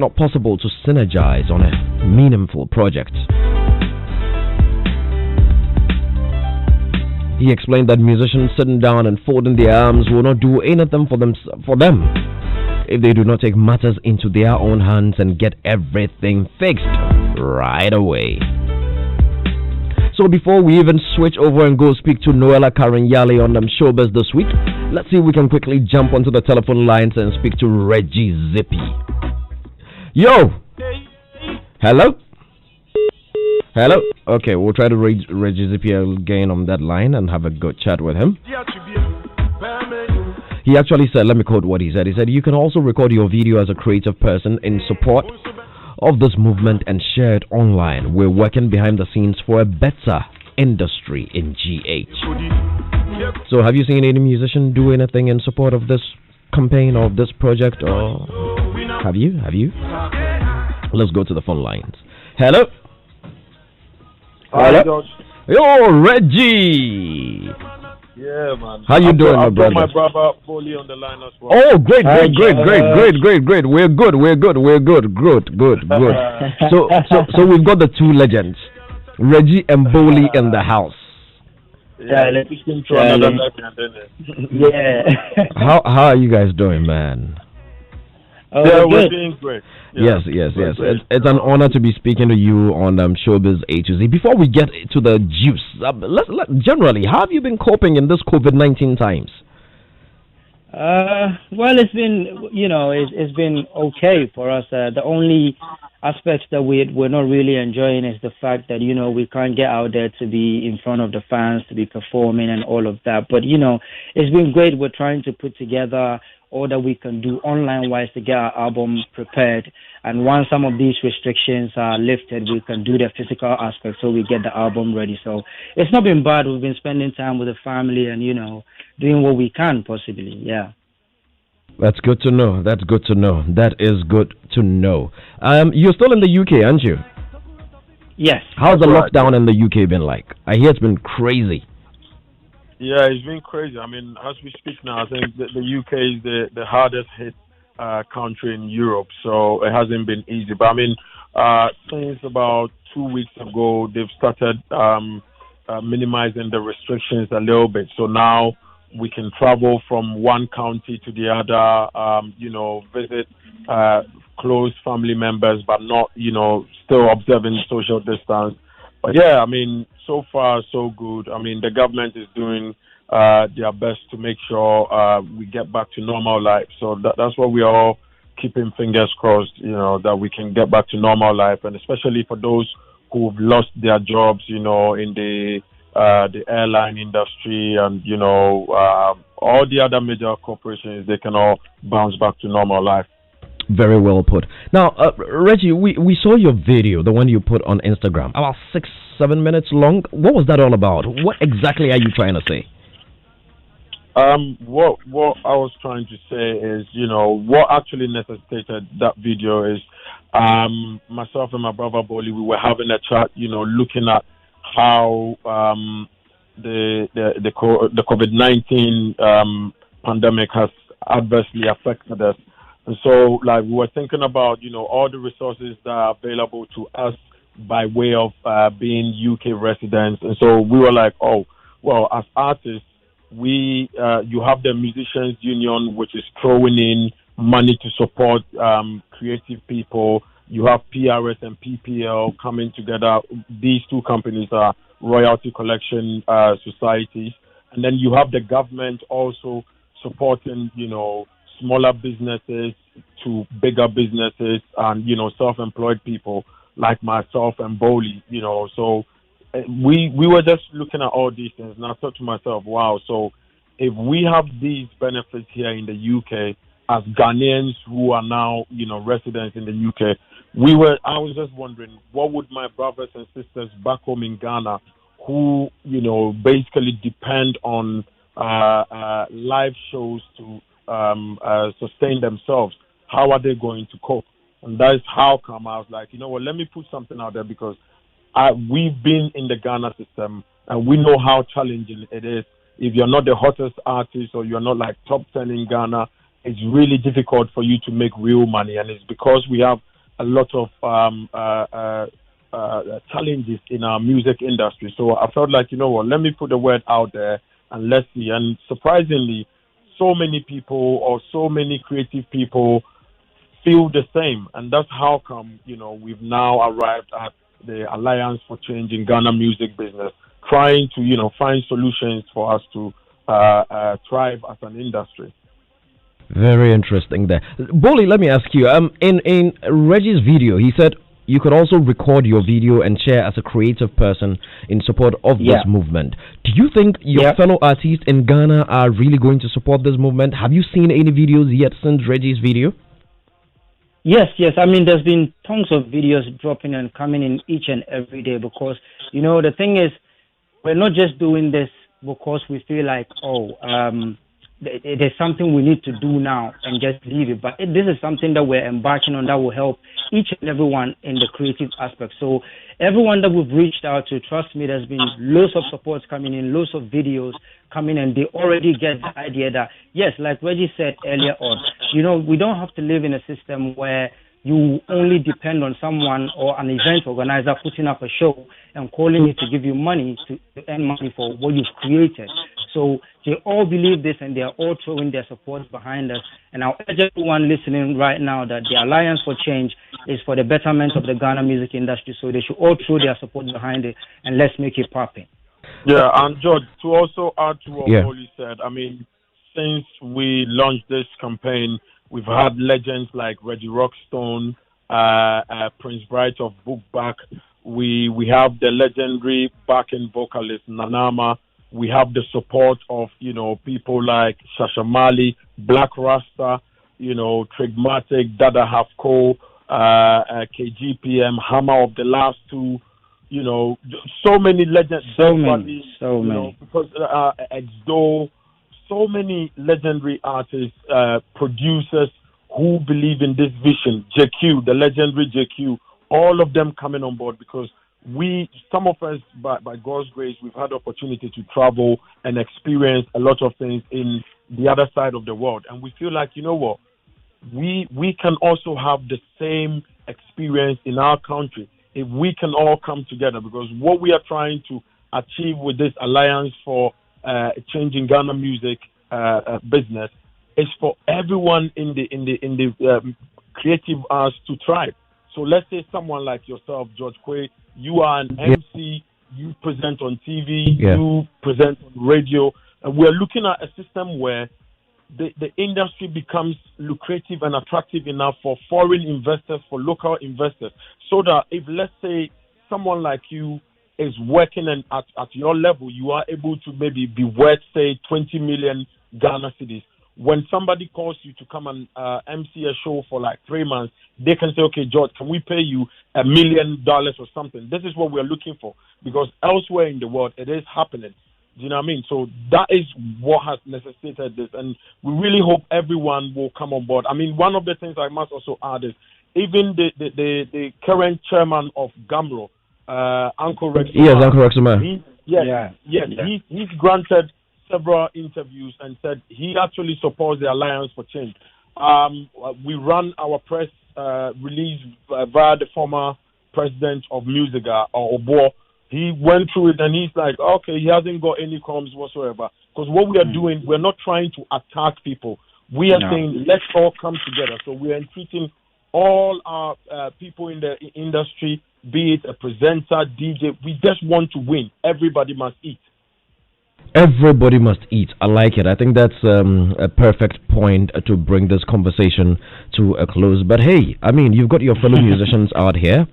not possible to synergize on a meaningful project. He explained that musicians sitting down and folding their arms will not do anything for them if they do not take matters into their own hands and get everything fixed right away. So before we even switch over and go speak to Noella Karen Yali on Showbiz this week, let's see if we can quickly jump onto the telephone lines and speak to Reggie Zippy. Yo! Hello? Hello? Okay, we'll try to reach Reggie Zippy again on that line and have a good chat with him. He actually said, let me quote what he said. He said, you can also record your video as a creative person in support of this movement and share it online. We're working behind the scenes for a better industry in GH. So have you seen any musician do anything in support of this campaign or this project? Or have you? Let's go to the phone lines. Hello? Hi, George. Yo, Reggie. Yeah, man. How you doing, my brother? brother? My brother Foley on the line as well. Oh, great. We're good. So we've got the two legends, Reggie and Boli, in the house. Yeah, let's listen to another legend. Yeah. How are you guys doing, man? Yeah, we're doing great. Yeah. Yes. It's an honor to be speaking to you on Showbiz A to Z. Before we get to the juice, generally, how have you been coping in this COVID-19 times? Well, it's been, it's been okay for us. The only aspects that we're not really enjoying is the fact that, we can't get out there to be in front of the fans, to be performing and all of that. But, it's been great. We're trying to put together all that we can do online-wise to get our album prepared. And once some of these restrictions are lifted, we can do the physical aspect so we get the album ready. So it's not been bad. We've been spending time with the family and, doing what we can possibly, yeah. That's good to know. That is good to know. You're still in the UK, aren't you? Yes. How's the lockdown in the UK been like? I hear it's been crazy. Yeah, it's been crazy. I mean, as we speak now, I think the UK is the hardest hit country in Europe, so it hasn't been easy. But I mean, since about 2 weeks ago, they've started minimizing the restrictions a little bit. So now we can travel from one county to the other, visit close family members, but not, still observing social distance. But yeah, I mean, so far so good. I mean, the government is doing their best to make sure we get back to normal life. So that's what we are all keeping fingers crossed, that we can get back to normal life, and especially for those who've lost their jobs, in the airline industry and all the other major corporations, they can all bounce back to normal life. Very well put. Now, Reggie, we saw your video, the one you put on Instagram, about 6-7 minutes long. What was that all about? What exactly are you trying to say? What I was trying to say is, what actually necessitated that video is myself and my brother Boli, we were having a chat, looking at how the COVID-19 pandemic has adversely affected us. And so, we were thinking about, all the resources that are available to us by way of being UK residents. And so we were like, oh, well, as artists, you have the Musicians Union, which is throwing in money to support creative people. You have PRS and PPL coming together. These two companies are royalty collection societies. And then you have the government also supporting, smaller businesses to bigger businesses and, self-employed people like myself and Boli, So we were just looking at all these things, and I thought to myself, wow, so if we have these benefits here in the UK as Ghanaians who are now, residents in the UK, I was just wondering, what would my brothers and sisters back home in Ghana who, basically depend on live shows to sustain themselves, how are they going to cope? And that is how come I was like, let me put something out there, because we've been in the Ghana system and we know how challenging it is. If you're not the hottest artist or you're not like top 10 in Ghana, it's really difficult for you to make real money. And it's because we have a lot of challenges in our music industry. So I felt like, you know what, let me put the word out there and let's see. And surprisingly, so many people or so many creative people feel the same. And that's how come, you know, we've now arrived at the Alliance for Change in Ghana music business, trying to, you know, find solutions for us to thrive as an industry. Very interesting there. Boli, let me ask you, in Reggie's video, he said you could also record your video and share as a creative person in support of this movement. Do you think your fellow artists in Ghana are really going to support this movement? Have you seen any videos yet since Reggie's video? Yes. I mean, there's been tons of videos dropping and coming in each and every day because, you know, the thing is, we're not just doing this because we feel like, there's something we need to do now and just leave it. But this is something that we're embarking on that will help each and everyone in the creative aspect. So everyone that we've reached out to, trust me, there's been loads of supports coming in, loads of videos coming in. They already get the idea that, yes, like Reggie said earlier on, you know, we don't have to live in a system where you only depend on someone or an event organizer putting up a show and calling you to give you money to earn money for what you've created. So they all believe this and they are all throwing their support behind us. And I urge everyone listening right now that the Alliance for Change is for the betterment of the Ghana music industry. So they should all throw their support behind it and let's make it popping. Yeah, and George, to also add to what Oli said, I mean, since we launched this campaign, we've had legends like Reggie Rockstone, Prince Bright of Bookback. We have the legendary backing vocalist Nanama. We have the support of, you know, people like Shasha Mali, Black Rasta, you know, Trigmatic, Dada Hafko, KGPM, Hammer of the Last Two, you know, so many legends. So many. Because Exdo, so many legendary artists, producers who believe in this vision. JQ, the legendary JQ, all of them coming on board because some of us, by God's grace, we've had the opportunity to travel and experience a lot of things in the other side of the world. And we feel like, you know what, we can also have the same experience in our country if we can all come together, because what we are trying to achieve with this Alliance for Changing Ghana music business is for everyone in the creative arts to thrive. So let's say someone like yourself, George Quaye, you are an MC, you present on TV, you present on radio, and we're looking at a system where the industry becomes lucrative and attractive enough for foreign investors, for local investors, so that if, let's say, someone like you is working and at your level, you are able to maybe be worth, say, 20 million Ghana cedis. When somebody calls you to come and MC a show for like 3 months, they can say, okay, George, can we pay you $1 million or something? This is what we're looking for, because elsewhere in the world, it is happening. Do you know what I mean? So that is what has necessitated this, and we really hope everyone will come on board. I mean, one of the things I must also add is even the current chairman of GAMRO, Uncle Rex. Yes, Uncle Rex. He's granted several interviews and said he actually supports the Alliance for Change. We run our press release via the former president of Musica, or Obo. He went through it and he's like, okay, he hasn't got any qualms whatsoever. Because what we are doing, we're not trying to attack people. We are saying, let's all come together. So we are entreating all our people in the industry, be it a presenter, DJ. We just want to win. Everybody must eat. Everybody must eat. I like it. I think that's a perfect point to bring this conversation to a close. But hey, I mean, you've got your fellow musicians out here,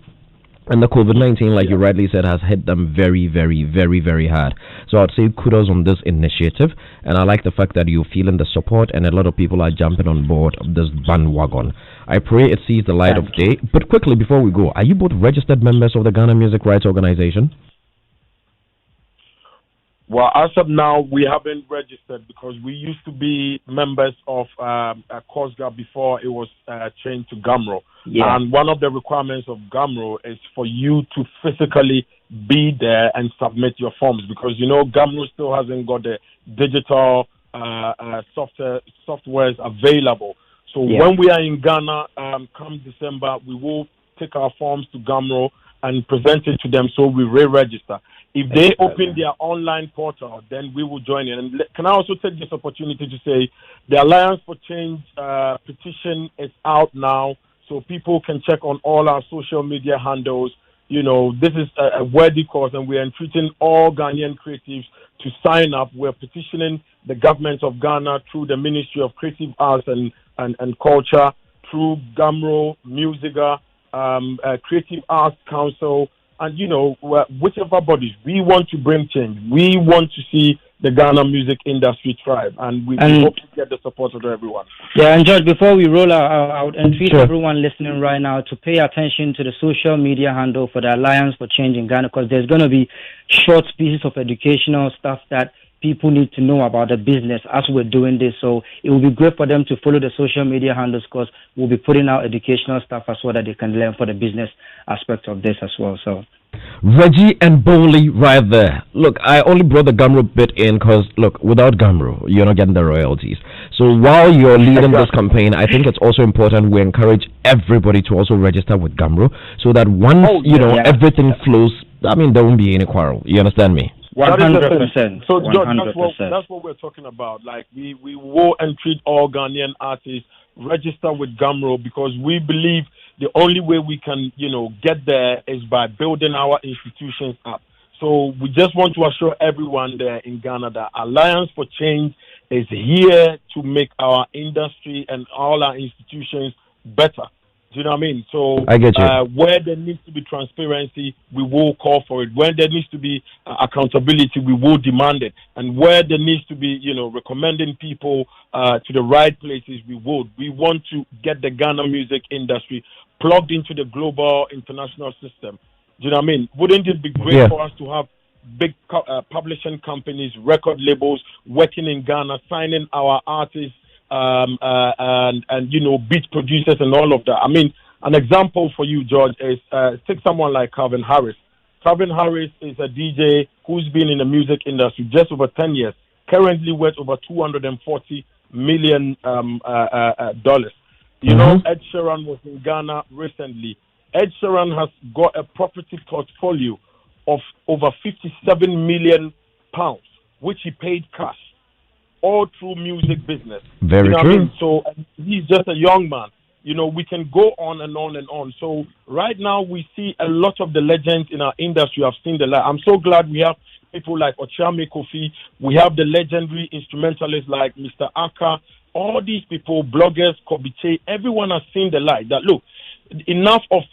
and the COVID-19, like you rightly said, has hit them very, very, very, very hard. So I'd say kudos on this initiative, and I like the fact that you're feeling the support, and a lot of people are jumping on board this bandwagon. I pray it sees the light of day. But quickly, before we go, are you both registered members of the Ghana Music Rights Organization? Well, as of now, we haven't registered because we used to be members of COSGA before it was changed to GAMRO. Yeah. And one of the requirements of GAMRO is for you to physically be there and submit your forms, because, you know, GAMRO still hasn't got the digital softwares available. So when we are in Ghana, come December, we will take our forms to GAMRO and present it to them, so we re-register. If they open their online portal, then we will join in. And can I also take this opportunity to say the Alliance for Change petition is out now, so people can check on all our social media handles. You know, this is a worthy cause, and we are entreating all Ghanaian creatives to sign up. We're petitioning the government of Ghana through the Ministry of Creative Arts and Culture, through GAMRO, Musica, Creative Arts Council, and, you know, whichever bodies. We want to bring change. We want to see the Ghana music industry thrive, and we hope to get the support of everyone. Yeah, and George, before we roll out, I would entreat everyone listening right now to pay attention to the social media handle for the Alliance for Change in Ghana, because there's going to be short pieces of educational stuff that people need to know about the business as we're doing this. So it will be great for them to follow the social media handles, because we'll be putting out educational stuff as well that they can learn for the business aspect of this as well. So Reggie and Bowley right there. Look, I only brought the GAMRO bit in because, look, without GAMRO, you're not getting the royalties. So while you're leading this campaign, I think it's also important we encourage everybody to also register with GAMRO, so that once, everything flows, I mean, there won't be any quarrel. You understand me? 100%. So, George, that's what we're talking about. Like, we will entreat all Ghanaian artists, register with GAMRO, because we believe the only way we can, get there is by building our institutions up. So we just want to assure everyone there in Ghana that Alliance for Change is here to make our industry and all our institutions better. Do you know what I mean? So I get you. Where there needs to be transparency, we will call for it. Where there needs to be accountability, we will demand it. And where there needs to be, recommending people to the right places, we would. We want to get the Ghana music industry plugged into the global international system. Do you know what I mean? Wouldn't it be great for us to have big publishing companies, record labels working in Ghana, signing our artists, and beat producers and all of that? I mean, an example for you, George, is take someone like Calvin Harris. Calvin Harris is a DJ who's been in the music industry just over 10 years, currently worth over $240 million. You know, Ed Sheeran was in Ghana recently. Ed Sheeran has got a property portfolio of over £57 million, which he paid cash, all through music business. Very true. I mean? So he's just a young man. We can go on and on and on. So right now we see a lot of the legends in our industry have seen the light. I'm so glad we have people like Ochiame Kofi. We have the legendary instrumentalists like Mr. Aka. All these people, bloggers, Kobiche, everyone has seen the light. That look, enough of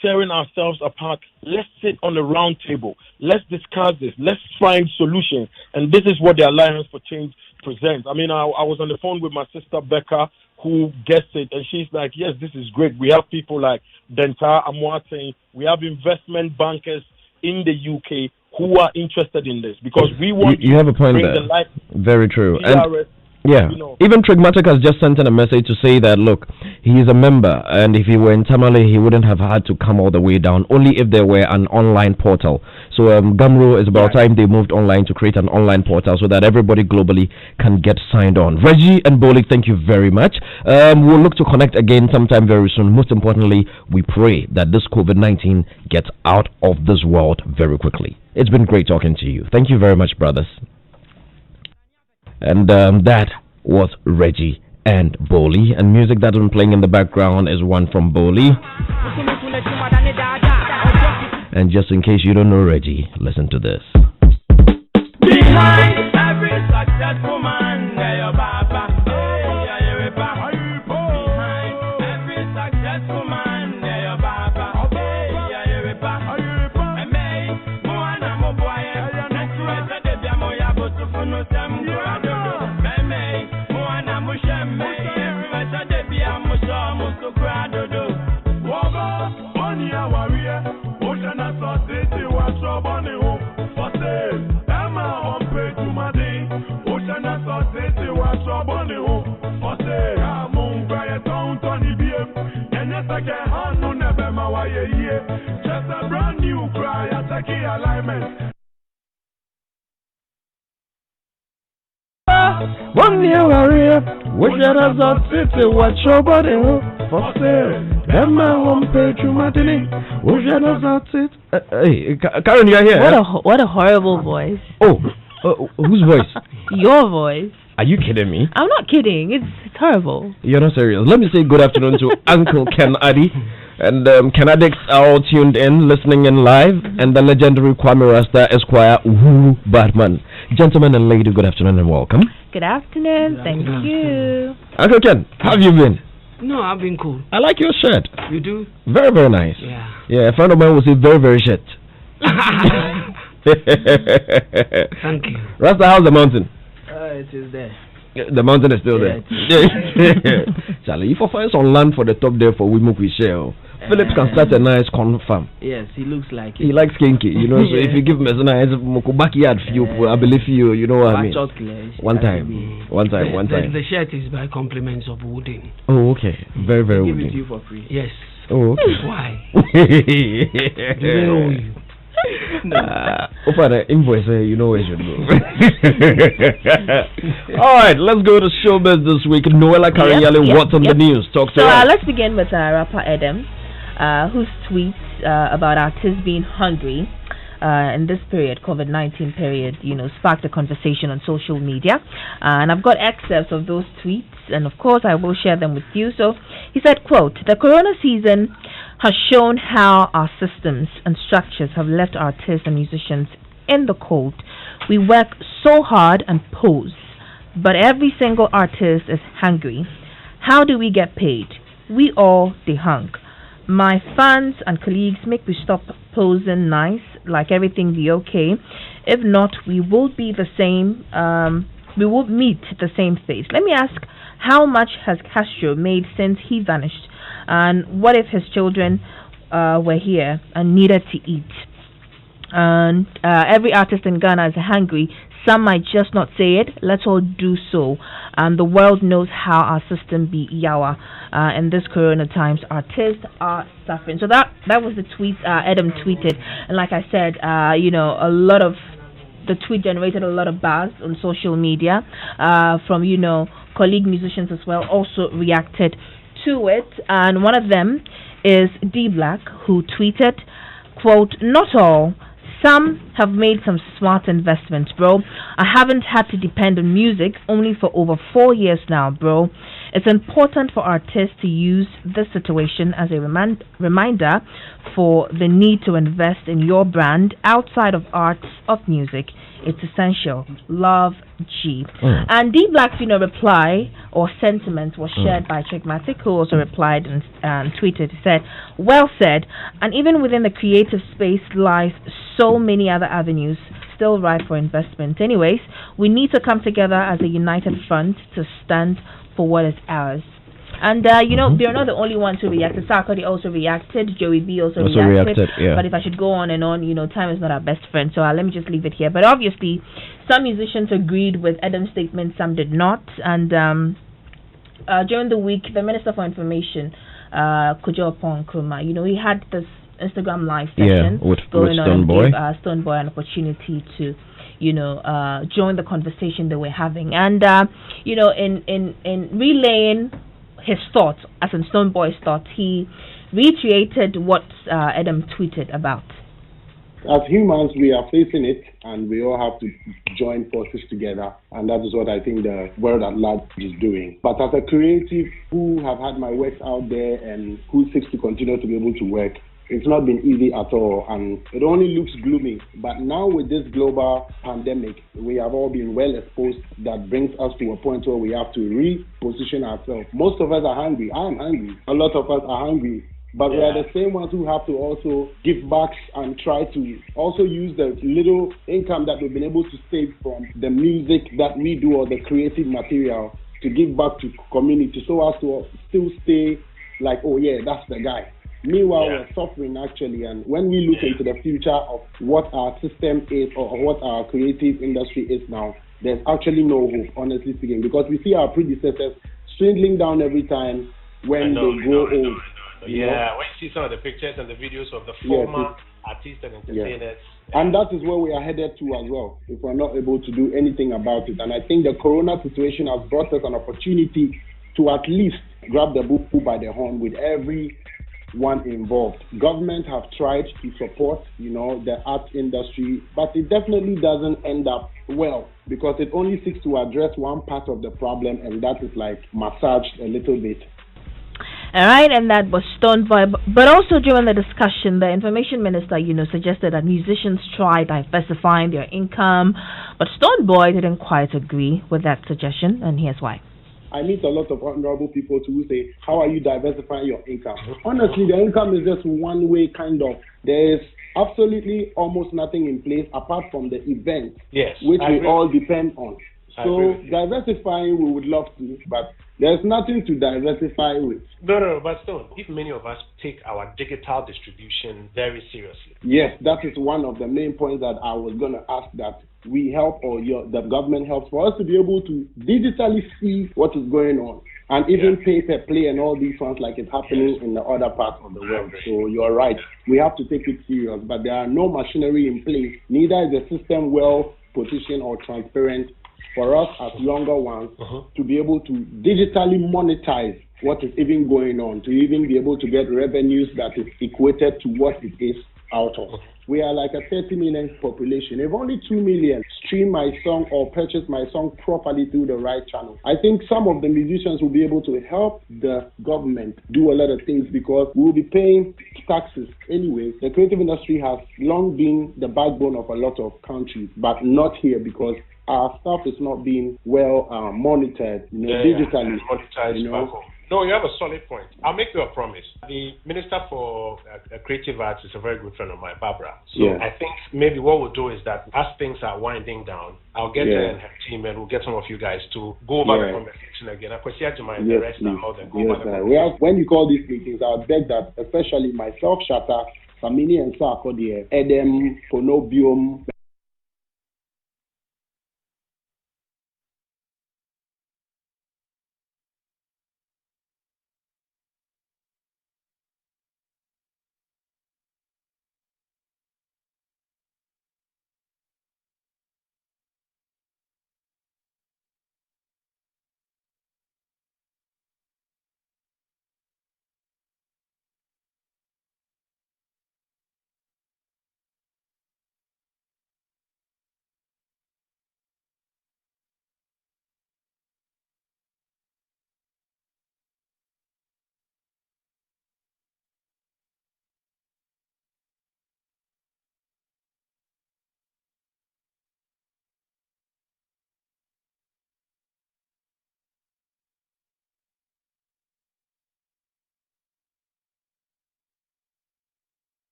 tearing ourselves apart. Let's sit on a round table. Let's discuss this. Let's find solutions. And this is what the Alliance for Change presents. I mean, I was on the phone with my sister Becca, who gets it, and she's like, "Yes, this is great. We have people like Denta Amwate. We have investment bankers in the UK who are interested in this, because we want you have a point there. Very true. Yeah, even Trigmatic has just sent in a message to say that, look, he is a member, and if he were in Tamale, he wouldn't have had to come all the way down, only if there were an online portal. So GAMRO, is about time they moved online to create an online portal so that everybody globally can get signed on. Reggie and Boli, thank you very much. We'll look to connect again sometime very soon. Most importantly, we pray that this COVID-19 gets out of this world very quickly. It's been great talking to you. Thank you very much, brothers. And that was Reggie and Boli. And music that's been playing in the background is one from Boli. And just in case you don't know Reggie, listen to this. Behind every successful man, there your papa. Behind every successful man, there your papa. Just a brand new cry, attacking alignment. One year warrior, which has not city, watch your body, for sale. Then my home page, you matini, which has not it. Hey, Karen, you're here. What a horrible voice. Oh, whose voice? Your voice. Are you kidding me? I'm not kidding. It's horrible. You're not serious. Let me say good afternoon to Uncle Ken Addy. And Ken addicts are all tuned in, listening in live. And the legendary Kwame Rasta Esquire Woo Batman. Gentlemen and lady, good afternoon and welcome. Good afternoon. Thank you. Uncle Ken, how have you been? No, I've been cool. I like your shirt. You do? Very, very nice. Yeah. Yeah, a friend of mine will say very, very shit. Thank you. Rasta, how's the mountain? It is there. The mountain is still there. Charlie, if I find some land for the top there for we share. Phillips can start a nice corn farm. Yes, he looks like it. He likes kinky, you know. So if you give him a nice backyard few, I believe you know what I mean. One time. The shirt is by compliments of Wooden. Oh, okay. Very, very Give Wooden. it to you for free. Yes. Oh, okay. Why? Do they owe you? Open the invoice, you know where you should go. Alright, let's go to showbiz this week. Noella Karinyale, what's on the news? Talk to us. Let's begin with rapper Adam, whose tweets about artists being hungry in this period, COVID-19 period, sparked a conversation on social media. And I've got excerpts of those tweets, and of course I will share them with you. So he said, quote, "The corona season has shown how our systems and structures have left artists and musicians in the cold. We work so hard and pose, but every single artist is hungry. How do we get paid? We all they hung. My fans and colleagues make we stop posing nice, like everything be okay. If not, we will be the same. We will meet the same face. Let me ask, how much has Castro made since he vanished? And what if his children were here and needed to eat? And every artist in Ghana is hungry. Some might just not say it. Let's all do so. The world knows how our system be yawa. In this corona times, artists are suffering." So that was the tweet Adam tweeted. And like I said, a lot of the tweet generated a lot of buzz on social media from, colleague musicians as well also reacted to it. And one of them is D Black, who tweeted, quote, "Not all. Some have made some smart investments, bro. I haven't had to depend on music only for over 4 years now, bro. It's important for artists to use this situation as a reminder for the need to invest in your brand outside of arts of music. It's essential. Love, G." And D Black's, reply or sentiment was shared by Chigmatic, who also replied and tweeted. He said, "Well said. And even within the creative space lies so many other avenues still ripe for investment. Anyways, we need to come together as a united front to stand for what is ours." And they're not the only ones who reacted. Sarkodie also reacted. Joey B also reacted. Yeah. But if I should go on and on, time is not our best friend. So let me just leave it here. But obviously, some musicians agreed with Adam's statement, some did not. And during the week, the Minister for Information, Kojo Nkrumah, he had this Instagram live session going on and gave Stonebwoy an opportunity to join the conversation that we're having. And in relaying his thoughts, as in Stonebwoy's thoughts, he reiterated what Adam tweeted about. As humans, we are facing it, and we all have to join forces together, and that is what I think the world at large is doing. But as a creative who have had my works out there and who seeks to continue to be able to work, it's not been easy at all, and it only looks gloomy. But now with this global pandemic, we have all been well exposed. That brings us to a point where we have to reposition ourselves. Most of us are hungry. I am hungry. A lot of us are hungry. But we are the same ones who have to also give back and try to also use the little income that we've been able to save from the music that we do or the creative material to give back to community so as to still stay like, oh yeah, that's the guy. Meanwhile, we're suffering actually, and when we look into the future of what our system is or what our creative industry is now, there's actually no hope, honestly speaking, because we see our predecessors swindling down every time when they grow old. Yeah, when you see some of the pictures and the videos of the former artists and entertainers. And that is where we are headed to as well, if we're not able to do anything about it. And I think the corona situation has brought us an opportunity to at least grab the bull by the horn with everyone involved. Government have tried to support, the art industry, but it definitely doesn't end up well because it only seeks to address one part of the problem, and that is like massaged a little bit. All right, and that was Stoneboy. But also during the discussion, the information minister, suggested that musicians try diversifying their income, but Stoneboy didn't quite agree with that suggestion, and here's why. I meet a lot of honorable people who say, how are you diversifying your income? Honestly, the income is just one way kind of. There is absolutely almost nothing in place apart from the event, which we all depend on. So diversifying, we would love to, but there's nothing to diversify with. No, but still, if many of us take our digital distribution very seriously. Yes, that is one of the main points that I was going to ask, that we help or the government helps for us to be able to digitally see what is going on and even pay per play and all these ones like it's happening in the other parts of the world. So you're right. We have to take it serious, but there are no machinery in place. Neither is the system well positioned or transparent for us as younger ones to be able to digitally monetize what is even going on, to even be able to get revenues that is equated to what it is out of. We are like a 30 million population. If only 2 million stream my song or purchase my song properly through the right channel, I think some of the musicians will be able to help the government do a lot of things because we'll be paying taxes anyway. The creative industry has long been the backbone of a lot of countries, but not here because our stuff is not being well monitored, digitally. No, you have a solid point. I'll make you a promise. The Minister for Creative Arts is a very good friend of mine, Barbara. So I think maybe what we'll do is that as things are winding down, I'll get her and her team and we'll get some of you guys to go over the conversation again. The rest and all that. When you call these meetings, I would beg that, especially myself, Shatta, Samini and Sako, the Edem, Ponobium,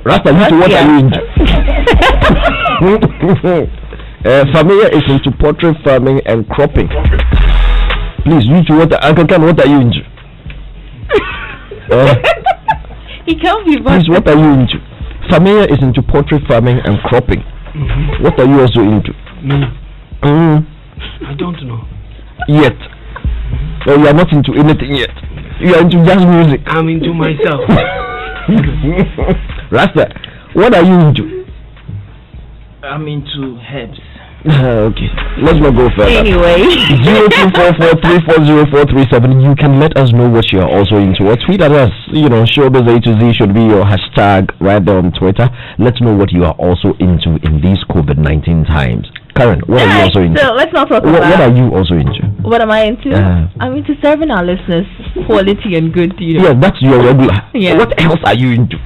Rasta, what are you into? Familia is into poultry farming and cropping. Please, Uncle Ken, what are you into? He can't be. Please, what are you into? Familia is into poultry farming and cropping. What are you also into? Me. I don't know. Yet. No, you are not into anything yet. You are into jazz music. I'm into myself. Rasta, what are you into? I'm into herbs. Okay, let's not go further. Anyway, 0244340437. You can let us know what you are also into. Or tweet at us. Showbiz A to Z should be your hashtag right there on Twitter. Let's know what you are also into in these COVID-19 times. Karen, what are you also into? So let's not talk about what are you also into? What am I into? I'm into serving our listeners quality and good. Yeah, that's your regular. Yeah. What else are you into?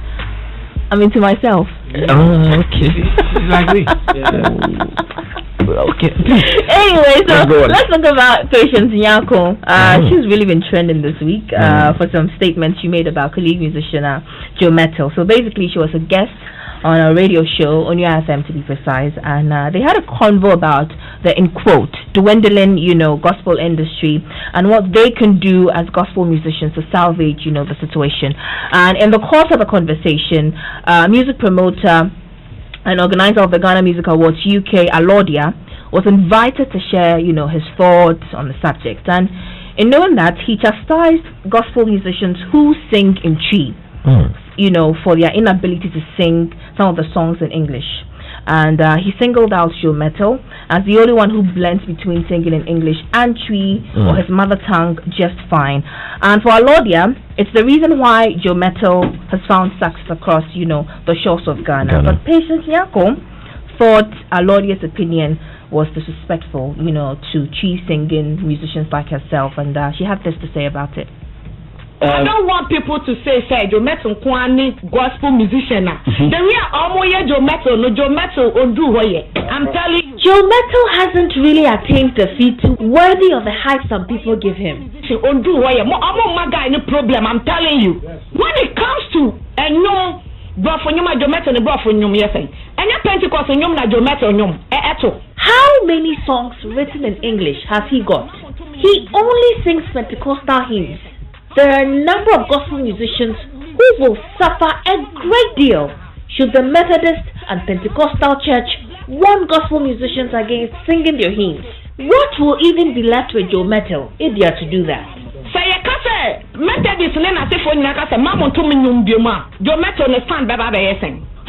I'm into myself. Okay. Like me. Okay. Anyway, so let's talk about Patience Nyako. She's really been trending this week for some statements she made about colleague musician Joe Mettle. So basically, she was a guest on a radio show on UFM to be precise, and they had a convo about the, in quote, dwindling, gospel industry and what they can do as gospel musicians to salvage, the situation. And in the course of the conversation, music promoter an organizer of the Ghana Music Awards UK, Alodia, was invited to share, his thoughts on the subject. And in knowing that, he chastised gospel musicians who sing in Twi, for their inability to sing some of the songs in English. And he singled out Joe Metal as the only one who blends between singing in English and Twi or his mother tongue just fine. And for Alodia, it's the reason why Joe Metal has found success across, the shores of Ghana. But Patience Nyako thought Alodia's opinion was disrespectful, to Twi singing musicians like herself, and she had this to say about it. I don't want people to say Joe Metal kwani gospel musician. The real Joe Metal, no Joe Metal I'm telling you, Joe Metal hasn't really attained the feat worthy of the hype some people give him. Problem, I'm telling you. When it comes to Joe Metal and your Pentecost Joe Metal how many songs written in English has he got? He only sings Pentecostal hymns. There are a number of gospel musicians who will suffer a great deal should the Methodist and Pentecostal church warn gospel musicians against singing their hymns. What will even be left with Joe Metal if they are to do that? Methodist Joe Metal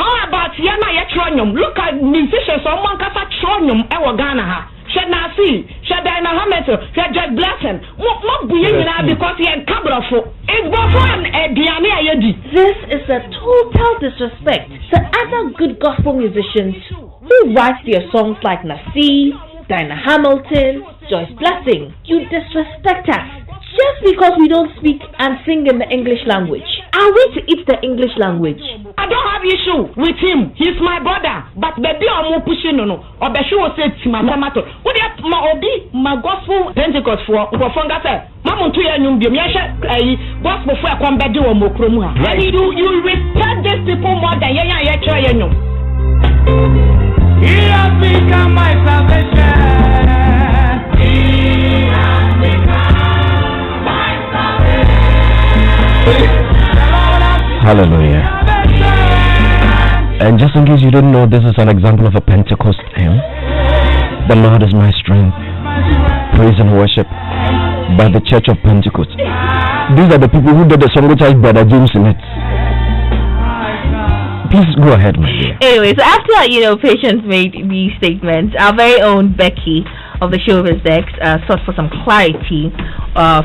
how about Yana Yetronium? Look at musicians, someone Casa Tronium, Ghana. Shadnasi, Shadina Hamilton, George Blessing. What because he had Cabrafo. It's Bofan and Diana Yedi. This is a total disrespect to other good gospel musicians who write their songs like Nasi, Dinah Hamilton, Joyce Blessing. You disrespect us just because we don't speak and sing in the English language. Are we to eat the English language? I don't have issue with him. He's my brother. But baby, I'm more pushing no. Or the show said to my tomato. What if my gospel Pentecost for Funga said, Mamma to your new gospel for a combat or more chroma. And you respect these people more than you try. He has become my salvation. He has become my salvation. Hallelujah. And just in case you don't know, this is an example of a Pentecost hymn. The Lord is my strength. Praise and worship by the Church of Pentecost. These are the people who did the song which has Brother James in it. Please go ahead, my dear. Anyway, so after, Patience made these statements, our very own Becky of the Showbiz Dex sought for some clarity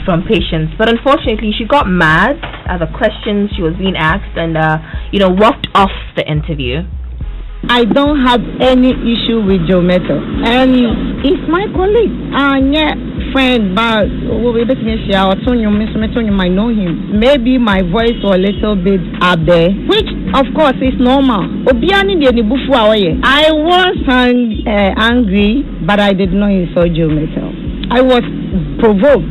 from Patience. But unfortunately, she got mad at the questions she was being asked and, walked off the interview. I don't have any issue with Joe Metal. And it's my colleague. Friend, but I know him. Maybe my voice was a little bit up there, which of course is normal. I was angry, but I did not insult Joe Metal. I was provoked,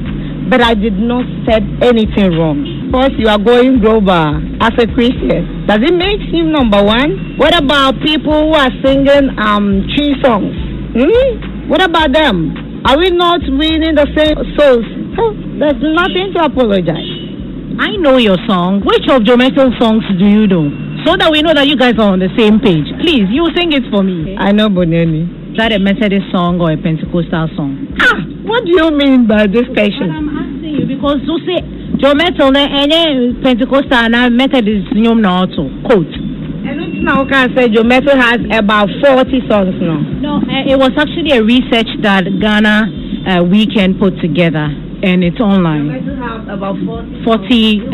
but I did not say anything wrong. Because you are going global as a Christian, does it make him number one? What about people who are singing Twi songs? What about them? Are we not winning the same souls? Oh, there's nothing to apologize. I know your song. Which of Joe Metal songs do you know? So that we know that you guys are on the same page. Please, you sing it for me. I know Bonelli. Is that a Methodist song or a Pentecostal song? What do you mean by this question? I'm asking you because you say Joe Metal and Pentecostal and Methodist also quote. Now can say Joe Metal has about 40 songs now. No, it was actually a research that Ghana Weekend put together, and it's online. Joe Metal has about 40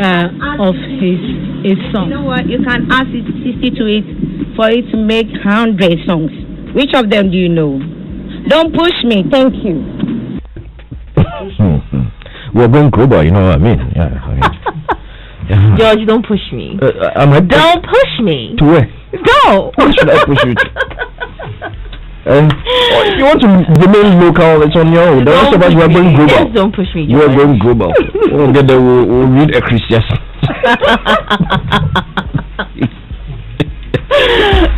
of his songs. You know what? You can ask it 60 to it for it to make 100 songs. Which of them do you know? Don't push me. Thank you. We're going global, you know what I mean? Yeah. George, don't push me. Don't push me. To where? Go. Where should I push you to? If you want to remain local, it's on your own. The rest of us, we are going global. Just don't push me, George. You are going global. We'll get there, we'll read Ecclesiastes.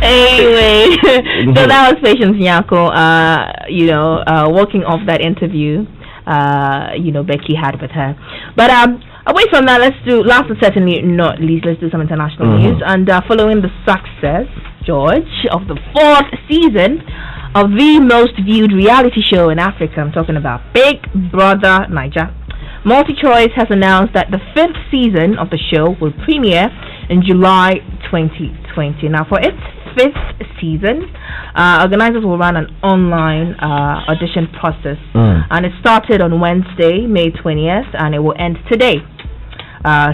Anyway, so that was Patience Nyako, walking off that interview, Becky had with her. But Away from that, let's do, last but certainly not least, let's do some international news. And following the success, George, of the 4th season of the most viewed reality show in Africa, I'm talking about Big Brother Naija, MultiChoice has announced that the 5th season of the show will premiere in July 2020. Now, for its 5th season, organizers will run an online audition process, and it started on Wednesday, May 20th, and it will end today,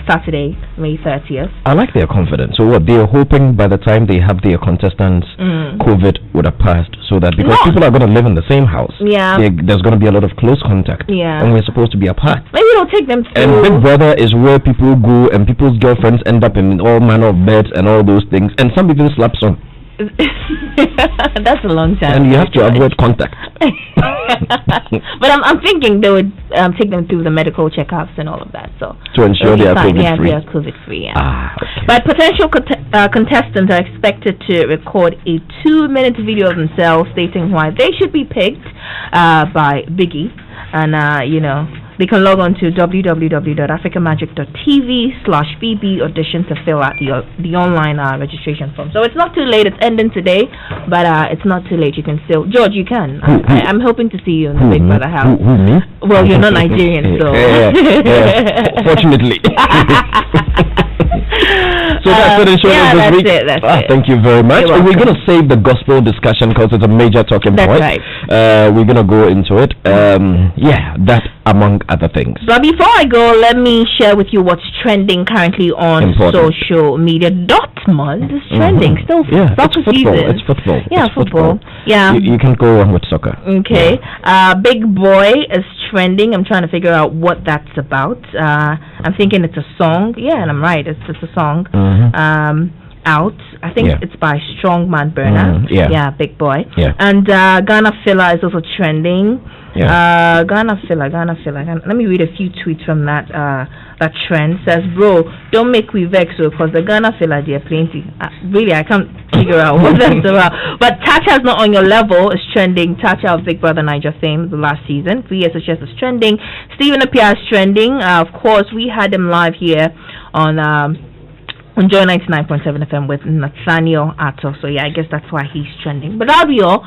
Saturday, May 30th. I like their confidence. So what they're hoping by the time they have their contestants, COVID would have passed, so that because people are going to live in the same house, there's going to be a lot of close contact, and we're supposed to be apart. Maybe they'll take them through. And Big Brother is where people go, and people's girlfriends end up in all manner of beds and all those things, and some even slap some. That's a long time. And you have to avoid contact. But I'm thinking they would take them through the medical checkups and all of that, so to ensure they are COVID-free. Yeah, they are COVID-free. Okay. But potential contestants are expected to record a 2-minute video of themselves stating why they should be picked by Biggie, and they can log on to www.africamagic.tv/BB audition to fill out the online registration form. So it's not too late. It's ending today, but it's not too late. You can still, George, you can. I'm hoping to see you in the Big Brother house. Who, me? Well, you're not Nigerian, so. Fortunately. So that's it in show this week. That's it. Thank you very much. We're going to save the gospel discussion because it's a major talking point. Right. We're going to go into it. That among other things. But before I go, let me share with you what's trending currently on social media. Dortmund is trending. Still soccer season. It's football. Yeah, it's football. Yeah. You can go on with soccer. Okay. Big Boy is trending. I'm trying to figure out what that's about. I'm thinking it's a song. Yeah, and I'm right. It's a song. Out. I think it's by Strongman Burner. Yeah, Big Boy. Yeah. And Ghana Filler is also trending. Yeah. Ghana Filler. Let me read a few tweets from that trend. Says, bro, don't make we vex because the Ghana Filler they are plenty. Really, I can't figure out what that's about. But Tacha's not on your level is trending. Tacha of Big Brother Naija fame the last season. 3 years success is trending. Stephen Appiah is trending. Of course, we had him live here on Joy 99.7 FM with Nathaniel Atto. So yeah, I guess that's why he's trending. But that'll be all.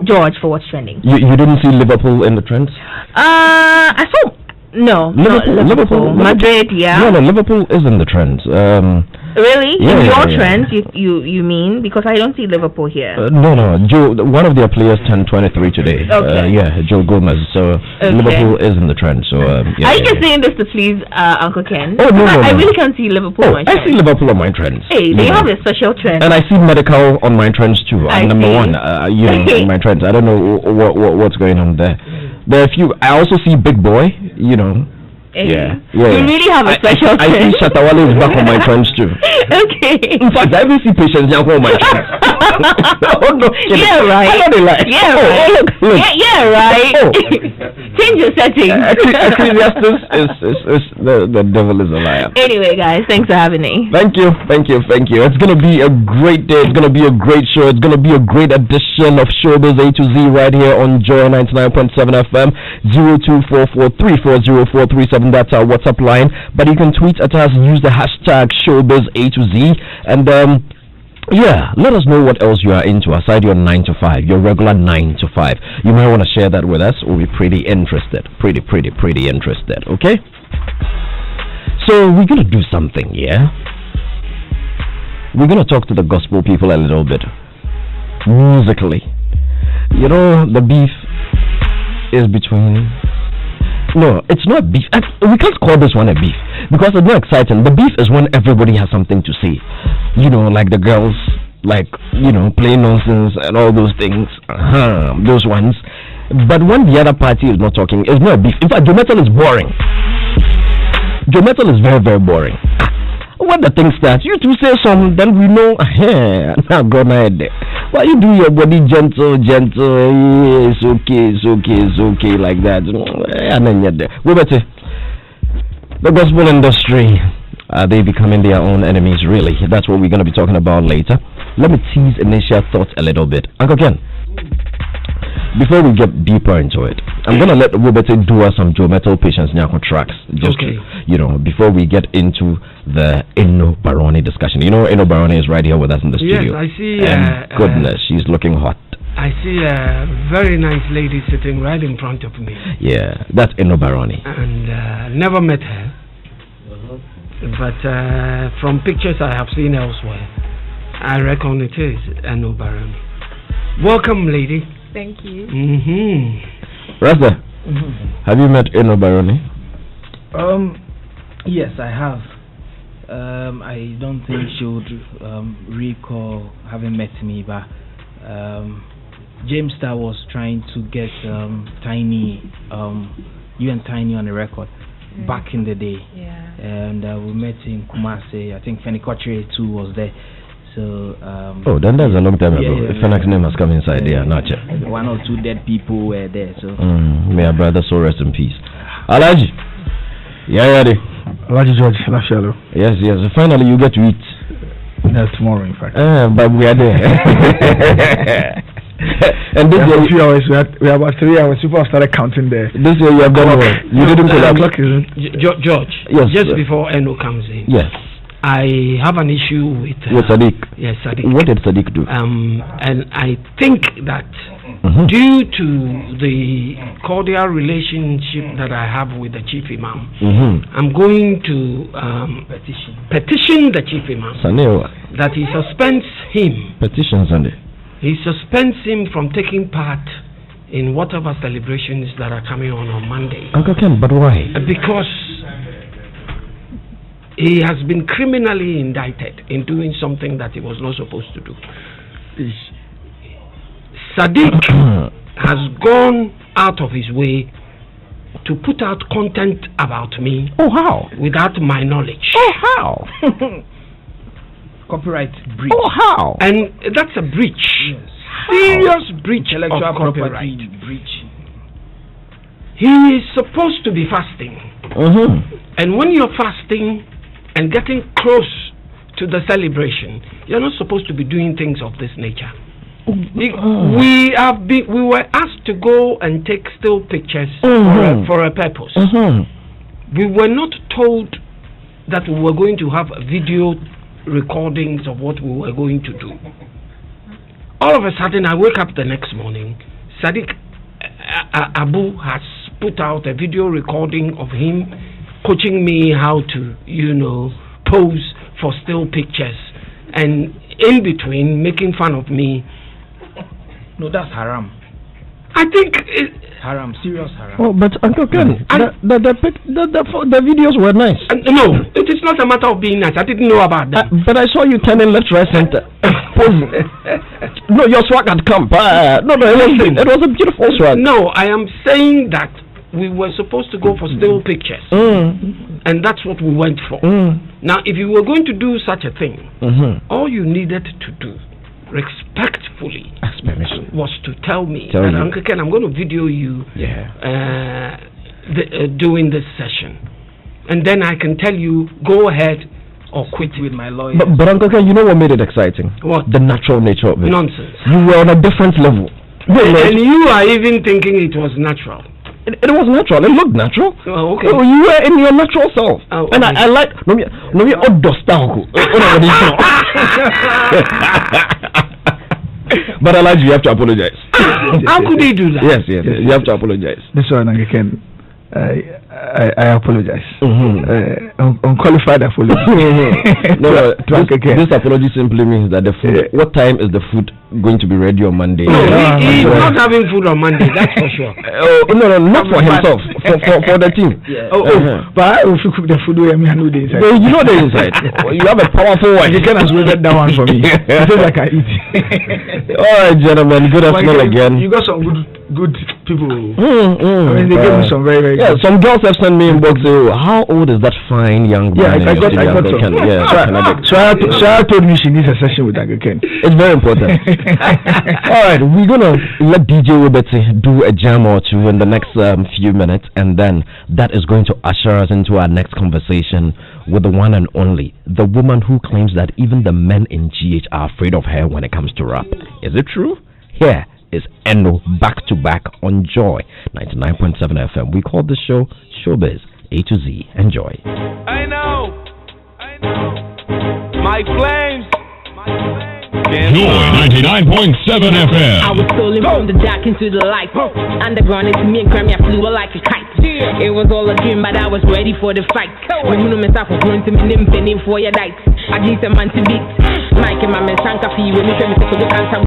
George, for what's trending. You didn't see Liverpool in the trends? I saw Liverpool. Madrid, yeah. No, Liverpool is in the trends. Really? In your trends, you mean? Because I don't see Liverpool here. No. Joe, one of their players turned 23 today. Okay. Joe Gomez. So Liverpool is in the trend. So are you just saying this to please Uncle Ken? Oh no. I really can't see Liverpool on my trends. I see Liverpool on my trends. Hey, they have a special trend. And I see Medical on my trends too. I'm number one. On my trends. I don't know what's going on there. There are a few. I also see Big Boy. Yeah. You really have a special trend. I see Shatawale is back on my trends too. Okay. In fact, I even see Patience Yanko on my trends. Yeah, right. I know they lie. Yeah, right. Look. Yeah, right. Change your settings. Ecclesiastes is the devil is a liar. Anyway, guys, thanks for having me. Thank you. It's gonna be a great day. It's gonna be a great show. It's gonna be a great edition of Showbiz A to Z right here on Joy 99.7 FM. 0244340437. That's our WhatsApp line. But you can tweet at us. Use the hashtag Showbiz A to Z. And let us know what else you are into aside your 9 to 5, your regular 9 to 5. You might want to share that with us. We'll be pretty interested. Pretty interested. Okay? So we're going to do something, yeah? We're going to talk to the gospel people a little bit. Musically. The beef is between... No, it's not beef. We can't call this one a beef because it's not exciting. The beef is when everybody has something to say. Like the girls, playing nonsense and all those things. Those ones. But when the other party is not talking, it's not a beef. In fact, Joe Metal is boring. Joe Metal is very, very boring. When the thing starts, you two say something, then we know. Now go ahead. Why you do your body gentle? It's okay, like that. And then you're there. The gospel industry, are they becoming their own enemies? Really? That's what we're going to be talking about later. Let me tease initial thoughts a little bit. Uncle Ken, before we get deeper into it, I'm gonna let Robert do us some Joe Metal Patience Nyako tracks. Just before we get into the Eno Barony discussion. Eno Barony is right here with us in the studio. Yes, I see. And goodness, she's looking hot. I see a very nice lady sitting right in front of me. Yeah, that's Eno Barony. And never met her. But from pictures I have seen elsewhere, I reckon it is Eno Barony. Welcome, lady. Thank you. Rasta, have you met Eno Barony? Yes, I have. I don't think she would recall having met me, but James Star was trying to get Tiny, you and Tiny on the record back in the day. Yeah. And we met in Kumasi. I think Fanny Kotre too was there. So then that's a long time ago. Fenix's name has come inside there, not yet. One or two dead people were there. So may our brother so rest in peace. Alaji. Yeah. Alaji George, Lafayette. Yes. Finally you get to eat. Tomorrow in fact. But we are there. And this year, a few hours, we have about 3 hours. People have started counting there. This year you have done well. You didn't collapse. George, yes, just before Eno comes in. Yes. I have an issue with Sadiq. Yes, Sadiq. What did Sadiq do? And I think that due to the cordial relationship that I have with the chief imam, I'm going to petition the chief imam that he suspends him. Petition Sunday. He suspends him from taking part in whatever celebrations that are coming on Monday. Uncle Ken, but why? Because he has been criminally indicted in doing something that he was not supposed to do. Sadiq has gone out of his way to put out content about me. Oh, how? Without my knowledge. Oh, how? Copyright breach. Oh, how? And that's a breach. Yes. Serious breach of copyright. Breach. He is supposed to be fasting. And when you're fasting and getting close to the celebration, you're not supposed to be doing things of this nature. We were asked to go and take still pictures for a purpose. We were not told that we were going to have video recordings of what we were going to do. All of a sudden, I wake up the next morning. Sadiq Abu has put out a video recording of him coaching me how to, pose for still pictures, and in between making fun of me. No, that's haram. I think haram, serious haram. Oh, but Uncle Ken, the videos were nice. No, it is not a matter of being nice. I didn't know about that. But I saw you turning left, right, center. No, your swag had come. It was a beautiful swag. No, I am saying that we were supposed to go for still pictures, and that's what we went for. Now, if you were going to do such a thing, all you needed to do, respectfully, was to tell me that Uncle Ken, I'm going to video you doing this session, and then I can tell you go ahead or quit with my lawyer. But Uncle Ken, you know what made it exciting? What? The natural nature of it. Nonsense. You were on a different level. And you are even thinking it was natural. It was natural. It looked natural. Oh, okay. Oh, you were in your natural self. Oh, and I like But Elijah, you have to apologize. How could he do that? Yes, you have to apologize. This one, Uncle Ken, I apologize. Unqualified apology. This apology simply means that the food. What time is the food going to be ready on Monday? No, he's not having food on Monday. That's for sure. No, not for himself. For the team. Yeah. But if you cook the food, I know the inside. You know the inside. You have a powerful one. You can as well get that one for me. So I can eat. All right, gentlemen. Good afternoon again. You got some good people. I mean, they gave me some very, very good. Some girls have sent me inbox. How old is that fine young man? I got some. So I told me she needs a session with Uncle Ken. It's very important. All right, we're gonna let DJ Webete do a jam or two in the next few minutes, and then that is going to usher us into our next conversation with the one and only, the woman who claims that even the men in GH are afraid of her when it comes to rap. Is it true? Here is Eno, back to back on Joy 99.7 FM. We call this show Showbiz A to Z. Enjoy. I know. My flames. Joy 99.7 FM. I was stolen from the dark into the light. Underground into me and Grammy, I flew like a kite. It was all a dream, but I was ready for the fight. When you know myself was going to me, penny for your dice. I need a man to beat. Mike and my man Sanka fee when you tell me to go cancer.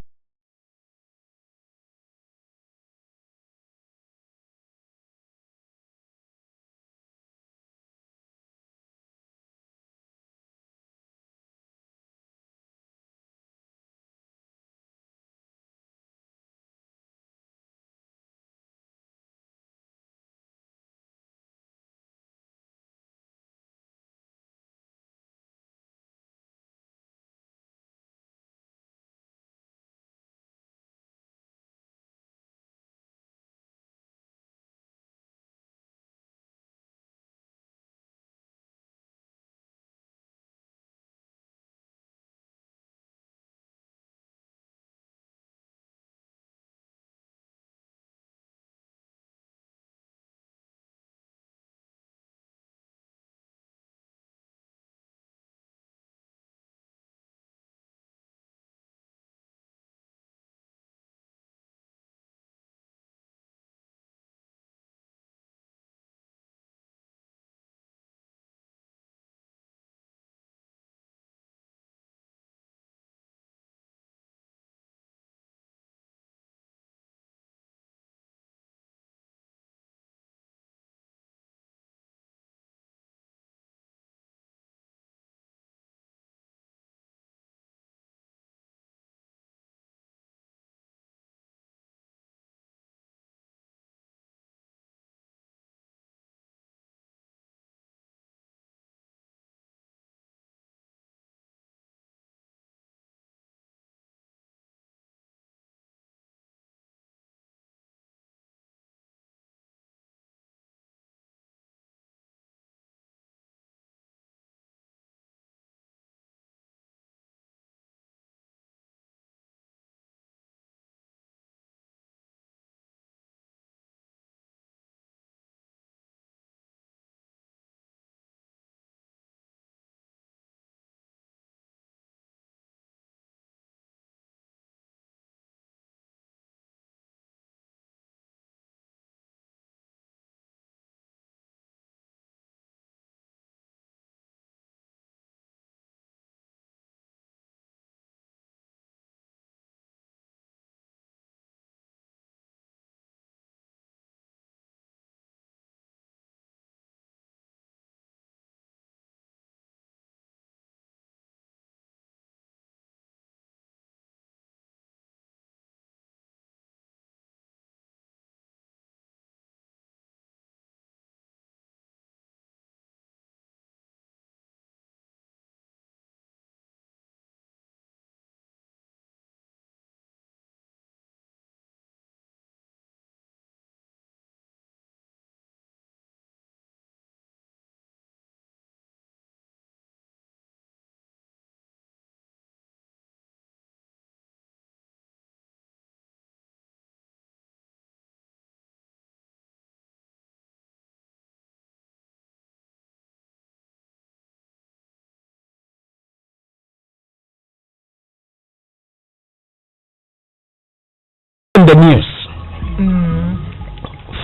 The news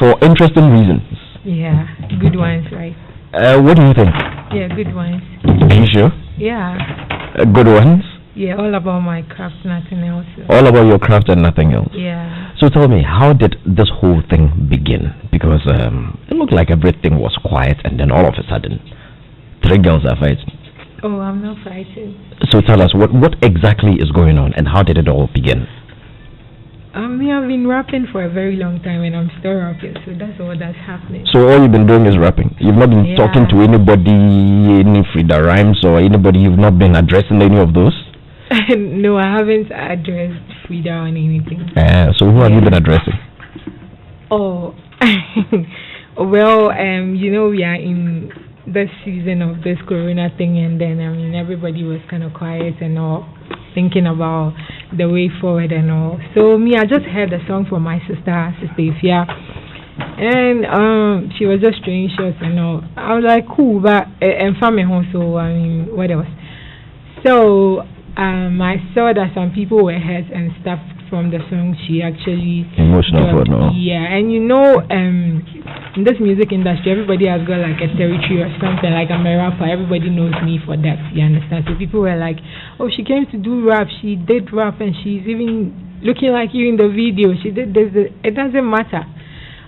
for interesting reasons. Yeah, good ones, right? What do you think? Yeah, good ones. Are you sure? Yeah. Good ones? Yeah, all about my craft, nothing else. All about your craft and nothing else? Yeah. So tell me, how did this whole thing begin? Because it looked like everything was quiet and then all of a sudden, 3 girls are fighting. Oh, I'm not fighting. So tell us, what exactly is going on and how did it all begin? I've been rapping for a very long time and I'm still rapping, so that's all that's happening. So all you've been doing is rapping? You've not been talking to anybody, any Frida Rhymes or anybody? You've not been addressing any of those? No, I haven't addressed Frida or anything. So who have you been addressing? Oh, well, we are in the season of this corona thing, and then everybody was kind of quiet and all, thinking about the way forward and all. So me, I just heard a song from my sister Ifia, and she was just string shots and all. I was like, cool, but and family home, so I mean, what else? So I saw that some people were hurt and stuff from the song. She actually emotional for no. Yeah, and you know, in this music industry, everybody has got like a territory or something. Like I'm a rapper, everybody knows me for that. You understand? So people were like, "Oh, she came to do rap. She did rap, and she's even looking like you in the video. She did this." It doesn't matter.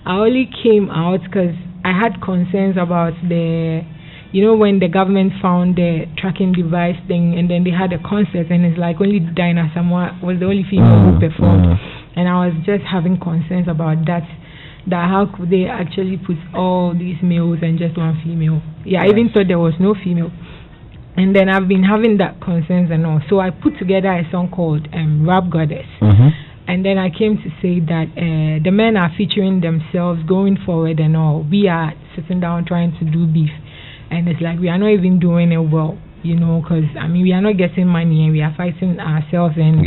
I only came out because I had concerns about the. You know, when the government found the tracking device thing, and then they had a concert, and it's like only Dinah Samoa was the only female who performed, and I was just having concerns about that. That how could they actually put all these males and just one female? Yeah, I even thought there was no female, and then I've been having that concerns and all. So I put together a song called Rap Goddess. And then I came to say that the men are featuring themselves going forward and all. We are sitting down trying to do beef. And it's like we are not even doing it well, you know, because, I mean, we are not getting money and we are fighting ourselves. And,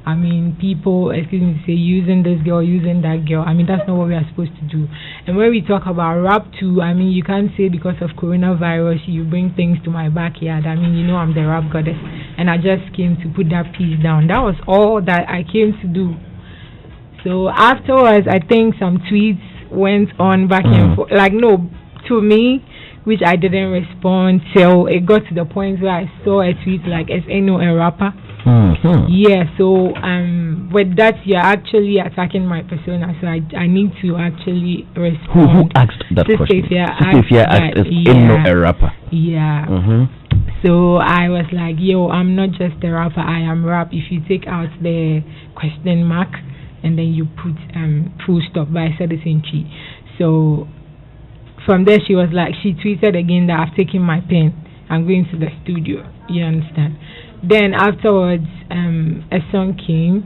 I mean, people, excuse me, say using this girl, using that girl. I mean, that's not what we are supposed to do. And when we talk about rap too, I mean, you can't say because of coronavirus, you bring things to my backyard. I mean, you know, I'm the rap goddess. And I just came to put that piece down. That was all that I came to do. So afterwards, I think some tweets went on back and forth. Like, no, to me, which I didn't respond till it got to the point where I saw a tweet like, "Is Eno a rapper?" Yeah, so with that, you're actually attacking my persona, so I need to actually respond. Who asked that question? Sister asked, "Is Eno a rapper?" Yeah. So I was like, yo, I'm not just a rapper, I am rap. If you take out the question mark and then you put full stop, but I said it in chi. So from there, she was like, she tweeted again that I've taken my pen. I'm going to the studio. You understand? Then afterwards, a song came.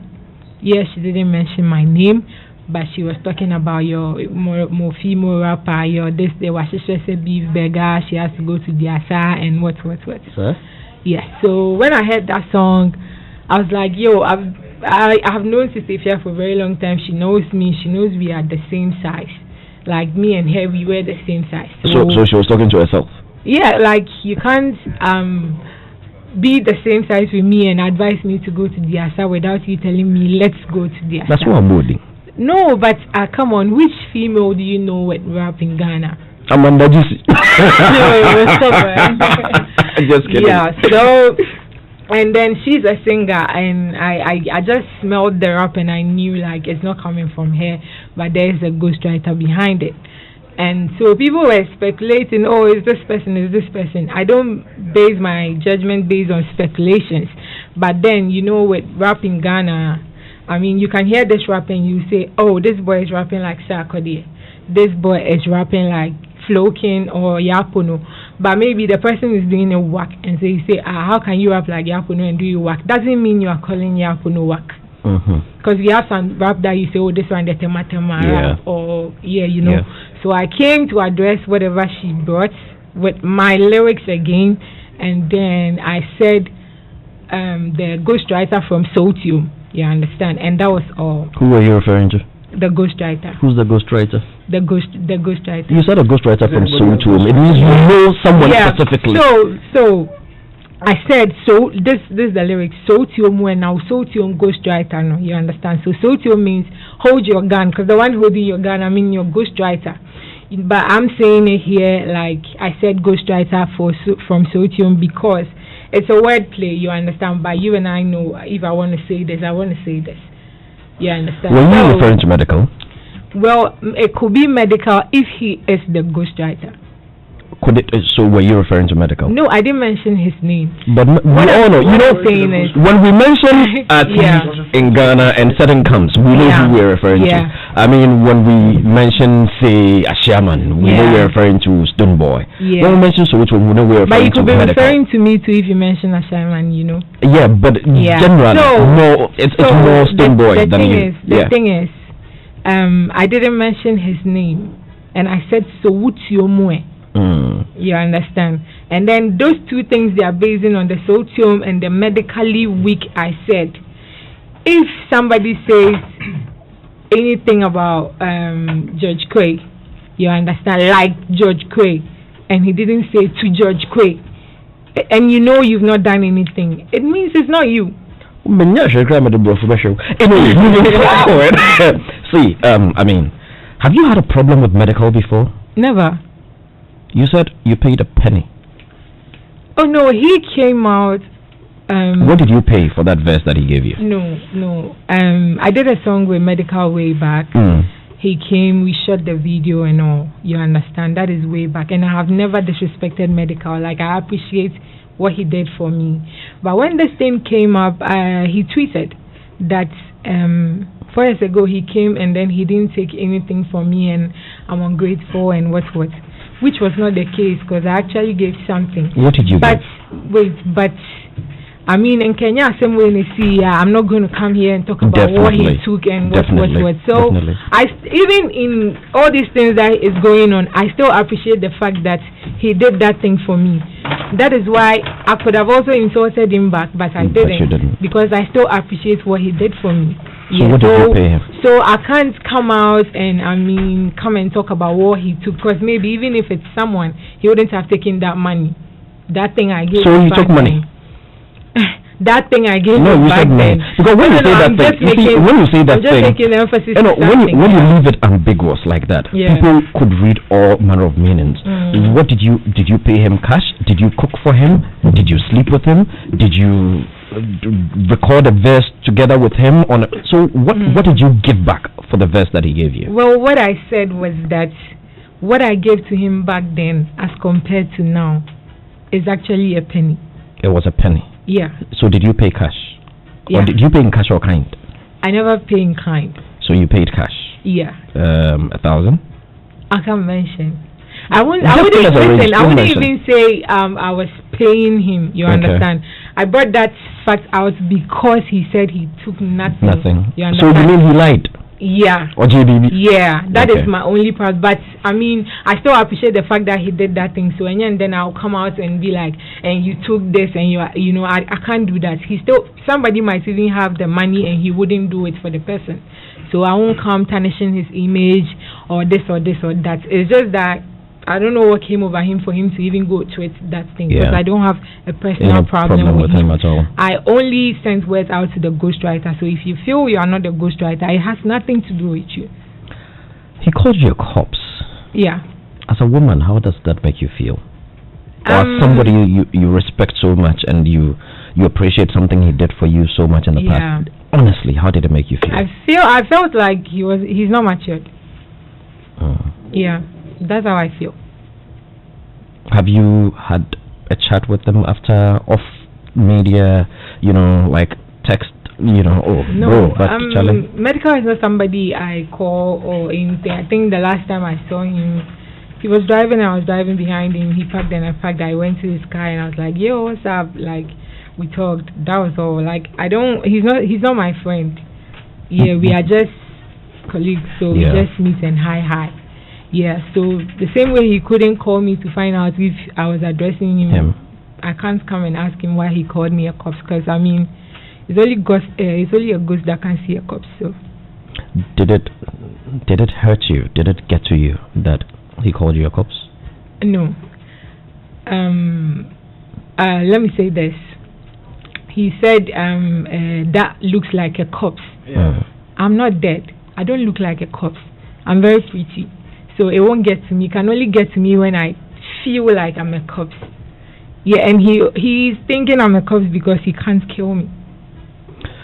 Yeah, she didn't mention my name, but she was talking about your more female rapper, your this, the Washisha beef beggar. She has to go to the Asa and what. Huh? Yeah. So when I heard that song, I was like, yo, I've known Sister for a very long time. She knows me. She knows we are the same size. Like me and her, we were the same size. So she was talking to herself. Yeah, like you can't be the same size with me and advise me to go to the Asa without you telling me let's go to the Asa. That's what I'm holding. No, but come on, which female do you know with rap in Ghana? Amanda Juicy. No, stop. Just kidding. Yeah, so. And then she's a singer, and I just smelled the rap, and I knew like it's not coming from her, but there's a ghostwriter behind it. And so people were speculating, oh, is this person? I don't base my judgment based on speculations. But then, you know, with rap in Ghana, I mean, you can hear this rap and you say, oh, this boy is rapping like Sarkodie. This boy is rapping like Flokin or Yapono. But maybe the person is doing a whack, and so you say, how can you rap like Yapono and do your whack? Doesn't mean you are calling Yapono whack. Because we have some rap that you say, oh, this one, the tema rap, or, you know. So I came to address whatever she brought with my lyrics again, and then I said the ghostwriter from Sotium, you understand? And that was all. Who are you referring to? The ghostwriter. Who's the ghostwriter? The ghostwriter. You said a ghostwriter from Sotium. It means you know someone specifically. So I said, so this is the lyrics. Sotium when now Sotium ghostwriter, no, you understand? So Sotium means hold your gun, because the one holding your gun, I mean your ghostwriter. But I'm saying it here like I said ghostwriter from Sotium because it's a word play, you understand? But you and I know if I want to say this, I want to say this. You understand? Were you referring to medical? Well, it could be medical if he is the ghostwriter. So were you referring to medical? No, I didn't mention his name. But we all know, you know, when we mention artists in Ghana and certain camps, we know who we're referring to. I mean, when we mention, say, a shaman, we know we're referring to Stone Boy. When we mention so which one, we know we're referring to medical. But you could be referring to me too if you mention a shaman, you know. Yeah, but generally, it's more Stone Boy than you. The thing is, I didn't mention his name, and I said Sowutiomwe. You understand? And then those two things, they are basing on the Sotium and the medically weak. I said if somebody says anything about George Quaye, you understand, like George Quaye, and he didn't say to George Quaye, and you know you've not done anything, it means it's not you. Anyway, moving forward. See, I mean, have you had a problem with medical before? Never. You said you paid a penny. Oh no, he came out. What did you pay for that verse that he gave you? No. I did a song with Medical way back. He came, we shot the video and all. You understand? That is way back. And I have never disrespected Medical. Like, I appreciate what he did for me. But when this thing came up, he tweeted that 4 years ago he came and then he didn't take anything from me and I'm ungrateful and what. Which was not the case because I actually gave something. What did you give? But I mean, in Kenya, same way they see, I'm not going to come here and talk about what he took and what. So, even in all these things that is going on, I still appreciate the fact that he did that thing for me. That is why I could have also insulted him back, but I didn't. Because I still appreciate what he did for me. So what did you pay him? So I can't come out and come and talk about what he took, because maybe even if it's someone, he wouldn't have taken that money. That thing I gave. So he took money. That thing I gave you back said then. Because when you say that thing, when you say that thing, when you leave it ambiguous like that, people could read all manner of meanings. What did you pay him cash? Did you cook for him? Did you sleep with him? Did you record a verse together with him? So what did you give back for the verse that he gave you? Well, what I said was that what I gave to him back then, as compared to now, is actually a penny. It was a penny. Yeah. So did you pay cash? Yeah. Or did you pay in cash or kind? I never pay in kind. So you paid cash? Yeah. 1,000? I can't mention. I wouldn't even say I was paying him. You understand? I brought that fact out because he said he took nothing. You understand? So you mean he lied? Yeah. Or JBB? Yeah, that is my only part. But I mean, I still appreciate the fact that he did that thing. So and then I'll come out and be like, and you took this, and I can't do that. Somebody might even have the money and he wouldn't do it for the person. So I won't come tarnishing his image or this or that. It's just that I don't know what came over him for him to even go to that thing, because I don't have a personal problem with him at all. I only sent words out to the ghostwriter. So if you feel you are not the ghostwriter, it has nothing to do with you. He called you a corpse. Yeah. As a woman, how does that make you feel? Or as somebody you respect so much and you appreciate something he did for you so much in the past. Honestly, how did it make you feel? I felt like he's not matured. Yeah. That's how I feel. Have you had a chat with them after off media, like text, No, Medical is not somebody I call or anything. I think the last time I saw him, he was driving, I was driving behind him. He parked and I parked. I went to his car and I was like, yo, what's up? Like, we talked. That was all. Like, he's not my friend. Yeah, we are just colleagues, so we just meet and hi. Yeah, so the same way he couldn't call me to find out if I was addressing him, I can't come and ask him why he called me a corpse, because I mean, it's only a ghost that can see a corpse. So, did it hurt you? Did it get to you that he called you a corpse? No. Let me say this. He said that looks like a corpse. I'm not dead. I don't look like a corpse. I'm very pretty. So it won't get to me. It can only get to me when I feel like I'm a corpse. Yeah, and he's thinking I'm a corpse because he can't kill me.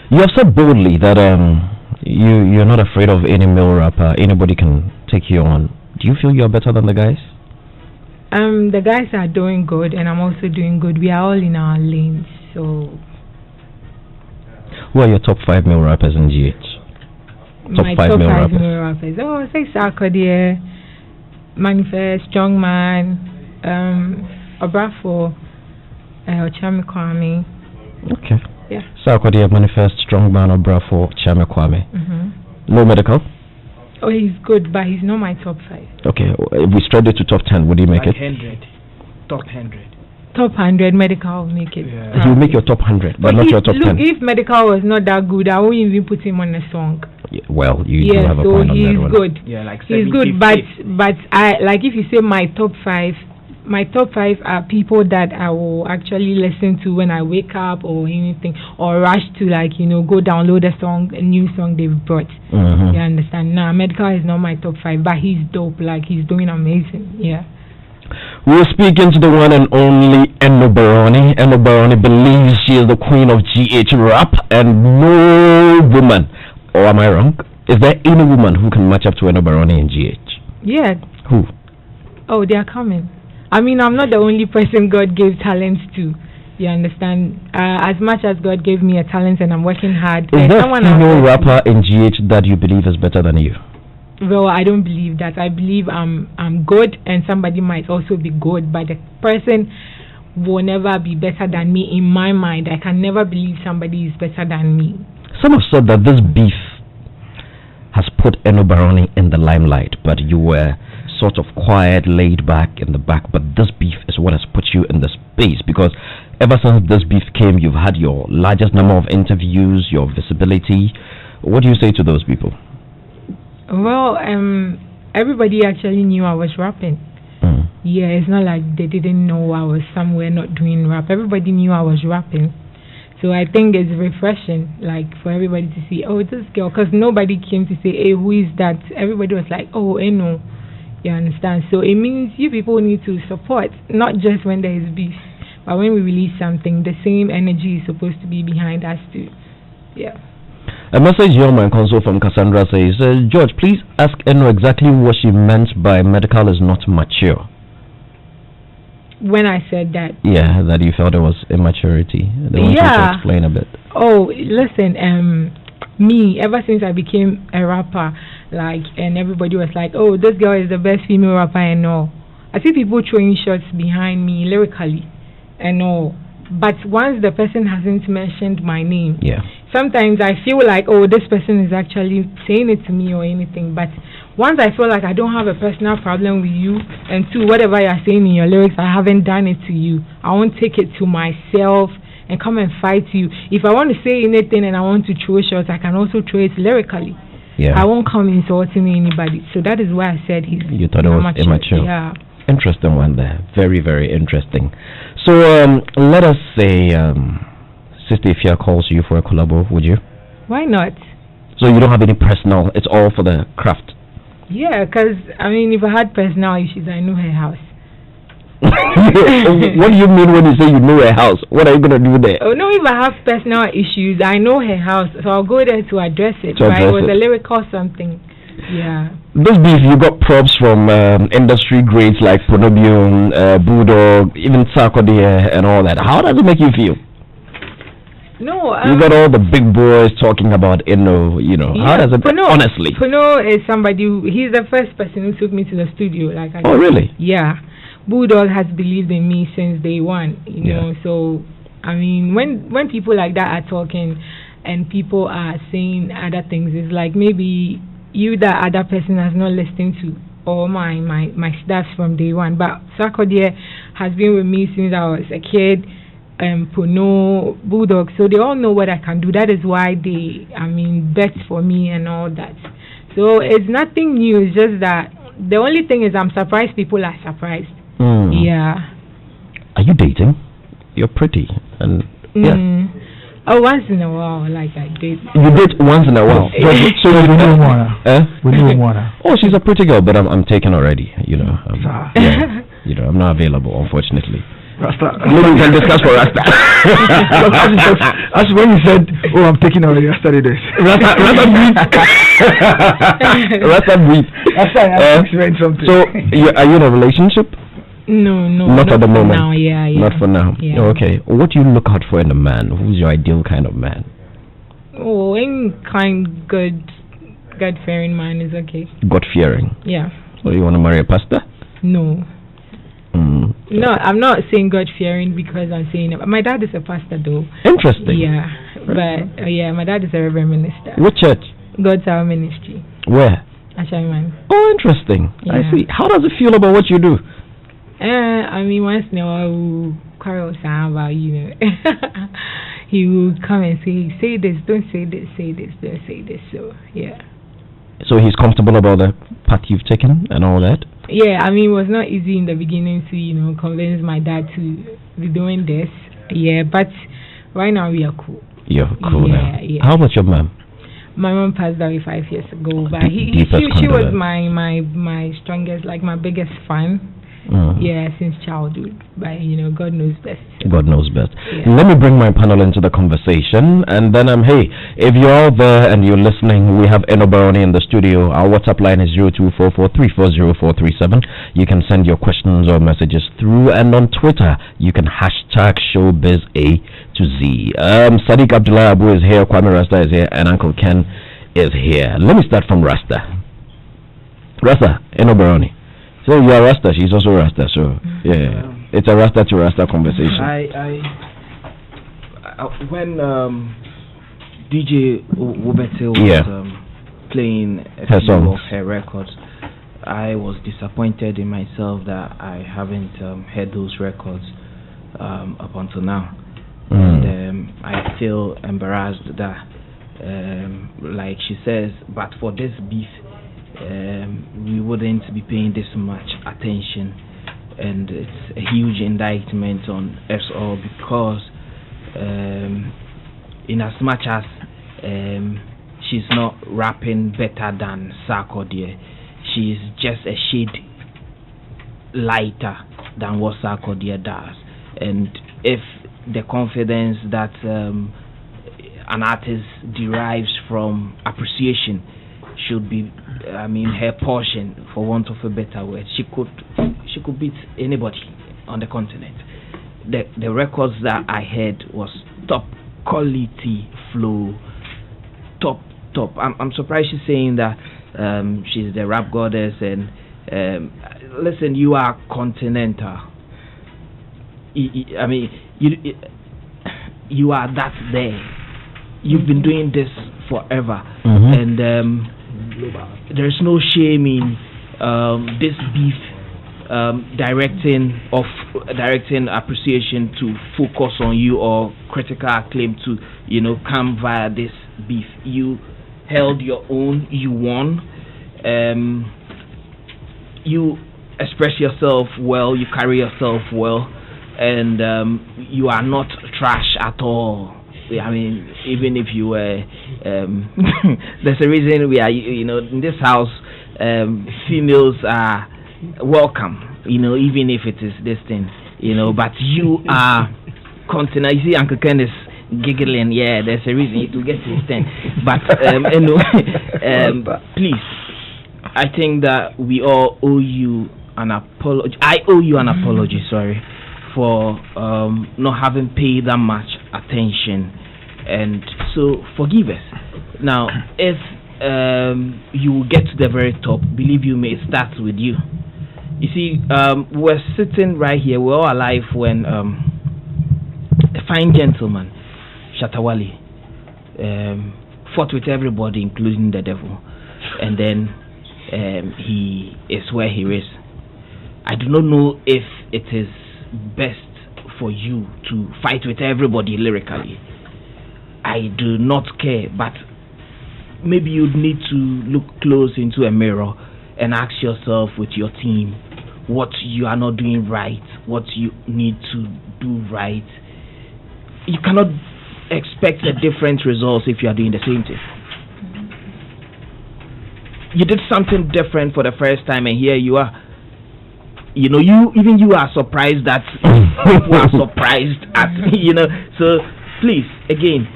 You have said boldly that you're not afraid of any male rapper. Anybody can take you on. Do you feel you're better than the guys? The guys are doing good, and I'm also doing good. We are all in our lanes. So, who are your top 5 male rappers in GH? My top 5 male rappers. Oh, say Sarkodie, Manifest, Strongman, Obrafo, Ochame Kwame. Okay. Yeah. Sarkodie, Manifest, Strongman, Obrafo, Ochame Kwame. No Medical? Oh, he's good, but he's not my top 5. Okay, if we straight it to top 10, would you make it? 100. Top 100. top 100, Medical will make it. Yeah. He'll make your top 100, but not your top 10. If Medical was not that good, I won't even put him on a song. Yeah, well, you do have a point on that one. Good. Yeah, like he's good, but I like if you say my top 5. My top 5 are people that I will actually listen to when I wake up or anything, or rush to go download a new song they've brought. Mm-hmm. You understand? Nah, Medical is not my top 5, but he's dope. Like, he's doing amazing. Yeah. We're speaking to the one and only Eno Barony. Eno Barony believes she is the queen of GH rap, and no woman, or am I wrong? Is there any woman who can match up to Eno Barony in GH? Yeah. Who? Oh, they are coming. I mean, I'm not the only person God gave talents to. You understand? As much as God gave me a talent and I'm working hard. Is there a female rapper in GH that you believe is better than you? Well, I don't believe that. I believe I'm good and somebody might also be good, but the person will never be better than me in my mind. I can never believe somebody is better than me. Some have said that this beef has put Eno Barony in the limelight, but you were sort of quiet, laid back in the back, but this beef is what has put you in the space, because ever since this beef came, you've had your largest number of interviews, your visibility. What do you say to those people? Well, everybody actually knew I was rapping. Yeah, it's not like they didn't know I was somewhere not doing rap. Everybody knew I was rapping. So I think it's refreshing, like, for everybody to see, oh, this girl, because nobody came to say, hey, who is that? Everybody was like, oh, Eno. You understand? So it means you people need to support, not just when there is beef, but when we release something, the same energy is supposed to be behind us too. Yeah. A message here on my console from Cassandra says, George, please ask Eno exactly what she meant by medical is not mature. When I said that. Yeah, that you felt there was immaturity. They want you to explain a bit. Oh, listen, me, ever since I became a rapper, and everybody was like, oh, this girl is the best female rapper I know. I see people throwing shots behind me lyrically and all. But once the person hasn't mentioned my name, sometimes I feel like, oh, this person is actually saying it to me or anything. But once I feel like I don't have a personal problem with you, and two, whatever you're saying in your lyrics, I haven't done it to you, I won't take it to myself and come and fight you. If I want to say anything and I want to throw shots, I can also throw it lyrically. I won't come insulting anybody. So that is why I said you thought it was immature. Yeah. Interesting one there. Very, very interesting. So let us say Sister Ifya calls you for a collabo, would you? Why not? So you don't have any personal, it's all for the craft? Yeah, because, I mean, if I had personal issues, I know her house. What do you mean when you say you know her house? What are you going to do there? Oh, no, if I have personal issues, I know her house, so I'll go there to address it, right? With a lyric or something. Yeah. This beef, you got props from industry greats like Pronobium, Bulldog, even Sarkodie and all that. How does it make you feel? No, you got all the big boys talking about Eno, you know. How does it, honestly? Puno is somebody he's the first person who took me to the studio. Oh, really? Yeah. Bulldog has believed in me since day one, you know. So, I mean, when people like that are talking and people are saying other things, it's like maybe you, that other person, has not listened to all my stuff from day one. But Sarkodie has been with me since I was a kid. Puno, Bulldog, so they all know what I can do. That is why they, bet for me and all that. So it's nothing new. It's just that the only thing is I'm surprised people are surprised. Yeah. Are you dating? You're pretty, and oh, once in a while, like I date. You date once in a while. So we don't wanna. We don't wanna. Oh, she's a pretty girl, but I'm taken already. You know. You know, I'm not available, unfortunately. Rasta. Maybe we can discuss for Rasta. As when you said, "Oh, I'm taking already," I studied this. Rasta breathe. So, are you in a relationship? No, not at the moment. Now, yeah. Not for now. Yeah. Okay. What do you look out for in a man? Who's your ideal kind of man? Oh, any kind, God-fearing man is okay. God-fearing. Yeah. So you want to marry a pastor? No. No, I'm not saying God-fearing because I'm saying it. My dad is a pastor, though. Interesting. Yeah, but my dad is a reverend minister. What church? God's Our Ministry. Where? Ashaman. Oh, interesting. Yeah. I see. How does it feel about what you do? Once in a while, quarrel about, you know. He would come and say this, don't say this, say this, don't say this. So yeah. So he's comfortable about the path you've taken and all that? Yeah, I mean, it was not easy in the beginning to, you know, convince my dad to be doing this. Yeah, but right now we are cool. You're cool now. Yeah. How about your mom? My mom passed away 5 years ago, but she was my strongest, like my biggest fan. Yeah, since childhood. But you know, God knows best. God knows best. Yeah. Let me bring my panel into the conversation, and then hey, if you're out there and you're listening, we have Eno Barony in the studio. Our WhatsApp line is 0244340437. You can send your questions or messages through, and on Twitter you can hashtag ShowbizA to Z. Sadiq Abdullah Abu is here, Kwame Rasta is here, and Uncle Ken is here. Let me start from Rasta. Rasta, Eno Barony. So you are Rasta, she's also Rasta, so yeah, it's a Rasta to Rasta conversation. When DJ Wobete was playing a few of her records, I was disappointed in myself that I haven't heard those records up until now. And I feel embarrassed that, like she says, but for this beef, we wouldn't be paying this much attention, and it's a huge indictment on us all because in as much as she's not rapping better than Sarkodie, she's just a shade lighter than what Sarkodie does. And if the confidence that an artist derives from appreciation should be, I mean, her portion, for want of a better word, she could beat anybody on the continent. The records that I heard was top quality flow, top. I'm surprised she's saying that she's the rap goddess, and listen, you are continental. I mean, you are that there. You've been doing this forever, and there's no shame in this beef directing appreciation to focus on you, or critical acclaim to, you know, come via this beef. You held your own, you won, you express yourself well, you carry yourself well, and you are not trash at all. I mean, even if you were, there's a reason we are, you know, in this house, females are welcome, you know, even if it is this thing, you know, but you are continent. You see, Uncle Ken is giggling, yeah, there's a reason to get to his thing. But, please, I think that we all owe you an apology. I owe you an apology, sorry, for not having paid that much attention, and so forgive us. Now, if you get to the very top, believe you me, it starts with you. You see, we're sitting right here, we're all alive when a fine gentleman, Shatawale, fought with everybody, including the devil, and then he is where he is. I do not know if it is best for you to fight with everybody lyrically. I do not care, but maybe you'd need to look close into a mirror and ask yourself with your team what you are not doing right, what you need to do right. You cannot expect a different results if you are doing the same thing. You did something different for the first time, and here you are. You know, you are surprised that people are surprised at, you know. So please, again,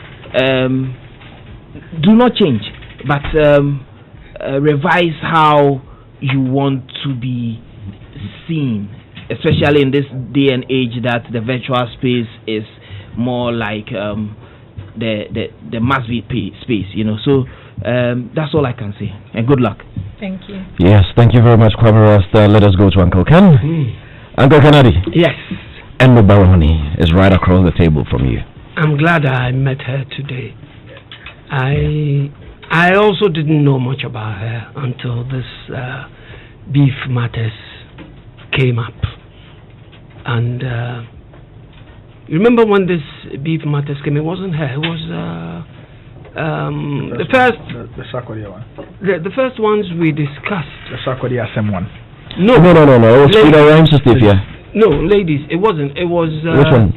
do not change, but revise how you want to be seen, especially in this day and age that the virtual space is more like the must be space, you know. So that's all I can say, and good luck. Thank you. Yes, thank you very much, Kwame Rasta. Let us go to Uncle Ken. Uncle Kennedy. Yes. Eno Barony is right across the table from you. I'm glad I met her today. I also didn't know much about her until this beef matters came up, and remember when this beef matters came, it wasn't her, it was the first the Sarkodie one. The first ones we discussed. The Sarkodie SM one. No. It was Frida Rhymes, Steve. No, ladies, it wasn't. It was which one?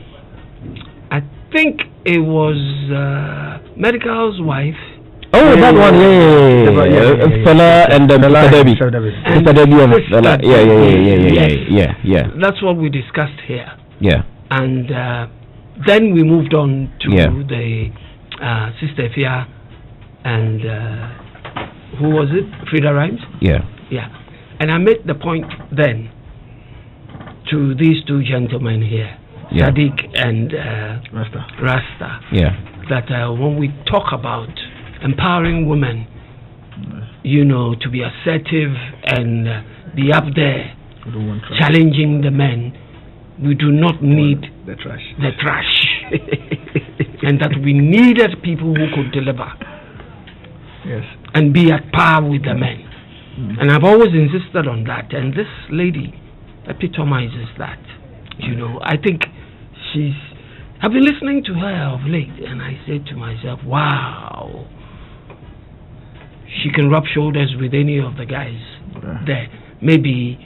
I think it was Medical's wife. Oh, that one, Fela and Mr. Debbie. Mr. Debbie and Fela. Yeah. That's what we discussed here. Yeah. And then we moved on to the Sister Fia and who was it? Frida Rhymes? Yeah. And I made the point then to these two gentlemen here, Sadiq and Rasta, that when we talk about empowering women, to be assertive and be up there challenging the men, we do not need the trash. And that we needed people who could deliver and be at par with the men. And I've always insisted on that, and this lady epitomizes that. I think I've been listening to her of late, and I said to myself, wow, she can rub shoulders with any of the guys there. Maybe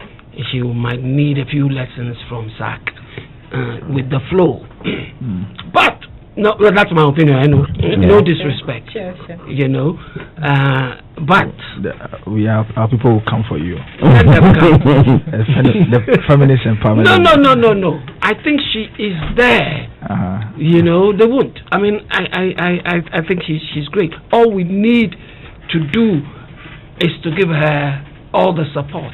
she might need a few lessons from Zach with the flow. But no, that's my opinion. I know, no disrespect. Sure. But we have our people who come for you. Let them come. The feminist empowerment. No. I think she is there. They won't. I mean, I think she's great. All we need to do is to give her all the support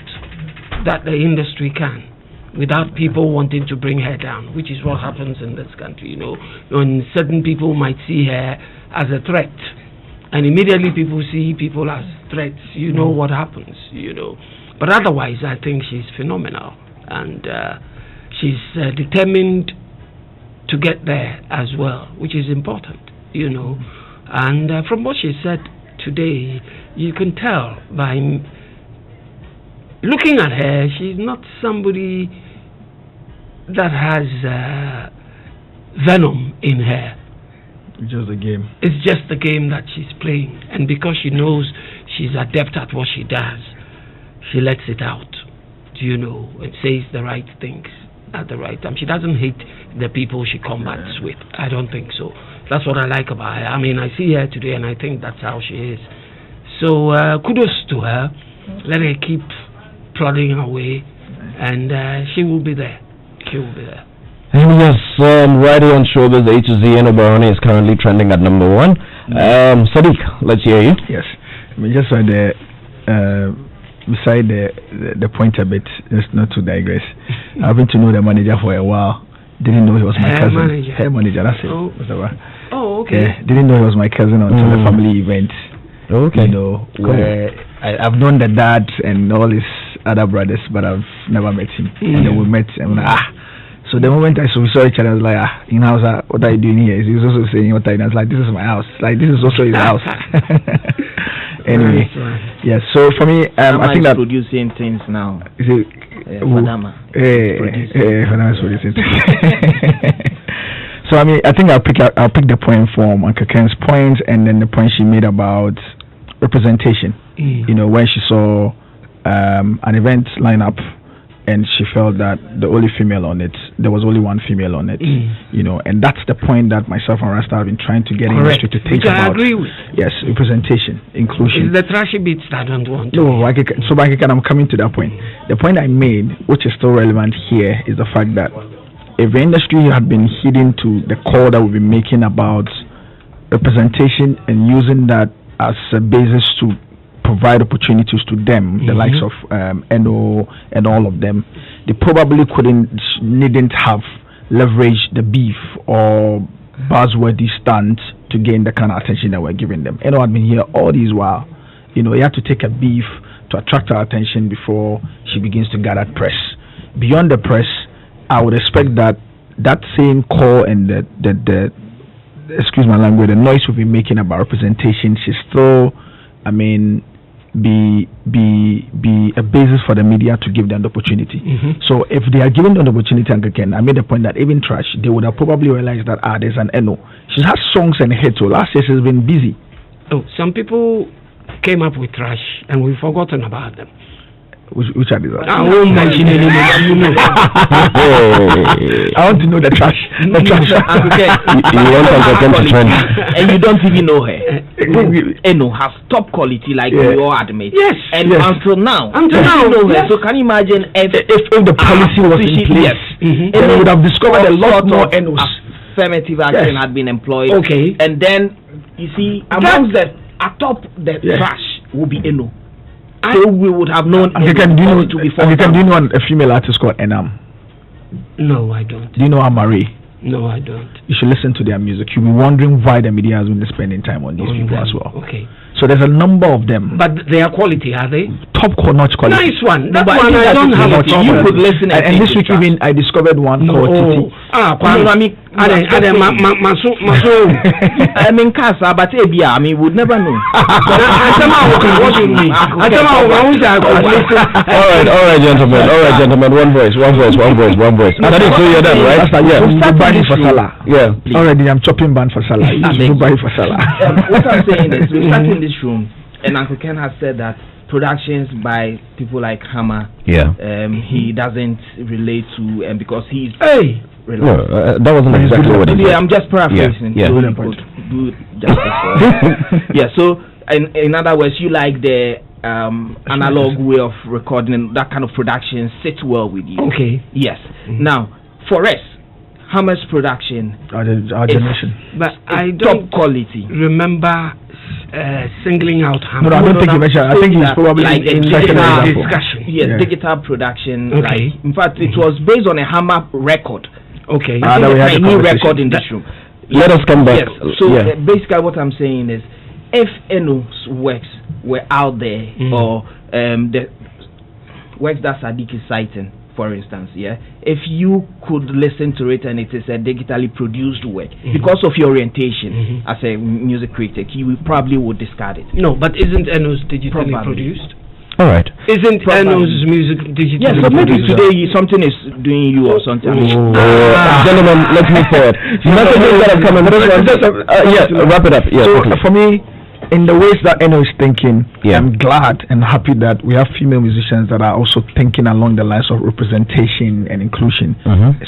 that the industry can, without people wanting to bring her down, which is what happens in this country. When certain people might see her as a threat, and immediately people see people as threats, what happens, But otherwise, I think she's phenomenal, and she's determined to get there as well, which is important, And from what she said today, you can tell by looking at her, she's not somebody that has venom in her. It's just a game. It's just the game that she's playing, and because she knows she's adept at what she does, she lets it out, and says the right things at the right time. She doesn't hate the people she combats with. I don't think so. That's what I like about her. I mean, I see her today, and I think that's how she is. So kudos to her. Let her keep plodding away, and she will be there. And yes, right here on Showbiz, A to Z, Eno Barony is currently trending at number 1. Sadiq, let's hear you. Yes, just on beside the point a bit, just not to digress. I've been to know the manager for a while. Didn't know he was my cousin. Her manager, that's it. Oh, okay. Didn't know he was my cousin until the family event. Okay. Where I've known the dad and all his other brothers, but I've never met him. And then we met, and so the moment we saw each other, I was like, what are you doing here? He was also saying, what are you doing? I was like, this is my house. Like, this is also his house. Anyway, so for me, I think that producing things now. Fadama is producing things. So I mean, I think I'll pick the point from Uncle Ken's points, and then the point she made about representation. When she saw an event lineup, and she felt that the only female on it, there was only one female on it. And that's the point that myself and Rasta have been trying to get industry to think about. I agree with. Yes, representation, inclusion. It's the trashy bits that I don't want. No, I'm coming to that point. The point I made, which is still relevant here, is the fact that if the industry had been heeding to the call that we've been making about representation and using that as a basis to provide opportunities to them, the likes of Eno and all of them, they probably needn't have leveraged the beef or buzzworthy stunts to gain the kind of attention that we're giving them. Eno had been here all these while. You have to take a beef to attract our attention before she begins to gather press. Beyond the press, I would expect that same call and the excuse my language, the noise we've been making about representation, she's still, be a basis for the media to give them the opportunity. So if they are given the opportunity, again, I made the point that even Trash, they would have probably realized that there's an Eno. She has songs and hits. So last year she's been busy. Oh, some people came up with Trash and we've forgotten about them. Which are these? I won't mention any names. You know. I want to know the Trash. The Trash. You want to trend, and you don't even know her. Eno has top quality, like we all admit. Yes. And until now, you know her. So can you imagine if the policy was in place, then we would have discovered a lot more Enos. Affirmative action had been employed. Okay. And then you see, amongst the atop the Trash will be Eno. So we would have known. Do you know a female artist called Enam? No, I don't. Do you know Marie? No, I don't. You should listen to their music. You'll be wondering why the media has been spending time on these people as well. Okay. So there's a number of them. But they are quality, are they? Top notch quality. Nice one. That one I don't have it. You could listen. And this week even I discovered one called Titi. I mean, Casa, but I mean, would never know. All right, gentlemen. One voice. That is so you're done, right? Yeah. Already, I'm chopping band for Salah. For Salah. What I'm saying is, we sat in this room, and Uncle Ken has said that productions by people like Hammer, he doesn't relate to, and because he's no, that wasn't exactly what he said. Yeah, I'm just paraphrasing. Yeah. So do justice. So in other words, you like the analog way of recording, that kind of production sits well with you. Okay. Yes. Now, for us, Hammer's production, our generation, but I don't top quality. Remember singling out Hammer. No, I don't think he mentioned. I think he's probably like in digital discussion. Yes, digital production. Okay. Like, in fact, it was based on a Hammer record. Okay. I think a new record in this room. Let us come back. Yes. So basically, what I'm saying is, if Eno's works were out there, or the works that Sadiq is citing, for instance, if you could listen to it and it is a digitally produced work, because of your orientation as a music critic, you probably would discard it. No, but isn't Eno's digitally produced? All right. Isn't Eno's music digitally produced? Yes, so maybe today something is doing you or something. Gentlemen, let's move forward. Messages that have come in. Wrap it up. Yeah, so for me, in the ways that Eno is thinking, I'm glad and happy that we have female musicians that are also thinking along the lines of representation and inclusion.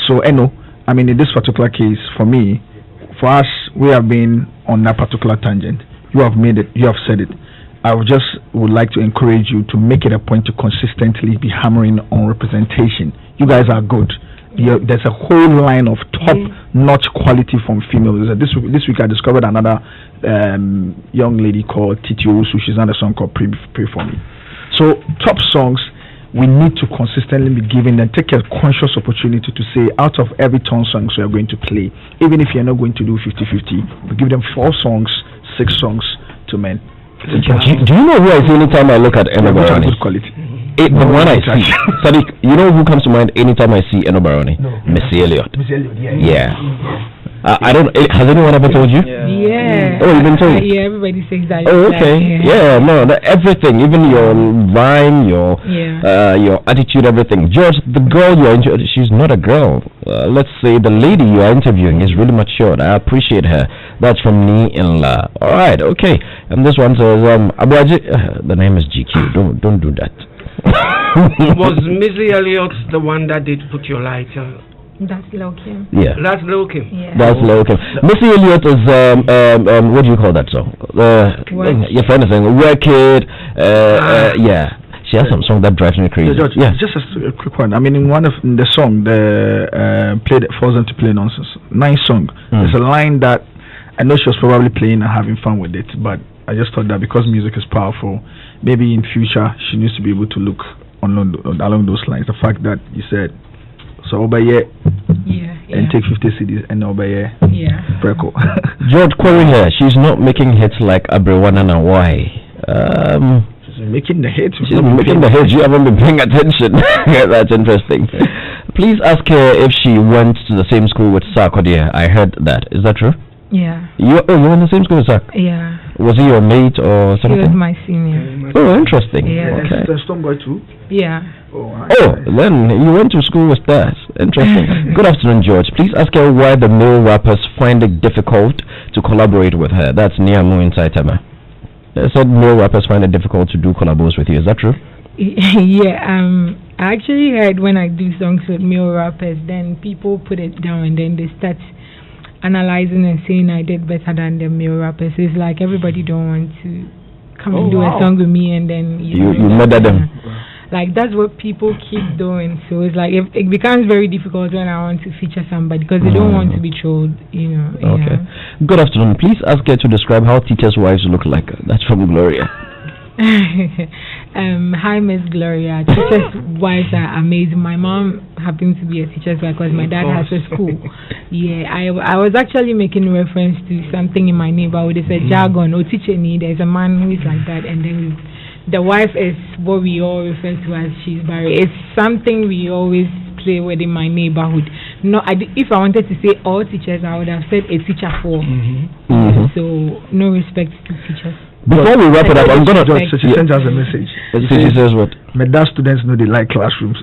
So Eno, I mean, in this particular case, for me, for us, we have been on that particular tangent. You have made it. You have said it. I would like to encourage you to make it a point to consistently be hammering on representation. You guys are good. There's a whole line of top-notch quality from females. This week I discovered another young lady called Titi Owusu. She's on a song called Pray For Me. So top songs, we need to consistently be giving them, take a conscious opportunity to say, out of every 10 songs we are going to play, even if you're not going to do 50-50, we give them 4 songs, 6 songs to men. Do you know who I see anytime I look at Eno Barony? Good quality. The one I see, Sadiq, you know who comes to mind anytime I see Eno Barony? Missy Elliott. Yeah. I don't. Has anyone ever told you? Yeah. Oh, you've been told. Yeah, everybody says that. Oh, okay. Yeah, no, everything, even your rhyme, your attitude, everything. George, the girl you're interviewing, she's not a girl. Let's say the lady you are interviewing is really matured. I appreciate her. That's from Ni Inla. All right, okay. And this one says, Abuaji, the name is GQ. Don't do that. Was Missy Elliott the one that did Put Your Light on? That's Lil Kim. Yeah. That's Lil Kim. Yeah. That's Lil Kim. Missy Elliott is what do you call that song? Your friend is saying Work It. Yeah. She has some song that drives me crazy. George, just a quick one. I mean, in the song, Force Them to Play Nonsense. Nice song. There's a line that I know she was probably playing and having fun with it, but I just thought that because music is powerful, maybe in future she needs to be able to look along those lines. The fact that you said, so obey and take 50 CDs and obey Preco. George Quaye here. She's not making hits like Abrewana and why. She's making the hits. She's making the hits. You haven't been paying attention. That's interesting. Please ask her if she went to the same school with Sarkodie. I heard that. Is that true? Yeah. You were in the same school as her? Yeah. Was he your mate or something? He was my senior. Oh, interesting. Yeah. Okay. The Stoneboy too? Yeah. Oh, then you went to school with that. Interesting. Good afternoon, George. Please ask her why the male rappers find it difficult to collaborate with her. That's Niamu in Saitama. They said male rappers find it difficult to do collabos with you. Is that true? Yeah. I actually heard when I do songs with male rappers, then people put it down and then they start analyzing and saying I did better than the male rappers. It's like everybody don't want to come and do a song with me and then you murder them. Like that's what people keep doing. So it's like it becomes very difficult when I want to feature somebody because they don't want to be trolled, you know. Okay. Yeah. Good afternoon. Please ask her to describe how teachers' wives look like. That's from Gloria. Hi, Miss Gloria. Teachers' wives are amazing. My mom happens to be a teacher's wife because my dad has a school. Yeah, I was actually making reference to something in my neighborhood. It's a jargon. Oh, teacher need. There's a man who is like that, and then the wife is what we all refer to as she's married. It's something we always play with in my neighborhood. No, if I wanted to say all teachers, I would have said a teacher for. So no respect to teachers. Before we wrap it up, I'm gonna she sent us a message. She says what? Medal students know they like classrooms.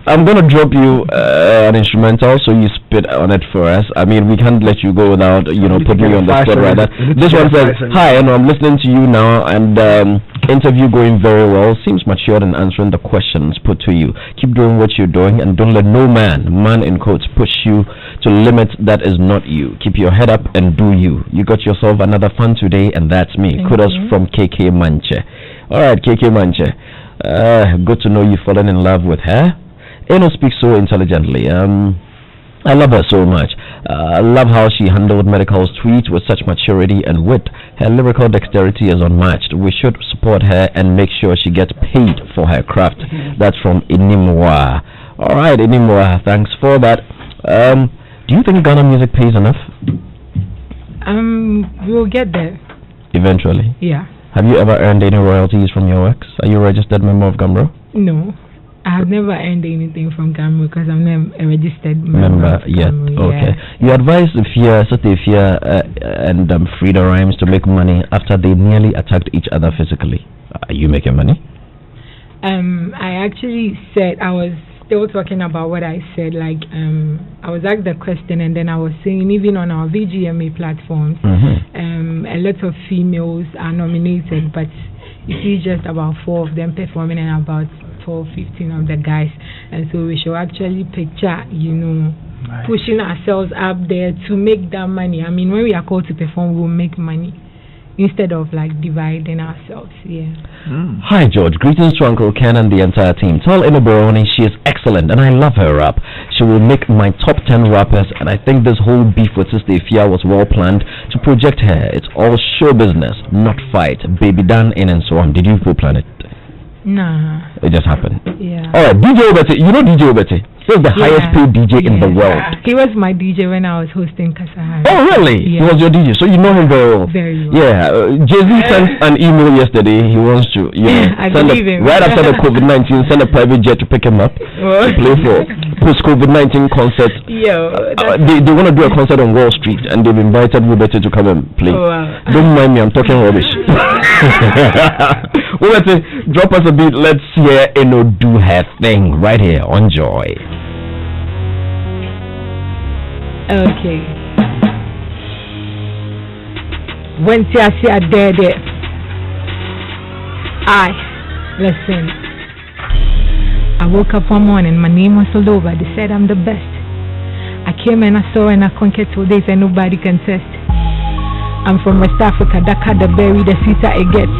I'm gonna drop you an instrumental, so you spit on it for us. I mean, we can't let you go without putting you on the spot right now. This one says, "Hi, Eno, I'm listening to you now, and interview going very well. Seems matured in answering the questions put to you. Keep doing what you're doing, and don't let no man in quotes, push you to limits that is not you. Keep your head up and do you. You got yourself another fun today, and that's me." Kudos from KK Manche. All right, KK Manche. Good to know you've fallen in love with her. Eno speaks so intelligently. I love her so much. I love how she handled Medical's tweets with such maturity and wit. Her lyrical dexterity is unmatched. We should support her and make sure she gets paid for her craft. That's from Inimwa. All right, Inimwa, thanks for that. Do you think Ghana music pays enough? We'll get there. Eventually? Yeah. Have you ever earned any royalties from your works? Are you a registered member of Gambro? No. I have never earned anything from Gambro because I'm not a registered member yet. Gambro, okay. You advise Ifia and Frida Rhymes to make money after they nearly attacked each other physically. Are you making money? I actually said I was still talking about what I said. Like I was asked the question and then I was saying even on our VGMA platforms, a lot of females are nominated, but you see just about 4 of them performing and about 12, 15 of the guys. And so we should actually picture, pushing ourselves up there to make that money. I mean, when we are called to perform, we'll make money instead of like dividing ourselves. Hi George, greetings to Uncle Ken and the entire team. Tell Eno Barony she is excellent and I love her rap. She will make my top 10 rappers, and I think this whole beef with Sister Ifia was well planned to project her. It's all show business, not fight. Baby Dan in and so on. Did you plan it? Nah. It just happened. Yeah. Alright, DJ Obete. You know DJ Obete? He's the highest paid DJ in the world. He was my DJ when I was hosting Kasahari. Oh, really? Yeah. He was your DJ, so you know him very well. Very well. Yeah. Jay-Z sent an email yesterday. He wants to, right after the COVID-19, send a private jet to pick him up to play for post-COVID-19 concert. They want to do a concert on Wall Street, and they've invited Obete to come and play. Oh, wow. Don't mind me, I'm talking rubbish. Obete, drop us a beat. Let's hear Eno do her thing right here on Joy. Okay. When I see I did it, listen. I woke up one morning, my name was all over. They said I'm the best. I came and I saw and I conquered 2 days and nobody can test. I'm from West Africa, Dakar, the berry, the sweeter it gets.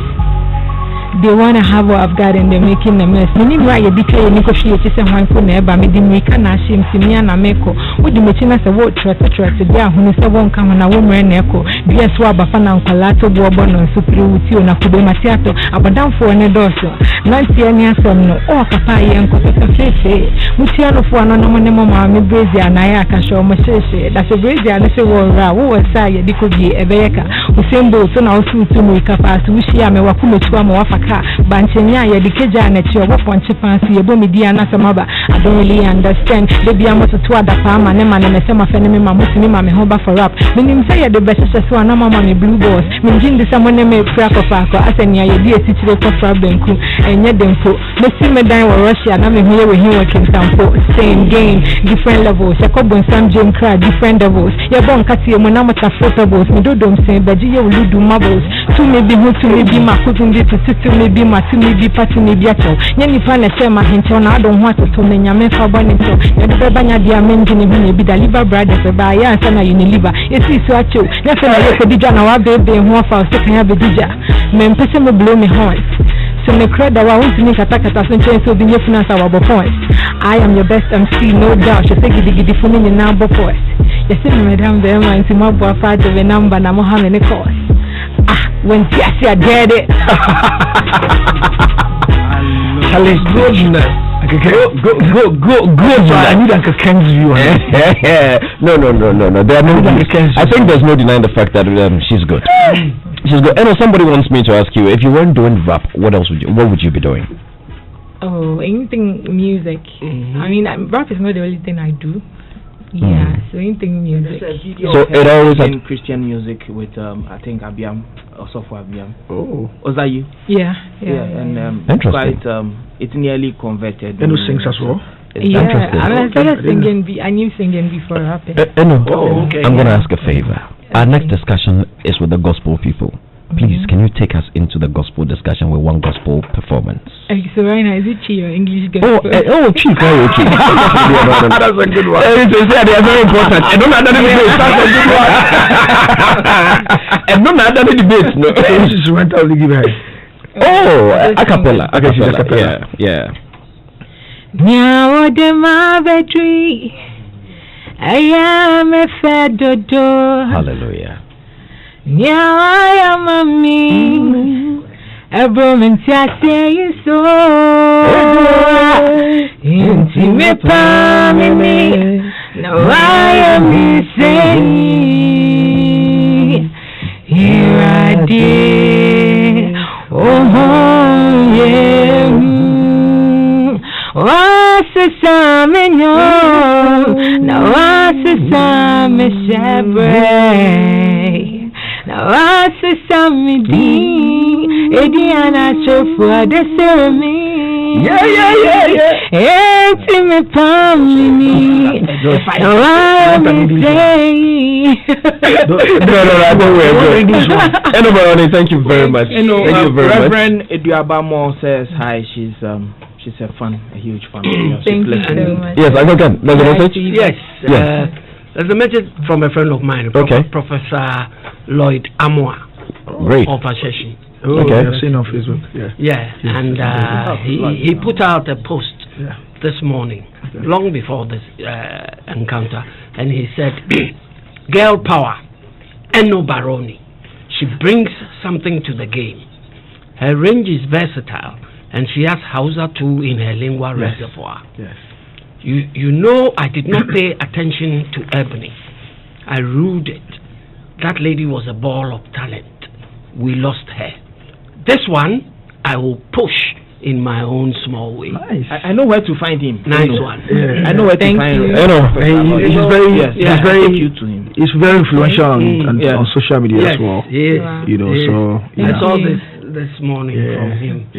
They wanna have what I've got and they're making a mess. Meaning why you declare you she is a one for never made me can ashim Simiana Meko. Would the machine as a word trust there who is a one come on a woman echo. Dear swab a fan and colato bourbon on superior with you and a kudo matiato, but down for an edoso. Nancy and Yasom no or Kapai and Costa Face. Mutiano for an anonymous me brazier and I can show my sheshe. That's a brazier and I say, well, who was say, Dikogi, a Beka, who same boat on our suit to make up as we see a Wakumo to a Wafaka. car. Banchenya, ya dikeja na chiyo, waponche fancy, yebo media na samaba. I don't really understand. Baby, I'm to the palm and nema nemesema fenemi mamusi mi mame hoba for rap. Minim say ya the best so na mama me blue boss. Minjin de someone me crack of ako. Asenya ya di etitire for fra benku. Enye dempo. Me see me dine wa Russia na me here we him working sample. Same game, different levels. Ya kobo some Jim cry different levels. Ya bon kati ye mona mata photos. Me do dom say beji ye ulu do marbles. To me be who to me be ma kutundi to me be ma to me be party me be ato. Nyani pa na say ma hincho na I don't want to me nyame fa bonito. Ya do banya dia menji ni hune be da liver brothers ba ya ansa na unilever. Esi so acho. Na fe na ye ko dija na wa bebe ho fa o se kan ya be dija. Me mpese me blow me horn. So me crowd that want to make attack so be your finance our point. I am your best MC, no doubt. You say gidi for me now boys. You see madam the man to my boy father the number na Mohammed course. Ah, when I get it. Challenge goodness. Go. So I need a Ken's view. No. There are no. I think there's no denying the fact that she's good. She's good. And somebody wants me to ask you, if you weren't doing rap, what would you be doing? Oh, anything music. I mean, rap is not the only thing I do. Yeah, so anything music. So it always in Christian music with I think Abiam, also for Abiam. Oh, was that you? Yeah. And interesting. Quite it's nearly converted. And who sings as well? Yeah, I started singing. I knew singing before rapping. Okay. I'm gonna ask a favor. Our next discussion is with the gospel people. Please, can you take us into the gospel discussion with one gospel performance? So right now, is it Chi or English gospel? Chi. That's a good one. They are very important. And don't have any debate. That's a good one. And don't have any debate. No. This is rental give her. A cappella. Yeah. Now the Mavetri, I am a fedodo. Hallelujah. Now I am a me. A woman say you so. Intimate family. Now I am saying, here I did. Oh yeah. What's the salmon? Now what's the salmon shepherd? Now what's the salmon? Ediana show for the ceremony. Yeah. It's me family. Now I'm saying. No, Eno Barony, thank you very much. Thank you very much. Reverend Eduabamo says hi. She's a huge fan. Thank you so much. Yes, I can. There's a message? Yes. There's a message from a friend of mine, Professor Lloyd Amoa. Great. Of Asheshi. Okay. I've seen on Facebook. And he put out a post this morning, long before this encounter, and he said, girl power, Eno Barony. She brings something to the game. Her range is versatile, and she has Hausa too in her lingua reservoir. Yes. You know, I did not pay attention to Ebony. I ruled it. That lady was a ball of talent. We lost her. This one, I will push in my own small way. Nice. I know where to find him. Nice one. I know where to find him. He's very influential on social media as well. Yes. You know, so I saw this morning from him.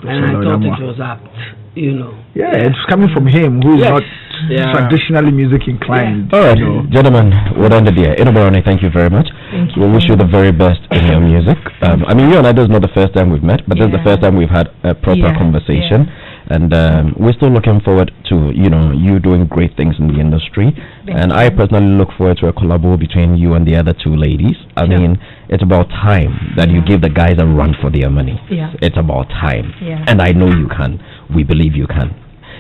And I thought it was apt. You know. It's coming from him, who is not traditionally music inclined. All right, gentlemen, we're ended here. Eno Barony, thank you very much. Thank you. We wish you the very best in your music. I mean, you and I, this is not the first time we've met, but this is the first time we've had a proper conversation. And we're still looking forward to, you doing great things in the industry. And I personally look forward to a collabo between you and the other two ladies. I mean, it's about time that you give the guys a run for their money. It's about time. And I know you can. We believe you can.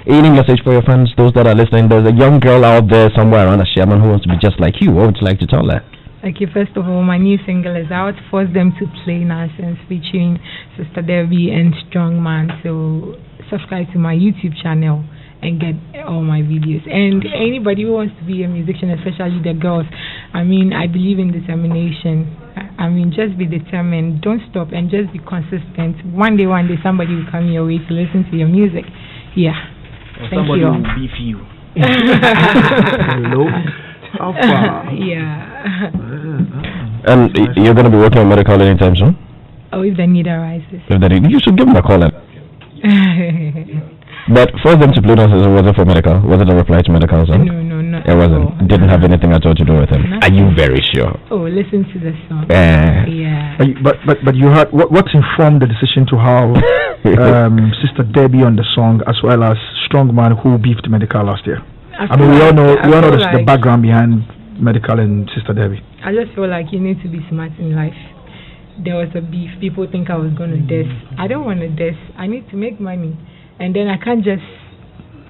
Any message for your fans, those that are listening? There's a young girl out there somewhere around a Sherman who wants to be just like you. What would you like to tell her? Okay, first of all, my new single is out. Force Them to Play Nonsense, featuring Sister Debbie and Strongman. So subscribe to my YouTube channel and get all my videos. And anybody who wants to be a musician, especially the girls, I mean, I believe in determination. I mean, just be determined. Don't stop and just be consistent. One day, somebody will come your way to listen to your music. Yeah. Thank somebody you. will beef you. Hello. How far? Yeah. And you're going to be working on medical anytime soon? Oh, if the need arises. You should give them a call. But for them to play us, was it for medical? Was it a reply to medical? Sir? No, not it wasn't. No. Didn't have anything at all to do with him. Are you very sure? Oh, listen to the song. Yeah. But you heard what's informed the decision to have Sister Debbie on the song as well as Strongman who beefed medical last year? I mean, we all know the background behind medical and Sister Debbie. I just feel like you need to be smart in life. There was a beef. People think I was going to diss. I don't want to diss. I need to make money. And then I can't just,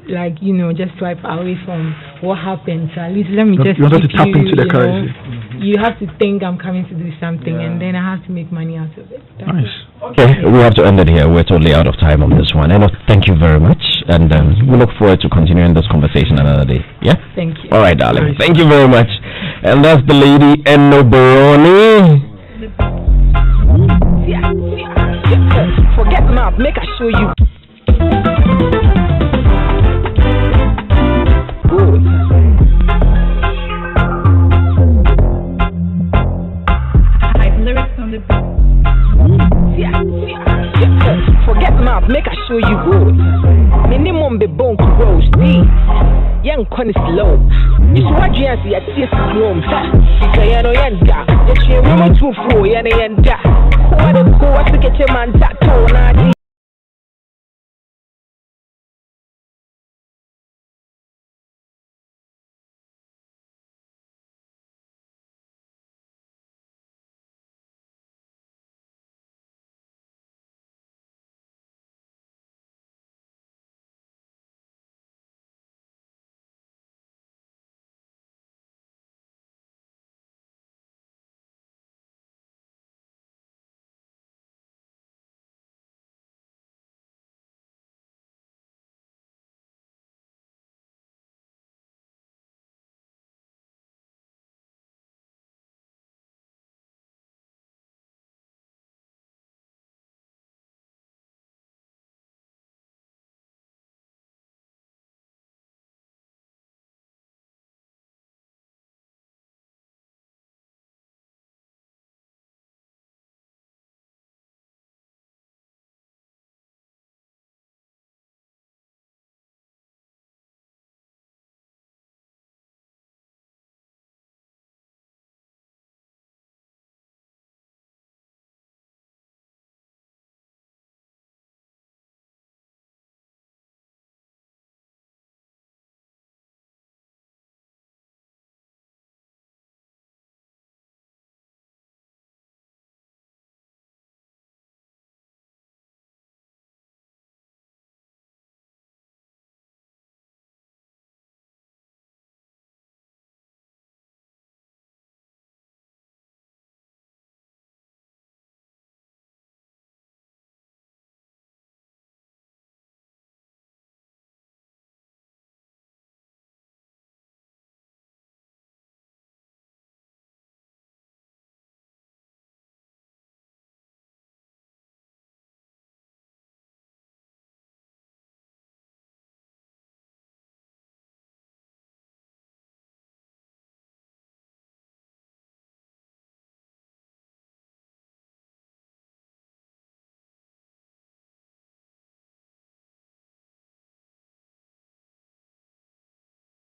just swipe away from what happened. So at least let me just you want to tap into the currency. You have to think I'm coming to do something, and then I have to make money out of it. Nice. Okay, we have to end it here. We're totally out of time on this one. Eno, thank you very much. And we look forward to continuing this conversation another day. Yeah? Thank you. All right, darling. Thank you very much. And that's the lady Eno Barony. Forget map, make I show you. Good. Lyrics on the Forget map, make I show you good. Minimum be bone to roast. Young con is low. You see what you see at this room. Kayano yanda. If you want to fool, yana yanda. What a cool to get your man tattoo.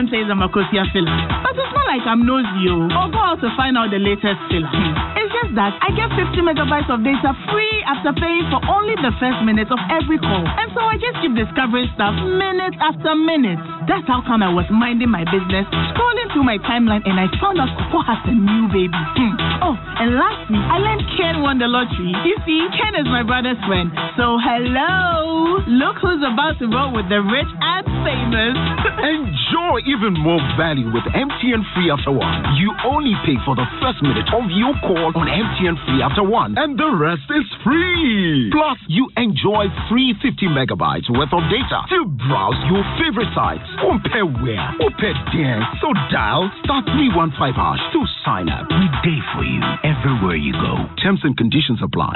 Says I'm a Kosia filler, but it's not like I'm nosy or go out to find out the latest filler. It's just that I get 50 megabytes of data free after paying for only the first minute of every call, and so I just keep discovering stuff minute after minute. That's how come I was minding my business, scrolling through my timeline, and I found out Coco has a new baby. Oh, and last week I learned Ken won the lottery. You see, Ken is my brother's friend, so hello, look who's about to roll with the rich and famous. Enjoy even more value with MTN Free After One. You only pay for the first minute of your call on MTN Free After One, and the rest is free. Plus, you enjoy free 50 megabytes worth of data to browse your favorite sites, Phone pay where? Who pay there? So dial *315# to sign up. We day for you everywhere you go. Terms and conditions apply.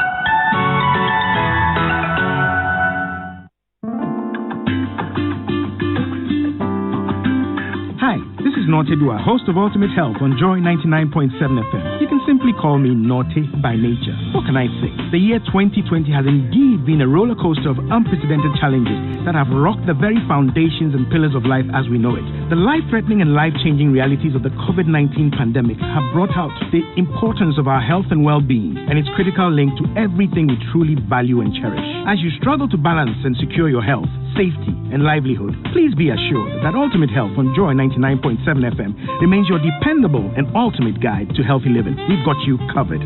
Hi, this is Naughty Dua, host of Ultimate Health on Joy 99.7 FM. You can simply call me Naughty by nature. What can I say? The year 2020 has indeed been a roller coaster of unprecedented challenges that have rocked the very foundations and pillars of life as we know it. The life-threatening and life-changing realities of the COVID-19 pandemic have brought out the importance of our health and well-being and its critical link to everything we truly value and cherish. As you struggle to balance and secure your health, safety, and livelihood, please be assured that Ultimate Health on Joy 99.7 FM remains your dependable and ultimate guide to healthy living. We've got you covered.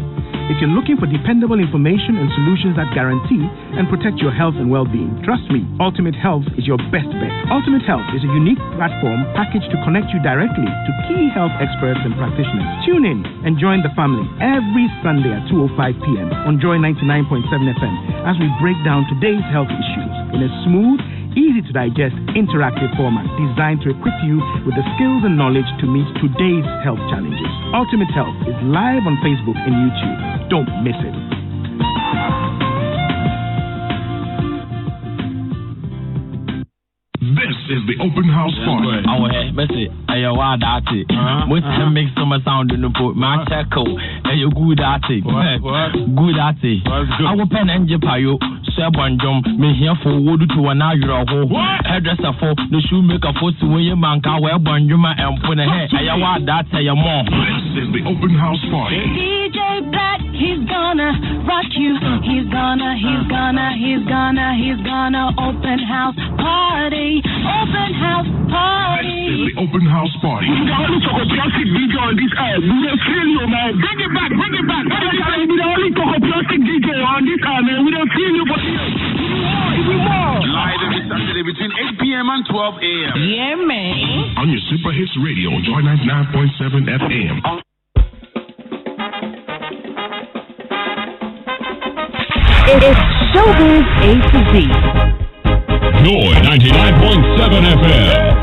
If you're looking for dependable information and solutions that guarantee and protect your health and well-being, trust me, Ultimate Health is your best bet. Ultimate Health is a unique platform packaged to connect you directly to key health experts and practitioners. Tune in and join the family every Sunday at 2:05 p.m. on Joy 99.7 FM as we break down today's health issues in a smooth, easy to digest, interactive format designed to equip you with the skills and knowledge to meet today's health challenges. Ultimate Health is live on Facebook and YouTube. Don't miss it. This is the open house party. Our head, Bessie, I want that. Most make some sound in the boat. My checkle, and you good at it. Good at it. I will pen and jepayo. Sebonjom, me here for wood to an hour. Hairdresser for the shoemaker for to win your man. I wear bonjuma and put a head. I want that. I am more. This is the open house party. DJ Black, he's gonna rock you. He's gonna open house party. Open house party. This is the open house party. We the only plastic DJ on this air. We don't feel you, man. Bring it back. We the only plastic DJ on this air, man. We don't feel you, but Live every Saturday between 8 p.m. and 12 a.m. Yeah, man. On your Super Hits Radio, Joy 99.7 FM. It's Showbiz A to Z. Joy 99.7 FM.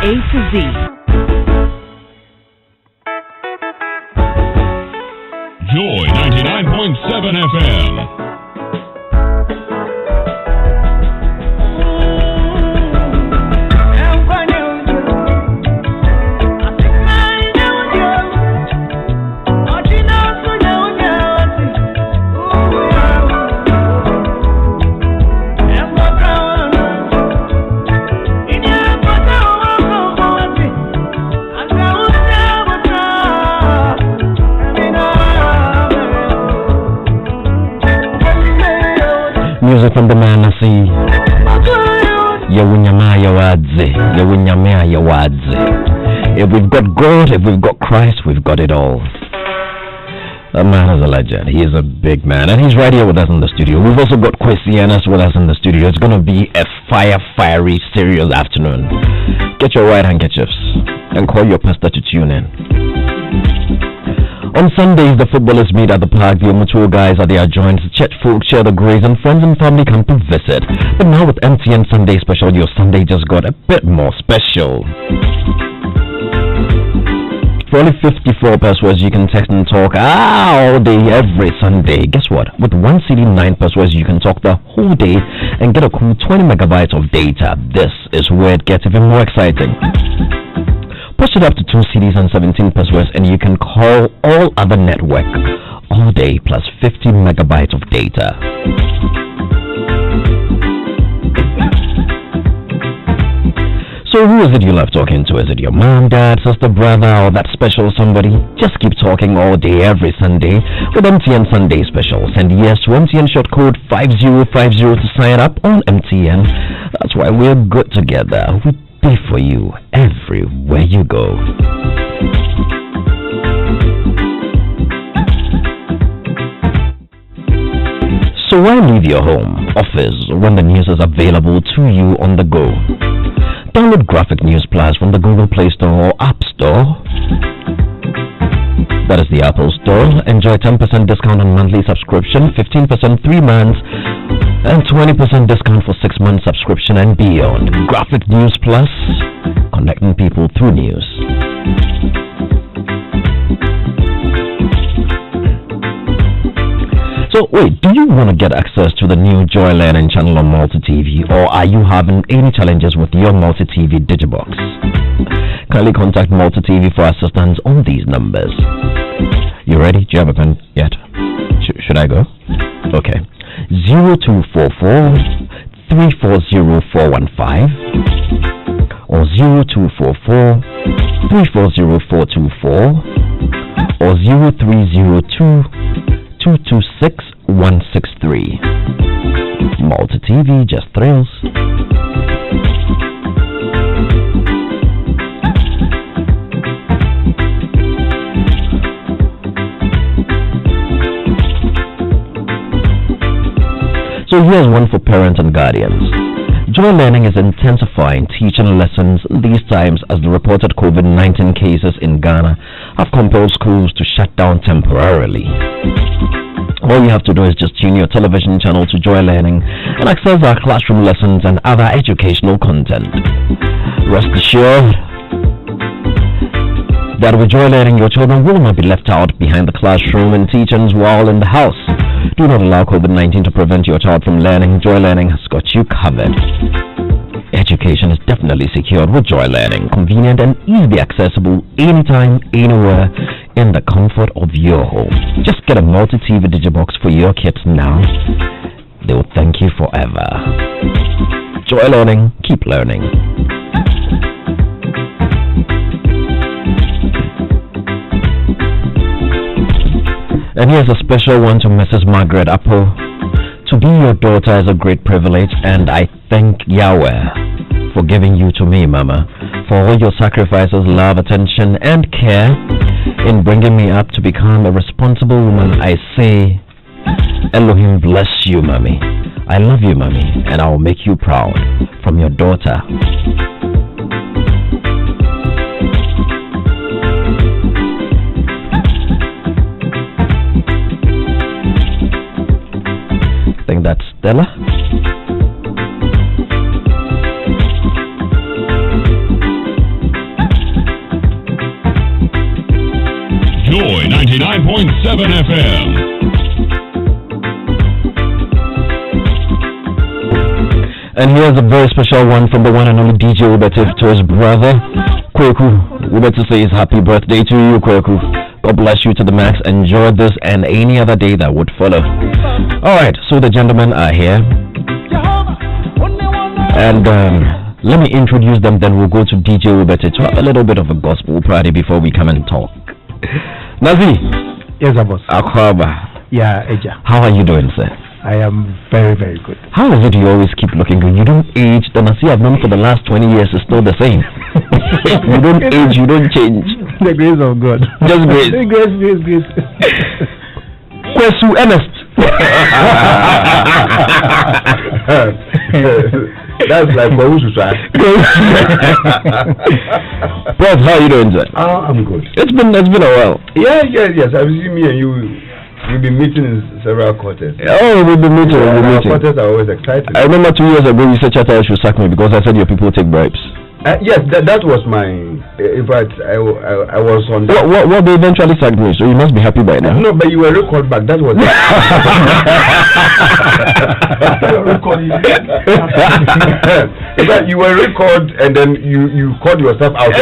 A to Z. Joy 99.7 FM. Music from the man I see. If we've got God, if we've got Christ, we've got it all. That man is a legend. He is a big man, and he's right here with us in the studio. We've also got Quaye with us in the studio. It's going to be a fiery, serious afternoon. Get your white handkerchiefs and call your pastor to tune in. On Sundays, the footballers meet at the park. The Omutuo guys are their joints. Church folk share the grace, and friends and family come to visit. But now with MTN Sunday Special, your Sunday just got a bit more special. For only 54 pesos, you can text and talk all day, every Sunday. Guess what? With 1 CD, 9 pesos, you can talk the whole day and get a cool 20 megabytes of data. This is where it gets even more exciting. Push it up to 2 CDs and 17 pesos, and you can call all other network all day plus 50 megabytes of data. So who is it you love talking to? Is it your mom, dad, sister, brother, or that special somebody? Just keep talking all day, every Sunday with MTN Sunday Special. Send yes to MTN short code 5050 to sign up on MTN. That's why we're good together. We pay for you everywhere you go. So why leave your home, office, when the news is available to you on the go? Download Graphic News Plus from the Google Play Store or App Store. That is the Apple Store. Enjoy 10% discount on monthly subscription, 15% 3 months, and 20% discount for 6 months subscription and beyond. Graphic News Plus, connecting people through news. So wait, do you want to get access to the new Joy Learning channel on Multi TV, or are you having any challenges with your Multi TV Digibox? Kindly contact Multi TV for assistance on these numbers. You ready? Do you have a pen yet? Should I go? Okay. 0244 340 415 or 0244 340 424 or 0302 226 163. Multi TV, just thrills. So here's one for parents and guardians. Joy Learning is intensifying teaching lessons these times as the reported COVID-19 cases in Ghana have compelled schools to shut down temporarily. All you have to do is just tune your television channel to Joy Learning and access our classroom lessons and other educational content. Rest assured that with Joy Learning, your children will not be left out behind the classroom and teachings while in the house. Do not allow COVID-19 to prevent your child from learning. Joy Learning has got you covered. Education is definitely secured with Joy Learning, convenient and easily accessible anytime, anywhere, in the comfort of your home. Just get a multi-TV Digibox for your kids now. They will thank you forever. Joy Learning, keep learning. And here's a special one to Mrs. Margaret Apple. To be your daughter is a great privilege, and I thank Yahweh for giving you to me, Mama, for all your sacrifices, love, attention, and care in bringing me up to become a responsible woman. I say, Elohim bless you, Mommy. I love you, Mommy, and I will make you proud. From your daughter. I think that's Stella. Joy 99.7 FM. And here's a very special one from the one and only DJ Ubetif to his brother, Kweku. Ubetif says happy birthday to you, Kweku. God bless you to the max. Enjoy this and any other day that would follow. Alright, so the gentlemen are here. And let me introduce them, then we'll go to DJ Ubetif to have a little bit of a gospel party before we come and talk. Nazi. Yes, boss. Akwaba. Yeah, Eja. How are you doing, sir? I am very, very good. How is it you always keep looking good? You don't age. The Nasi I've known for the last 20 years is still the same. You don't age, you don't change. The grace of God. Just grace. Grace. Kwesu Ernest. That's like what we should try. Prof, how are you doing, sir? I'm good. It's been a while. Yes. I've seen me and you. We've been meeting in several quarters. Oh, we've been meeting. Quarters are always exciting. I remember 2 years ago you said Chatta should sack me because I said your people take bribes. Yes, that was my. In fact, I was on. What they eventually sacked me, so you must be happy by now. No, but you were recalled back. That was. But you were recalled, and then you called yourself out.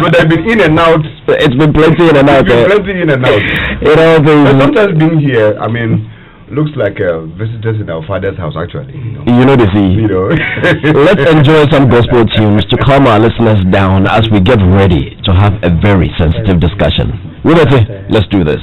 So they've been in and out. It's been plenty in and out. Plenty in and out. But sometimes being here, I mean. Looks like visitors in our father's house, actually. You know the thing. Let's enjoy some gospel tunes to calm our listeners down as we get ready to have a very sensitive discussion. Let's do this.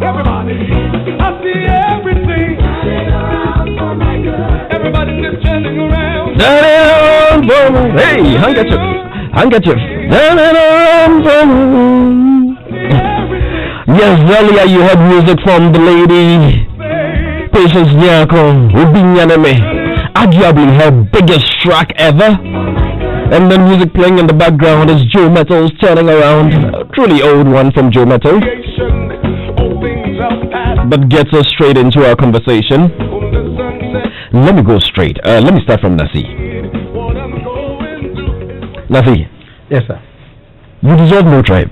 Everybody, I see everything. Everybody's just turning around. Hey, handkerchief. Yes, earlier you heard music from the lady Patience Nyako, Ubinyaneme, arguably her biggest track ever. And then music playing in the background is Joe Metal's Turning Around, a truly old one from Joe Metal. All things are but gets us straight into our conversation. Let me go straight. Let me start from Nasi. Nasi. Yes, sir. You dissolved no tribe.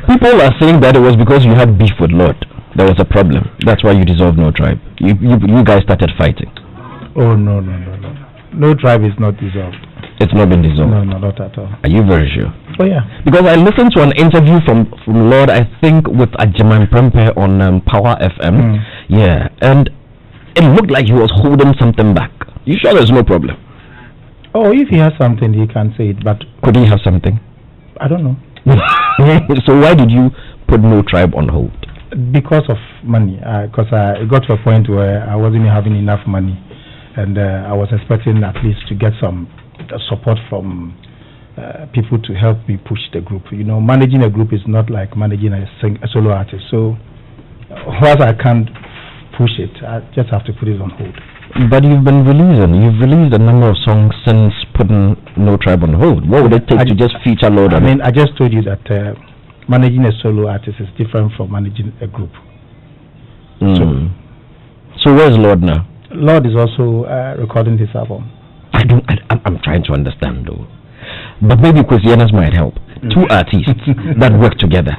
People are saying that it was because you had beef with Lord. There was a problem. That's why you dissolved no tribe. You guys started fighting. Oh, no. No tribe is not dissolved. It's not been dissolved? No, not at all. Are you very sure? Oh, yeah. Because I listened to an interview from Lord, I think, with Ajiman Prempe on Power FM. Yeah, and it looked like he was holding something back. You sure there's no problem? Oh, if he has something, he can say it, but... Could he have something? I don't know. So why did you put no tribe on hold? Because of money. Because it got to a point where I wasn't having enough money. And I was expecting at least to get some support from people to help me push the group. You know, managing a group is not like managing a solo artist. So, whilst I can't push it, I just have to put it on hold. But you've released a number of songs since putting No Tribe on hold. What would it take to just feature Lord on it? I just told you that managing a solo artist is different from managing a group. So where's Lord now? Lord is also recording his album. I'm trying to understand though. But maybe Kwesianas might help. Two artists that work together.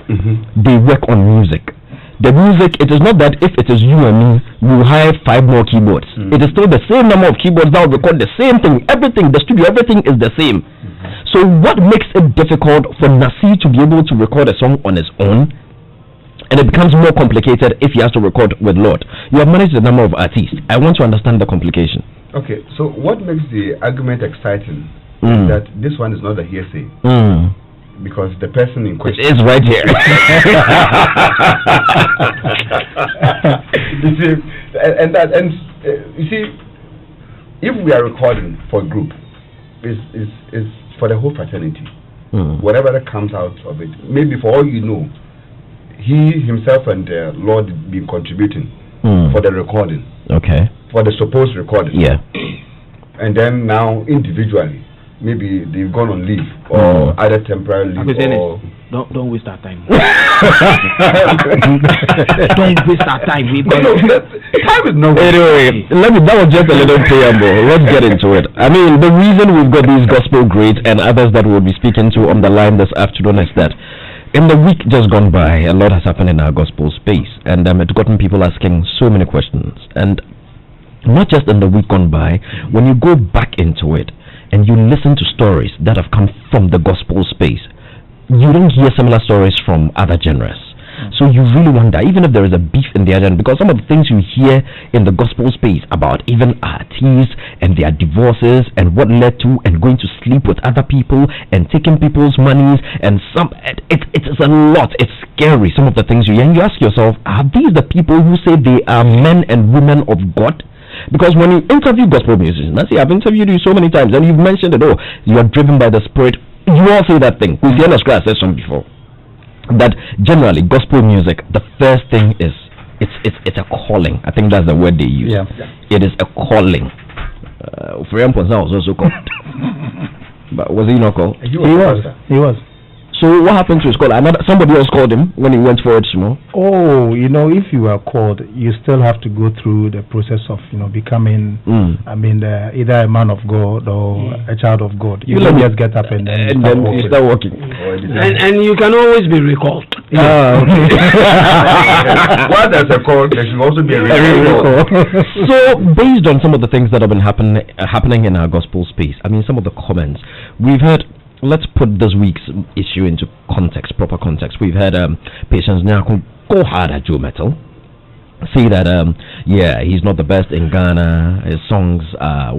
They work on music. The music, it is not that if it is you and me, we will hire 5 more keyboards. It is still the same number of keyboards that will record the same thing. Everything, the studio, everything is the same. So what makes it difficult for Nasi to be able to record a song on his own? And it becomes more complicated if he has to record with Lord. You have managed the number of artists. I want to understand the complication. Okay, so what makes the argument exciting is that this one is not a hearsay. Because the person in question is right here. You see, if we are recording for a group, is for the whole fraternity. Whatever that comes out of it, maybe for all you know, he himself and Lord been contributing for the recording. Okay. For the supposed recording. Yeah. And then now individually, maybe they've gone on leave or either temporary leave or... Don't waste our time. Don't waste our time. Time is no. Anyway, that was just a little preamble. Let's get into it. I mean, the reason we've got these gospel greats and others that we'll be speaking to on the line this afternoon is that in the week just gone by, a lot has happened in our gospel space, and it's gotten people asking so many questions. And not just in the week gone by, when you go back into it and you listen to stories that have come from the gospel space, you don't hear similar stories from other genres. So you really wonder, even if there is a beef in the agenda, because some of the things you hear in the gospel space about even artists and their divorces and what led to and going to sleep with other people and taking people's monies and it's a lot. It's scary, some of the things you hear, and you ask yourself, are these the people who say they are men and women of God? Because when you interview gospel musicians, I see I've interviewed you so many times and you've mentioned it, you are driven by the Spirit. You all say that thing. Christiana Scratch said something before. That generally gospel music, the first thing is it's a calling. I think that's the word they use. Yeah. It is a calling. Freya Mponsa was also called. But was he not called? He was. So what happened to his call? Somebody else called him when he went for it, Shimo. Oh, if you are called, you still have to go through the process of becoming either a man of God or a child of God. You don't just get up and then you start walking. And you can always be recalled. While there's a call, there should also be a recall. So based on some of the things that have been happening in our gospel space, some of the comments we've heard. Let's put this week's issue into context, proper context. We've had Patience Nyako go hard at Joe Metal, say that he's not the best in Ghana. His songs are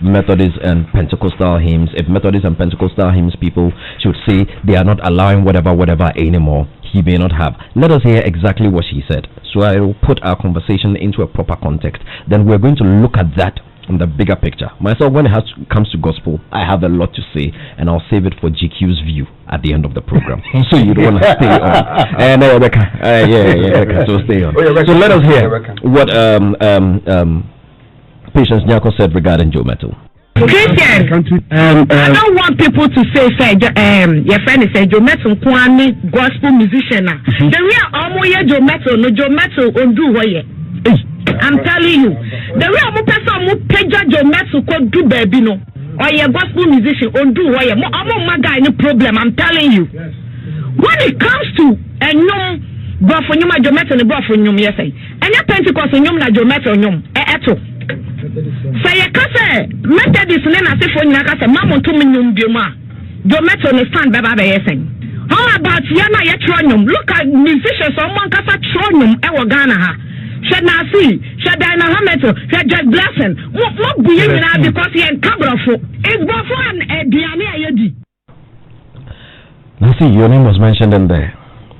Methodist and Pentecostal hymns. If Methodist and Pentecostal hymns people should say they are not allowing whatever anymore, he may not have. Let us hear exactly what she said. So I will put our conversation into a proper context. Then we're going to look at that on the bigger picture. Myself, when it comes to gospel, I have a lot to say, and I'll save it for GQ's view at the end of the program. So you don't want to stay on. And Rebecca, so stay on. So let us hear what Patience Nyako said regarding Joe Metal. Christian, I don't want people to say your friend is a Joe Metal Kwani gospel musician. The real Omoye Joe Metal, no Joe Metal undo way. I'm telling you, the real person who page Joe Metal could do baby no. Or your gospel musician undo way. I'm my guy, no problem. I'm telling you. When it comes to a new brought for you, my Joe Metal, and brought for you, yes, and your Pentecost and you, na Joe Metal, eto. Say you can say Methodist name as if you can say Mamma to me Bioma. Joe Metal stand by saying. How about Yana Yatronium? Look at musicians, someone can say Tronium, Ewa Ghana. Should not see, should I know how metal, should just blessing. What be you now because he ain't covered for? It's Buffon and Diana Yedi. Nasi, your name was mentioned in there.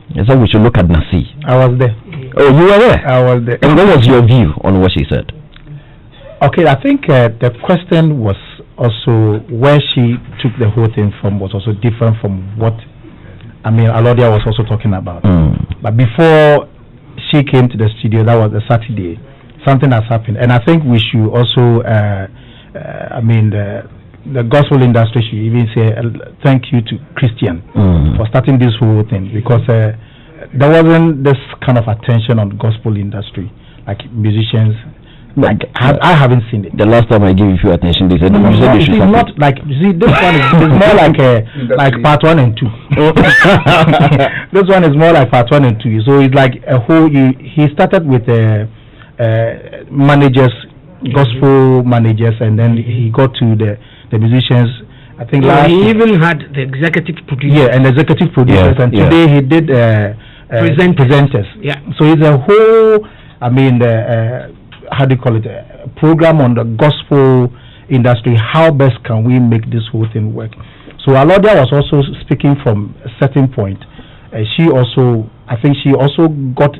You said we should look at Nasi. I was there. Oh, you were there? I was there. And what was your view on what she said? Okay, I think the question was also where she took the whole thing from was also different from what Alodia was also talking about. But before she came to the studio, that was a Saturday, something has happened. And I think we should also, the gospel industry should even say thank you to Christian for starting this whole thing, because there wasn't this kind of attention on the gospel industry, like musicians. Like I haven't seen it. The last time I gave you attention, they said you said they should not like this one is more like part 1 and 2. This one is more like part 1 and 2. So it's like a whole. He started with managers, gospel managers, and then he got to the musicians. I think he even had the executive producers. Yeah, and executive producers, and today he did presenters. Yeah. So it's a whole. How do you call it? A program on the gospel industry. How best can we make this whole thing work? So Alodia was also speaking from a certain point. I think she also got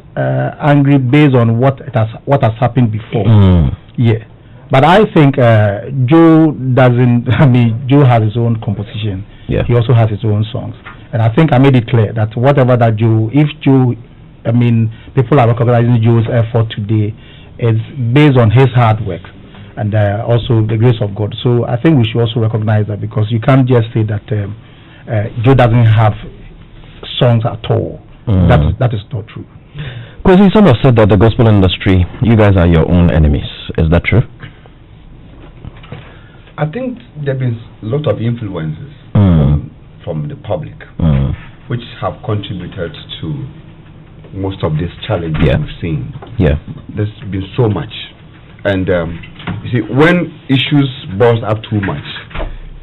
angry based on what has happened before. Yeah, but I think Joe doesn't. Joe has his own composition. Yeah, he also has his own songs, and I think I made it clear that whatever that people are recognizing Joe's effort today. It's based on his hard work and also the grace of God. So I think we should also recognize that, because you can't just say that Joe doesn't have songs at all. That is not true. Because some have said that the gospel industry, you guys are your own enemies. Is that true? I think there have been a lot of influences from the public which have contributed to most of these challenges we've seen. Yeah, there's been so much, and you see, when issues burst up too much,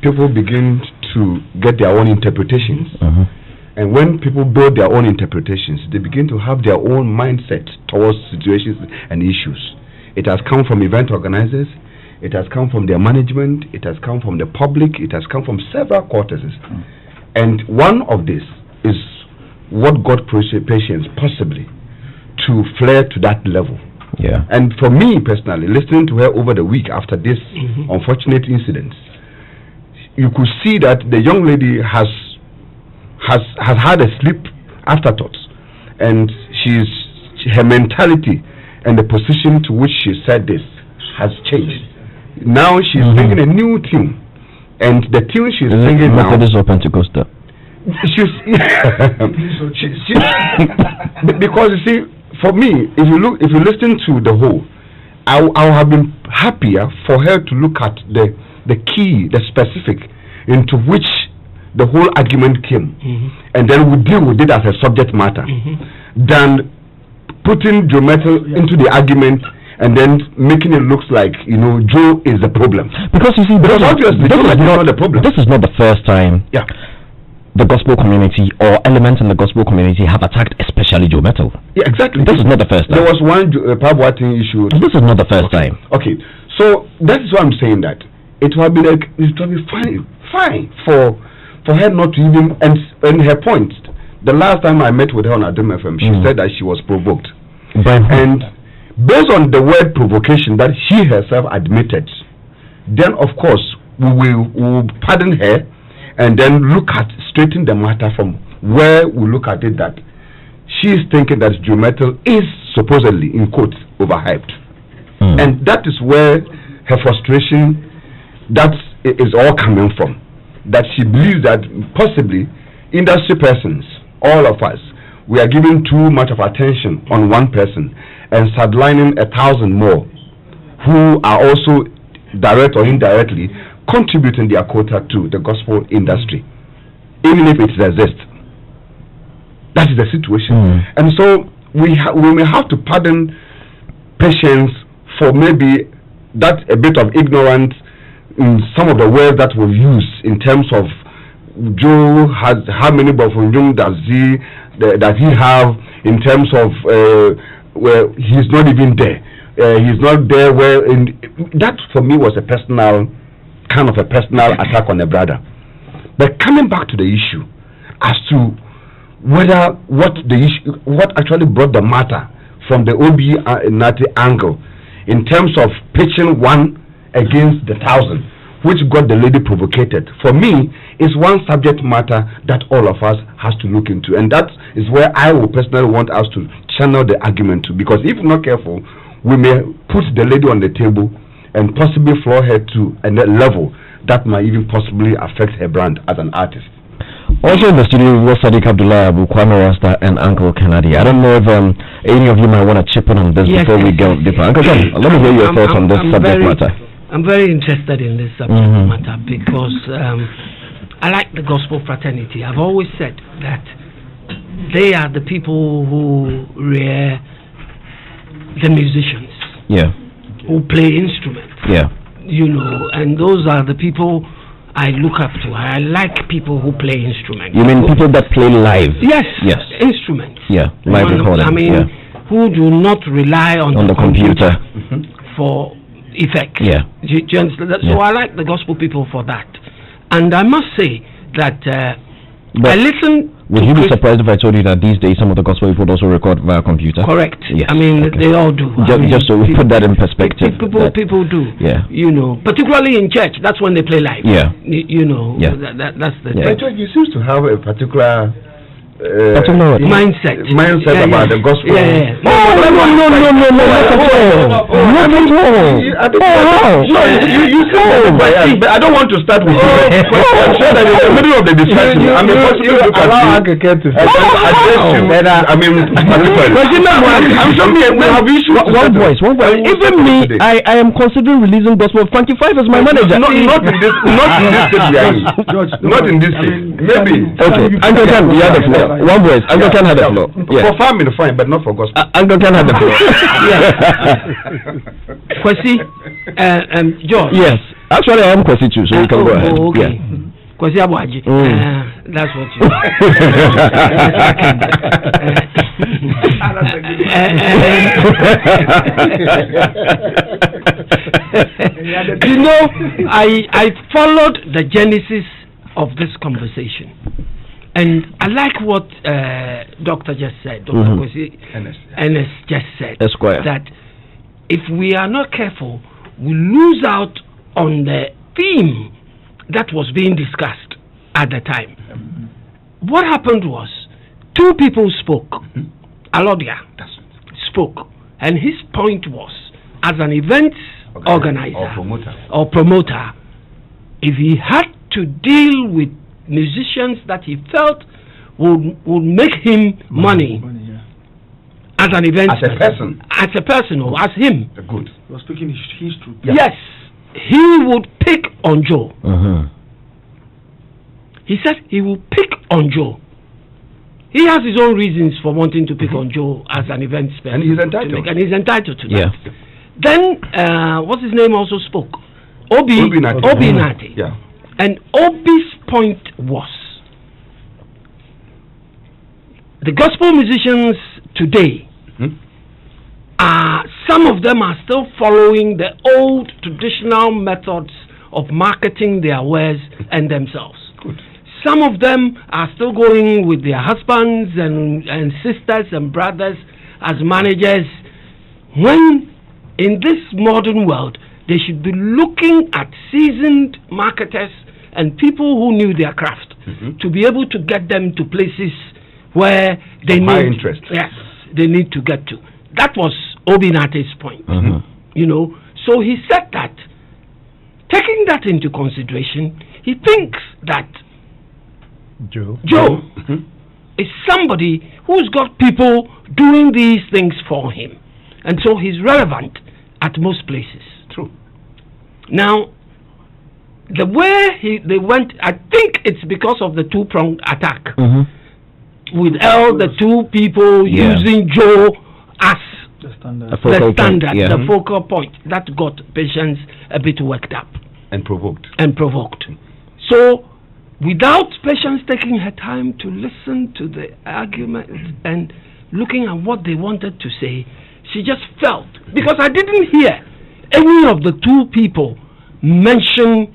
people begin to get their own interpretations, and when people build their own interpretations, they begin to have their own mindset towards situations and issues. It has come from event organizers, it has come from their management, it has come from the public, it has come from several quarters, and one of these is what got patience possibly to flare to that level. Yeah. And for me personally, listening to her over the week after this unfortunate incident, you could see that the young lady has had a sleep afterthought, and her mentality and the position to which she said this has changed. Now she's singing a new tune, and the tune she's singing now. Methodist or Pentecostal? Because you see, for me, if you listen to the whole, I would have been happier for her to look at the key, the specific into which the whole argument came, and then we deal with it as a subject matter, than putting Joe Metal into the argument and then making it look like Joe is the problem. Because you see, obviously Joe is not the problem. This is not the first time. Yeah. The gospel community or elements in the gospel community have attacked especially Joe Metal. Yeah, exactly. This is not the first time. There was one Pabwating issue. This is not the first time. Okay, so that is why I'm saying that it would have been fine for her not to even, and her point, the last time I met with her on Adam FM, she said that she was provoked. And based on the word provocation that she herself admitted, then of course we will pardon her and then look at straighten the matter from where we look at it that she is thinking that Joe Metal is supposedly, in quotes, overhyped. And that is where her frustration that is all coming from. That she believes that possibly industry persons, all of us, we are giving too much of attention on one person and sidelining 1,000 more who are also direct or indirectly contributing their quota to the gospel industry, even if it exists. That is the situation. And so we may have to pardon patience for maybe that a bit of ignorance in some of the words that we've used in terms of Joe has how many Bofundum does he have in terms of where he's not even there. He's not there where that for me was a personal attack on a brother. But coming back to the issue as to whether what actually brought the matter from the OB Nati angle in terms of pitching one against the 1,000, which got the lady provocated, for me is one subject matter that all of us has to look into, and that is where I will personally want us to channel the argument to, because if not careful, we may put the lady on the table and possibly floor her to a level that might even possibly affect her brand as an artist. Also in the studio was Sadiq Abdullah, Abu Kwame Rasta, and Uncle Kennedy. I don't know if any of you might want to chip in on this before we go deeper. Uncle John, let me hear your thoughts on this subject matter. I'm very interested in this subject matter because I like the gospel fraternity. I've always said that they are the people who rear the musicians, who play instruments, you know, and those are the people I look up to. I like people who play instruments. You mean people that play live? Yes, instruments. Live recording. I mean, who do not rely on the computer for effect. Do you understand? So I like the gospel people for that. And I must say that I listen. Would you be surprised if I told you that these days some of the gospel people also record via computer? Correct. I mean, they all do. Just so we put that in perspective. People do. You know, particularly in church, that's when they play live. You know, that's the thing. Church, you seem to have a particular mindset about the gospel. No, you said bias, but I don't want to start with you. I'm sure that in the middle of the discussion, I mean, possibly look at you and address you. I mean, I'm sure we have issues. One voice. Even me, I am considering releasing gospel. Frankie Five is my manager. Not in this state, not in this state. Maybe. Okay, Uncle John, you have the floor. One voice. Uncle John had the floor. For farming, fine, but not for gospel. Uncle John had the floor. Kwesi, George. Yes. Actually, I am Kwesi too, so you can go ahead. Okay. Kwesi Abuaji. That's what you you know, I followed the genesis of this conversation. And I like what Dr. just said, Dr. Kwesi Ennis just said, Esquire. that if we are not careful, we lose out on the theme that was being discussed at the time. What happened was, two people spoke. Alodia spoke, and his point was, as an event organizer or promoter, if he had to deal with musicians that he felt would make him money as an event, as a person or as him. Good. He was speaking his truth. Yes, he would pick on Joe. He said he will pick on Joe. He has his own reasons for wanting to pick on Joe as an event person, and he's entitled. And he's entitled to that. Then, what's his name also spoke? Obi Nati. And Obi's point was, the gospel musicians today, some of them are still following the old traditional methods of marketing their wares and themselves. Some of them are still going with their husbands and sisters and brothers as managers, when in this modern world they should be looking at seasoned marketers and people who knew their craft to be able to get them to places where they need interest. Yes, they need to get to. That was Obi Nati's point. You know, so he said that taking that into consideration, he thinks that Joe is somebody who's got people doing these things for him, and so he's relevant at most places. True. Now, the way they went, I think it's because of the two-pronged attack with all the two people using Joe as the standard, the focal point. That got Patience a bit worked up and provoked. So, without Patience taking her time to listen to the argument and looking at what they wanted to say, she just felt, because I didn't hear any of the two people mention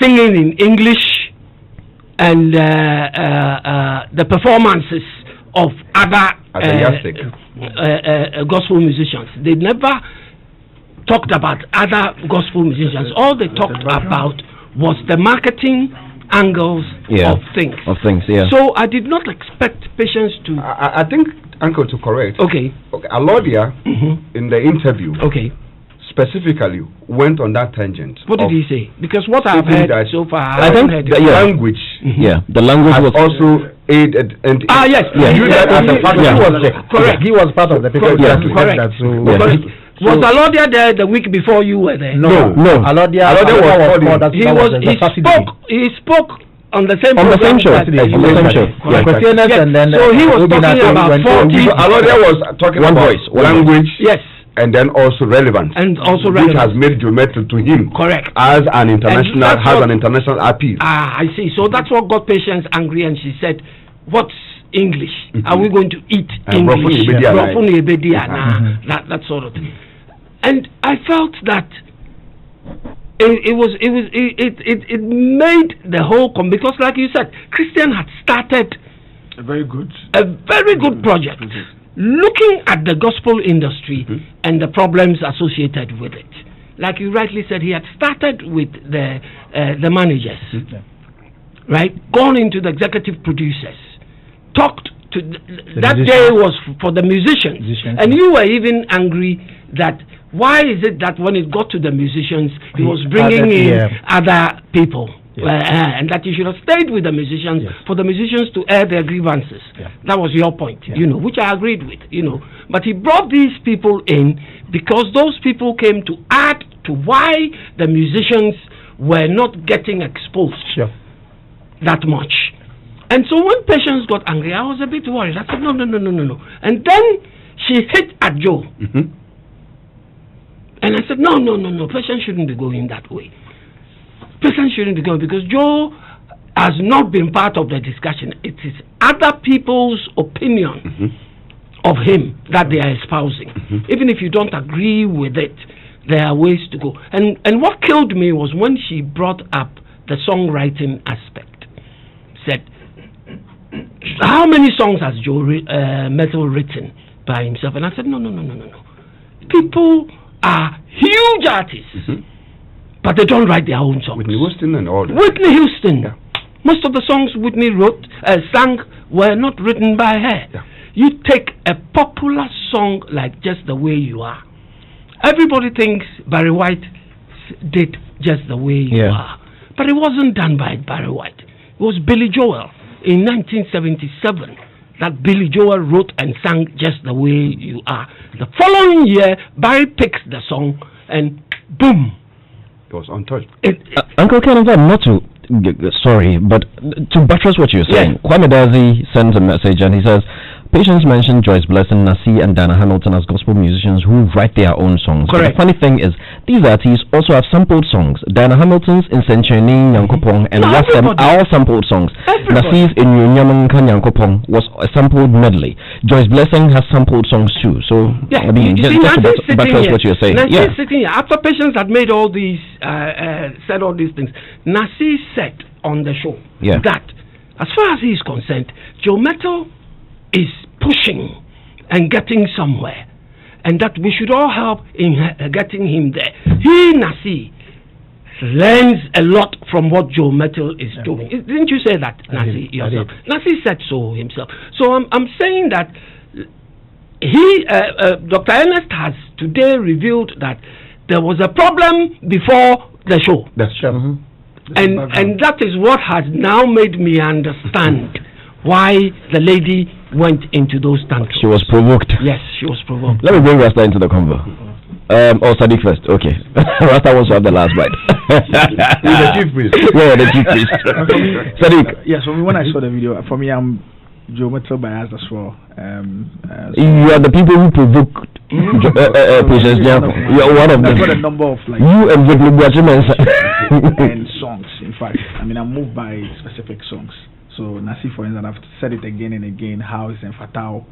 singing in English and the performances of other gospel musicians. They never talked about other gospel musicians. All they talked about was the marketing angles of things. So I did not expect Patience to... I think, Uncle, to correct. Okay. Alodia, in the interview, specifically went on that tangent. What did he say? Because what I've heard so far, I think the language, the language was also aided and yes, correct. He was part of the people. Correct. Was Alodia there the week before you were there? No. Alodia was he spoke on the same show. And then so he was talking about 40. Alodia was talking about language. Yes. And then also relevance, which has made Joe Metal to him as an international appeal. I see. So that's what got Patience angry, and she said, "What's English? Are we going to eat English? That sort of thing." And I felt that it made the whole because, like you said, Christian had started a very good project. Looking at the gospel industry and the problems associated with it, like you rightly said, he had started with the managers, right? Gone into the executive producers, talked to that day was for the musicians, and you were even angry that why is it that when it got to the musicians, he was bringing in other people. And that you should have stayed with the musicians for the musicians to air their grievances. That was your point, which I agreed with, But he brought these people in because those people came to add to why the musicians were not getting exposed that much. And so when Patience got angry, I was a bit worried. I said, no. And then she hit at Joe. And I said, no. Patience shouldn't be going that way. Patience shouldn't be going because Joe has not been part of the discussion. It is other people's opinion of him that they are espousing. Even if you don't agree with it, there are ways to go. And what killed me was when she brought up the songwriting aspect. Said, how many songs has Joe Metal written by himself? And I said, no. People are huge artists. But they don't write their own songs. Whitney Houston and all that. Whitney Houston. Most of the songs Whitney sang were not written by her. You take a popular song like Just the Way You Are. Everybody thinks Barry White did Just the Way You Are. But it wasn't done by Barry White. It was Billy Joel in 1977 that Billy Joel wrote and sang Just the Way You Are. The following year, Barry picks the song and boom. It was untouched. Uncle Kenneth, not to sorry, but to buttress what you're saying, Kwame Dazi sends a message and he says, Patience mentioned Joyce Blessing, Nasi, and Dana Hamilton as gospel musicians who write their own songs. Correct. But the funny thing is, these artists also have sampled songs. Dana Hamilton's In Sencheni Nyankopong and Wasem are all sampled songs. Nasi's In Nyamanka Nyankopong was a sampled medley. Joyce Blessing has sampled songs too. So, I mean, just to buttress what you're saying. Nasi sitting here, after Patience had made all these, said all these things, Nasi said on the show that, as far as he is concerned, Joe Metal is pushing and getting somewhere, and that we should all help in getting him there. He, Nasi, learns a lot from what Joe Metal is doing. Didn't you say that, Nasi, yourself? Nasi said so himself. So I'm saying that he, Dr. Ernest has today revealed that there was a problem before the show. That's true. And that is what has now made me understand why the lady went into those tantrums. She was provoked. Yes, she was provoked. Let me bring Rasta into the convo. Sadiq first. Okay. Rasta wants to have the last bite. He's the chief priest. Yeah, the chief priest. Sadiq. Yes, for me, when I saw the video, for me, I'm Joe Metal biased as well. You are the people who provoked Princess Janko. You are one of them. I've got a number of like you and and songs. In fact, I mean, I'm moved by specific songs. So Nasi, for instance, I've said it again and again. How is Fatal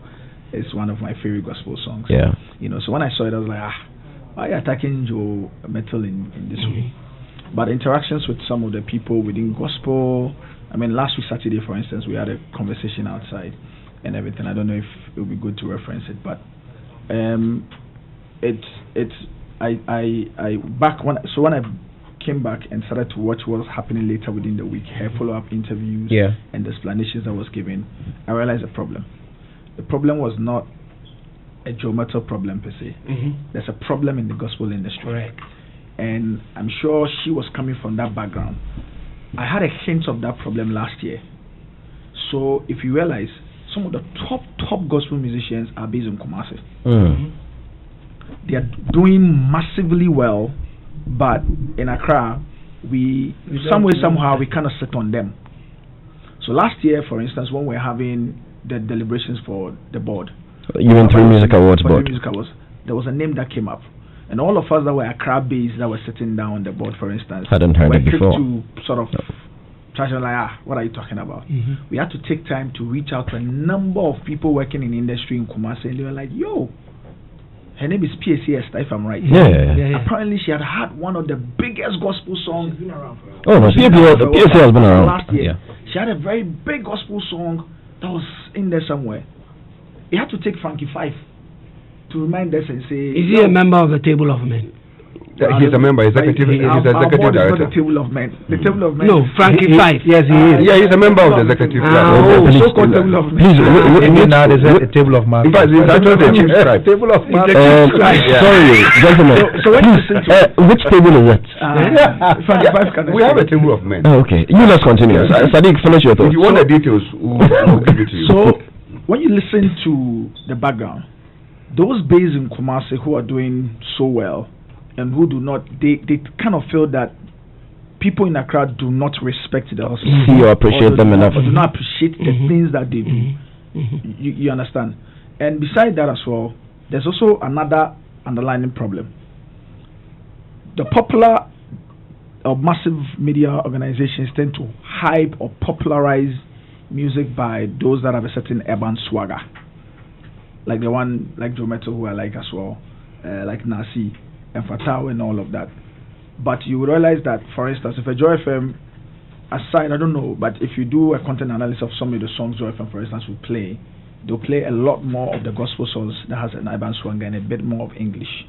is one of my favorite gospel songs. Yeah. You know, so when I saw it, I was like, why are you attacking Joe Metal in this way? But interactions with some of the people within gospel. I mean, last week Saturday, for instance, we had a conversation outside and everything. I don't know if it would be good to reference it, but when I came back and started to watch what was happening later within the week, her follow-up interviews and the explanations that was given, I realized a problem. The problem was not a Joe Metal problem per se. There's a problem in the gospel industry. Correct. And I'm sure she was coming from that background. I had a hint of that problem last year. So if you realize, some of the top gospel musicians are based in Kumasi. They are doing massively well, but in Accra, somehow we kind of sit on them. So last year, for instance, when we were having the deliberations for the board, you went through Music Awards board. There was a name that came up, and all of us that were Accra based that were sitting down on the board, for instance, hadn't heard it before. To sort of try to like, what are you talking about? We had to take time to reach out to a number of people working in the industry in Kumasi, and they were like, yo, her name is PACS, if I'm right. Yeah. Apparently, she had one of the biggest gospel songs. She's been around for PACS has been around last year. She had a very big gospel song that was in there somewhere. He had to take Frankie Five to remind us and say, is he a member of the Table of Men? He's a member, he's executive director. The Table of Men. The Table of Men. No, Frankie Five. Yes, he is. Yeah, he's a member of the executive. So-called Table of Men. Please, now there's a Table of Man. In fact, he's actually the chief scribe. Table of Man. Sorry, gentlemen. So when you listen to which table is that? Frankie Five can. We have a Table of Men. Okay, you let's continue. Sadiq, finish your thoughts. If you want the details, we'll give it to you. So when you listen to the background, those based in Kumasi who are doing so well and who do not, they kind of feel that people in Accra do not respect the hustle. See or appreciate them enough. Or do not appreciate the things that they do. You understand? And beside that as well, there's also another underlying problem. The popular or massive media organizations tend to hype or popularize music by those that have a certain urban swagger. Like the one like Joe Metal who I like as well, like Nasi and Fatal and all of that. But you realize that, for instance, if a Joy FM, aside, I don't know, but if you do a content analysis of some of the songs Joy FM, for instance, will play, they'll play a lot more of the gospel songs that has an urban swagger and a bit more of English.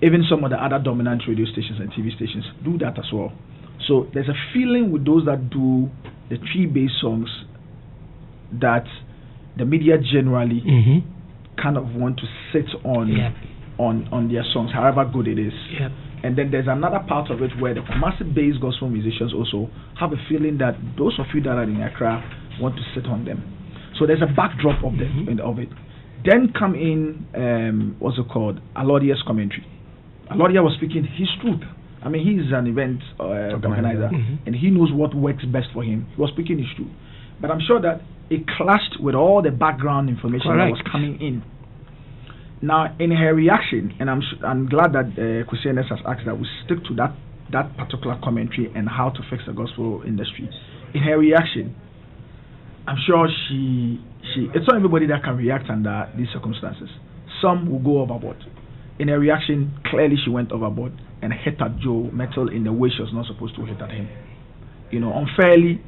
Even some of the other dominant radio stations and TV stations do that as well. So there's a feeling with those that do the tree-based songs that the media generally kind of want to sit on their songs, however good it is. And then there's another part of it where the Kumasi-based gospel musicians also have a feeling that those of you that are in Accra want to sit on them. So there's a backdrop of it. Then come in, what's it called? Alodia's commentary. Alodia was speaking his truth. I mean, he's an event organizer, and he knows what works best for him. He was speaking his truth. But I'm sure that it clashed with all the background information that was coming in. Now, in her reaction, and I'm glad that Kusianes has asked that we stick to that particular commentary and how to fix the gospel industry. In her reaction, I'm sure it's not everybody that can react under these circumstances. Some will go overboard. In her reaction, clearly she went overboard and hit at Joe Metal in the way she was not supposed to hit at him. You know, unfairly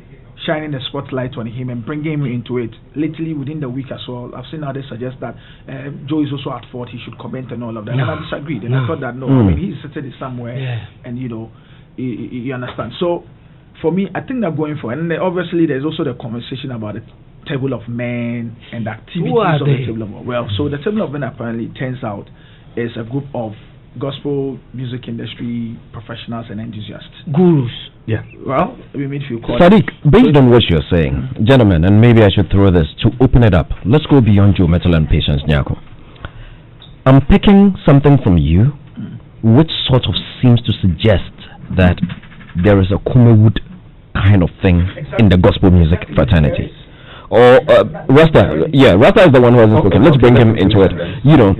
shining the spotlight on him and bringing him into it. Literally within the week as well, I've seen others suggest that Joe is also at fault, he should comment and all of that. And I disagreed. And I thought that, I mean, he's sitting somewhere and, you know, you understand. So, for me, I think they're going for it. And obviously, there's also the conversation about the Table of Men and the activities of the Table of Men. Well, so the Table of Men apparently turns out is a group of gospel music industry professionals and enthusiasts. Gurus. Yeah. Well, we made few calls. Sadiq, based on what you're saying, gentlemen, and maybe I should throw this to open it up. Let's go beyond Joe Metal and Patience Nyako. I'm picking something from you, which sort of seems to suggest that there is a Kumewood kind of thing in the gospel music fraternity. Or Rasta, Rasta is the one who hasn't spoken. Let's bring him into it. You know.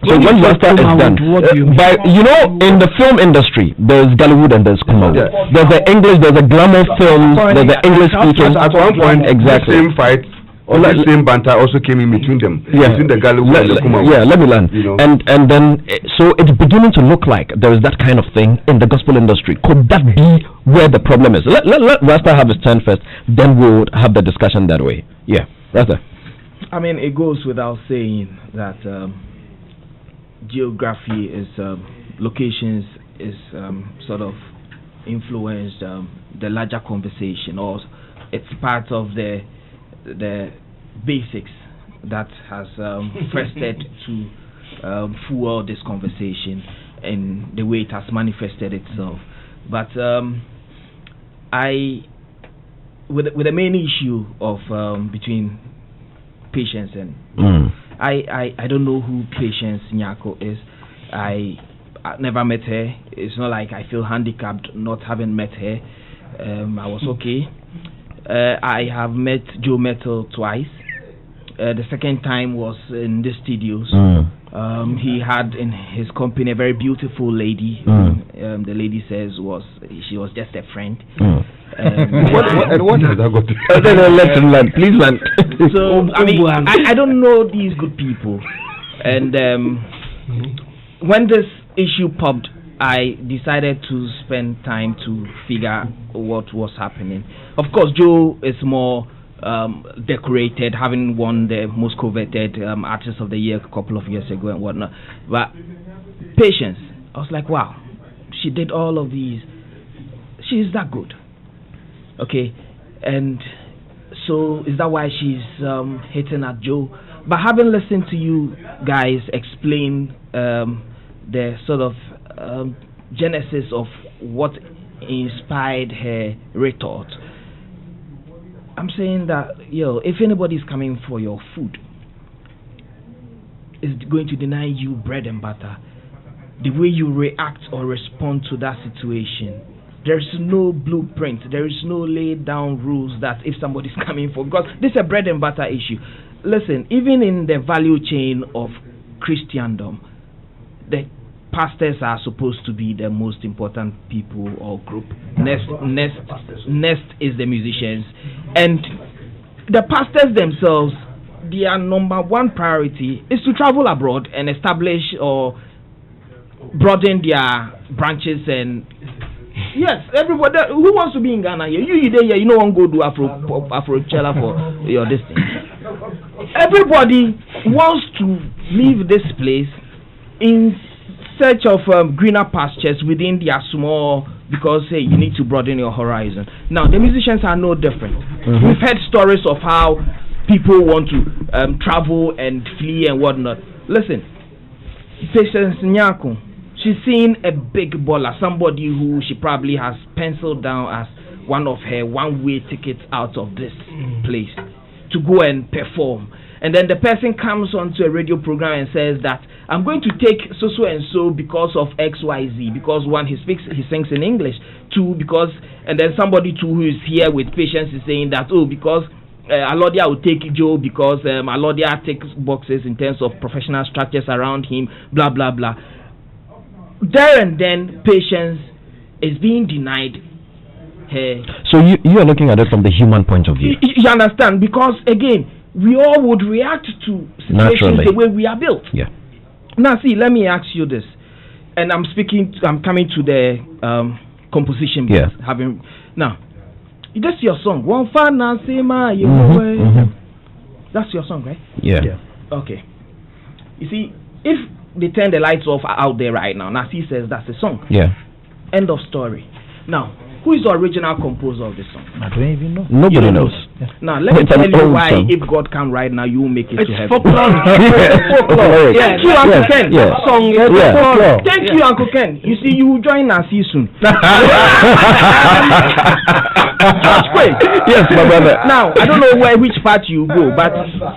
So when Rasta is done, in the film industry, there's Gollywood and there's Kumawood. There's the English, there's a glamour film, there's the English speaking. At one point, exactly. The same fight, or the same banter also came in between them. Between the Gollywood and the Kumawood. Yeah, let me learn. You know. And then, so it's beginning to look like there is that kind of thing in the gospel industry. Could that be where the problem is? Let Rasta have his turn first, then we'll have the discussion that way. Yeah, Rasta. I mean, it goes without saying that geography is locations is sort of influenced the larger conversation, or it's part of the basics that has fostered to fuel this conversation and the way it has manifested itself. But with the main issue of between Patience and I don't know who Patience Nyako is. I never met her. It's not like I feel handicapped not having met her. I was okay. I have met Joe Metal twice. The second time was in the studios. He had in his company a very beautiful lady. The lady says she was just a friend. What has that got to do? Let him learn. Please learn. So I mean, I don't know these good people, and when this issue popped, I decided to spend time to figure what was happening. Of course, Joe is more decorated, having won the most coveted Artist of the Year a couple of years ago and whatnot. But Patience, I was like, wow, she did all of these. She's that good. Okay, and so is that why she's hitting at Joe? But having listened to you guys explain the sort of genesis of what inspired her retort, I'm saying that, if anybody's coming for your food, is going to deny you bread and butter, the way you react or respond to that situation, there's no blueprint, there is no laid down rules that if somebody's coming for God, this is a bread and butter issue. Listen, even in the value chain of Christendom, the pastors are supposed to be the most important people or group. Next is the musicians, and the pastors themselves, their number one priority is to travel abroad and establish or broaden their branches. And yes, everybody who wants to be in Ghana here, you there, you know, one go do Afro-Chella for your distance. Everybody wants to leave this place in search of greener pastures within their small, because you need to broaden your horizon. Now the musicians are no different. We've heard stories of how people want to travel and flee and whatnot. Listen, Patience Nyako, she's seen a big baller, somebody who she probably has penciled down as one of her one-way tickets out of this place to go and perform. And then the person comes onto a radio program and says that I'm going to take so and so because of XYZ, because one, he sings in English, two, because, and then somebody too who is here with Patience is saying that, because Alodia will take Joe because Alodia takes boxes in terms of professional structures around him, blah blah blah. There and then Patience is being denied her. So you are looking at it from the human point of view. You understand? Because again, we all would react to situations naturally, the way we are built. Yeah. Now see, let me ask you this, and I'm coming to the composition. Yeah. Now, that's your song. One fan That's your song, right? Yeah. Okay. You see, if they turn the lights off out there right now, Nasi says that's the song. Yeah. End of story. Now, who is the original composer of this song? I don't even know. Nobody knows. Now let me tell you why. If God come right now, you will make it to heaven. Folklore. Thank you, Uncle Ken. Song. Thank you, Uncle Ken. You see, you will join us soon. George Quaye. Yes, my brother. Now I don't know which part you go, but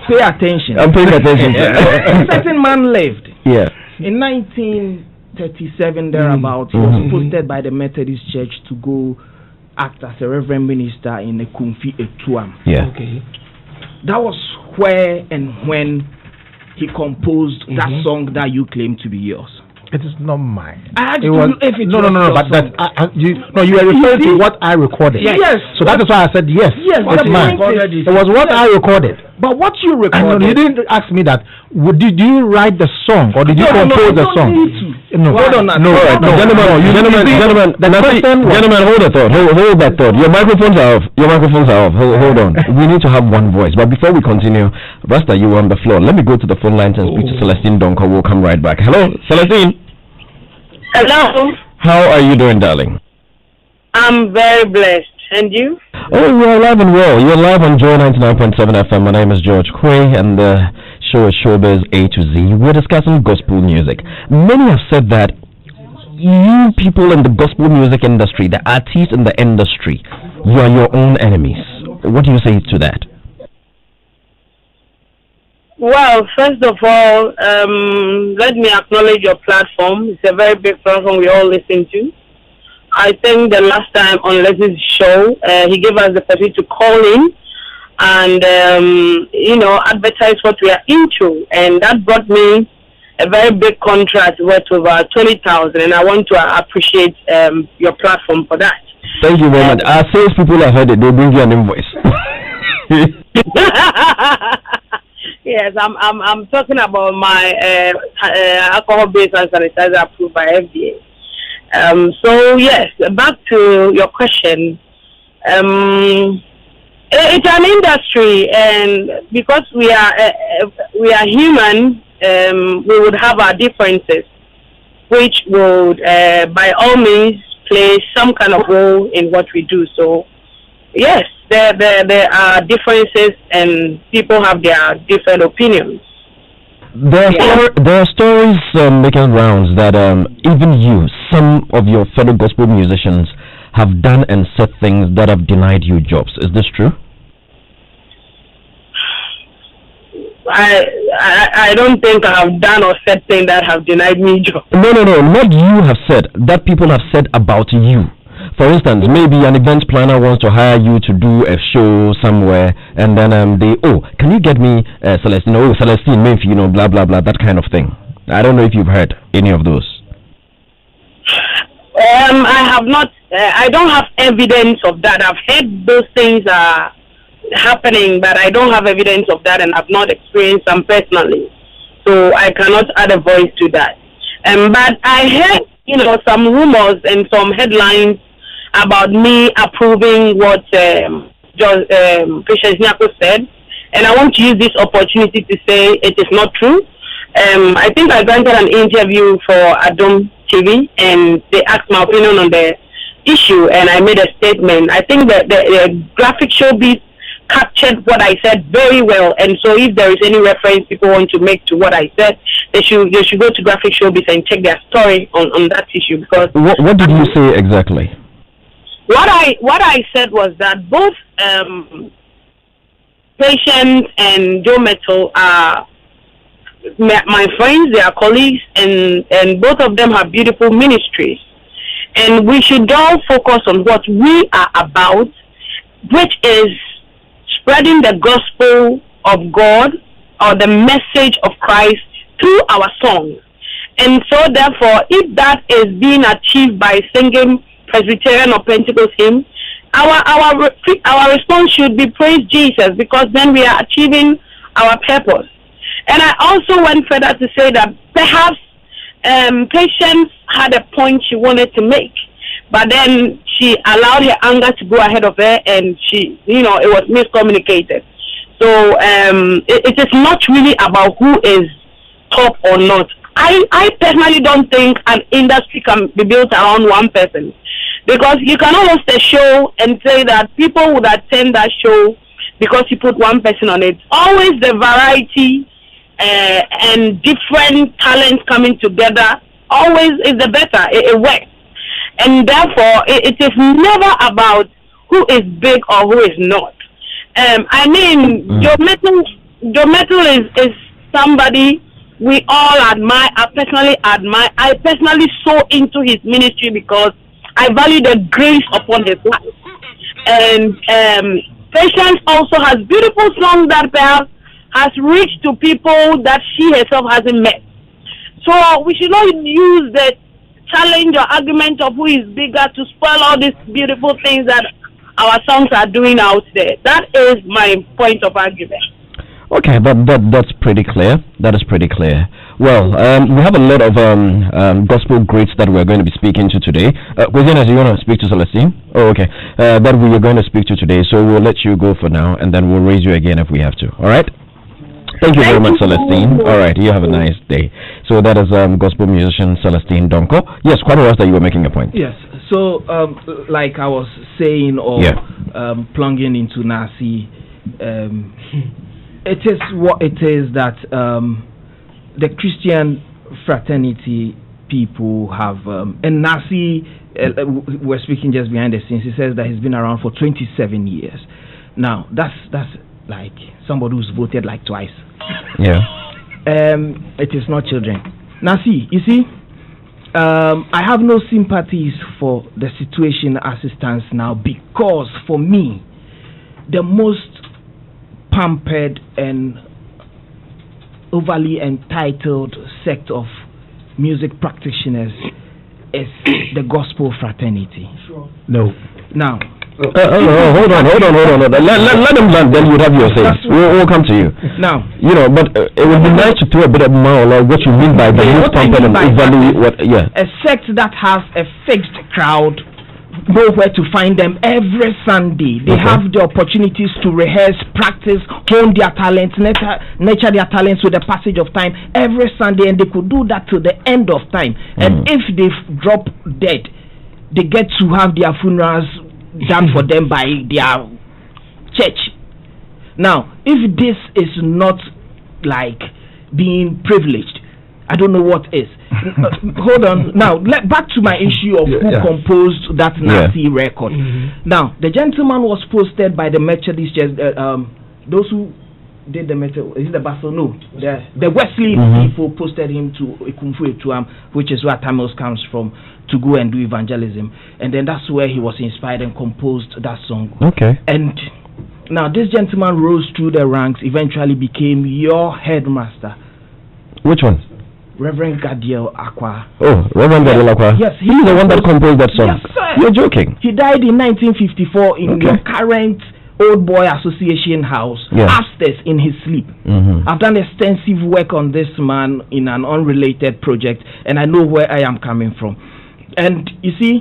pay attention. I'm paying attention. A certain man lived. Yeah. In 1937 thereabout, he was posted by the Methodist Church to go act as a reverend minister in the Kumfi Etuam. Yeah. Okay. That was where and when he composed that song that you claim to be yours. It is not mine. I it was, if it no, was no, but that you are referring to what I recorded. Yes. So that is why I said yes. Yes, it's mine. It was what I recorded. But what you recorded? You didn't ask me that. Did you write the song or did you compose the song? No, hold on. Gentlemen, hold the thought. Hold that thought. Your microphones are off. Hold on. We need to have one voice. But before we continue, Rasta, you were on the floor. Let me go to the phone lines and speak to Celestine Donkor. We'll come right back. Hello, Celestine. Hello. How are you doing, darling? I'm very blessed. And you? Oh, you're alive and well. You're live on Joy 99.7 FM. My name is George Quaye, and the show is Showbiz A to Z. We're discussing gospel music. Many have said that you people in the gospel music industry, the artists in the industry, you are your own enemies. What do you say to that? Well, first of all, let me acknowledge your platform. It's a very big platform we all listen to. I think the last time on Leslie's show, he gave us the opportunity to call in and, advertise what we are into. And that brought me a very big contract worth over 20,000. And I want to appreciate your platform for that. Thank you very much. Our salespeople have heard it. They bring you an invoice. Yes, I'm talking about my alcohol-based hand sanitizer approved by FDA. So yes, back to your question. It's an industry, and because we are human, we would have our differences, which would, by all means, play some kind of role in what we do. So yes, there are differences, and people have their different opinions. There are stories making rounds that even you, some of your fellow gospel musicians, have done and said things that have denied you jobs. Is this true? I don't think I have done or said things that have denied me jobs. No, not you have said, that people have said about you. For instance, maybe an event planner wants to hire you to do a show somewhere, and then can you get me Celestine? Celestine, maybe, blah blah blah, that kind of thing. I don't know if you've heard any of those. I have not. I don't have evidence of that. I've heard those things are happening, but I don't have evidence of that, and I've not experienced them personally, so I cannot add a voice to that. But I heard, some rumors and some headlines about me approving what Patience Nyako said, and I want to use this opportunity to say it is not true. I think I granted an interview for Adom TV, and they asked my opinion on the issue, and I made a statement. I think that the graphic showbiz captured what I said very well, and so if there is any reference people want to make to what I said, they should go to graphic showbiz and check their story on that issue. Because what did you say exactly? What I said was that both Patience and Joe Metal are my friends, they are colleagues, and both of them have beautiful ministries. And we should all focus on what we are about, which is spreading the gospel of God or the message of Christ through our songs. And so therefore, if that is being achieved by singing Presbyterian or Pentecost hymn, our response should be praise Jesus, because then we are achieving our purpose. And I also went further to say that perhaps Patience had a point she wanted to make, but then she allowed her anger to go ahead of her, and it was miscommunicated. So it is not really about who is top or not. I personally don't think an industry can be built around one person, because you cannot host a show and say that people would attend that show, because you put one person on it. Always the variety and different talents coming together always is the better. It works. And therefore, it is never about who is big or who is not. I mean, Joe Metal is somebody we all admire. I personally admire. I personally so into his ministry because I value the grace upon his life. And Patience also has beautiful songs that perhaps has reached to people that she herself hasn't met. So we should not use the challenge or argument of who is bigger to spoil all these beautiful things that our songs are doing out there. That is my point of argument. Okay, that's pretty clear. That is pretty clear. Well, we have a lot of gospel greats that we're going to be speaking to today. Gwesiana, you want to speak to Celestine? Oh, okay. That we are going to speak to today, so we'll let you go for now, and then we'll raise you again if we have to. All right? Thank you very much, Celestine. All right, you have a nice day. So that is gospel musician Celestine Donkor. Yes, quite a that you were making a point. Yes. So, like I was saying, or plunging into Nasi, it is what it is that the Christian fraternity people have, and Nasi, we're speaking just behind the scenes. He says that he's been around for 27 years. Now, that's like somebody who's voted like twice. Yeah. It is not children. Nasi, you see, I have no sympathies for the situation as it stands now, because for me, the most pampered and overly entitled sect of music practitioners is the gospel fraternity. Sure. No. Now, hold on. Let him land, then you have your say. We'll come to you. Now, you know, but it would be nice to throw a bit of more like what you mean by the most pampered and overly a sect that has a fixed crowd, nowhere to find them every Sunday. They have the opportunities to rehearse, practice, hone their talents, nurture their talents with the passage of time every Sunday, and they could do that till the end of time. And if they drop dead, they get to have their funerals done for them by their church. Now, if this is not like being privileged, I don't know what is. Hold on. Now, back to my issue of who composed that Nazi record. Now, the gentleman was posted by the Methodist Church. Those who did the Methodist, is it the Basel? No, the Wesley people posted him to Ekumfu Etuam, which is where Tamils comes from, to go and do evangelism. And then that's where he was inspired and composed that song. Okay. And now this gentleman rose through the ranks, eventually became your headmaster. Which one? Reverend Gadiel Akwa. Oh, Reverend Gadiel Akwa. Yes, he's the one that composed that song. Yes, sir. You're joking. He died in 1954 in your current Old Boy Association house, upstairs in his sleep. I've done extensive work on this man in an unrelated project, and I know where I am coming from. And you see,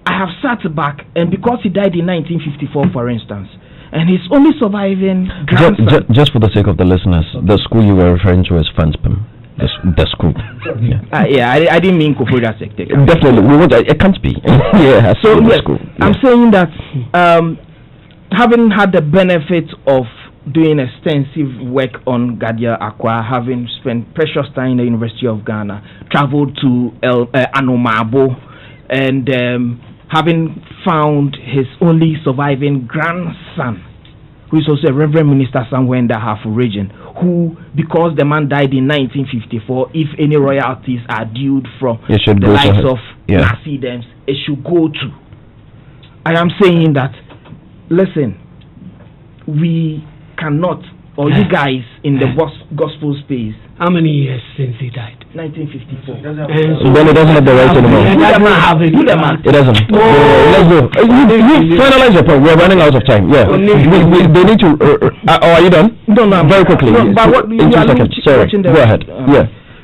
I have sat back, and because he died in 1954, for instance, and his only surviving grandson. Just for the sake of the listeners, the school you were referring to is Fanspim. The school. I didn't mean Koforia sector. Definitely, it can't be. So yes, I'm saying that having had the benefit of doing extensive work on Gadia Akwa, having spent precious time in the University of Ghana, traveled to Anomabo, and having found his only surviving grandson, who is also a reverend minister somewhere in the Hafu region, who, because the man died in 1954, if any royalties are due from the likes of Nasi Dems, it should go to. I am saying that, listen, we cannot, or you guys in the gospel space. How many years since he died? 1954. Then it doesn't have the right anymore. It doesn't. Let's go. You finalize your point. We're running out of time. Yeah. They need to. Are you done? No, very quickly. No, but what, in 2 seconds. Sorry. Go ahead.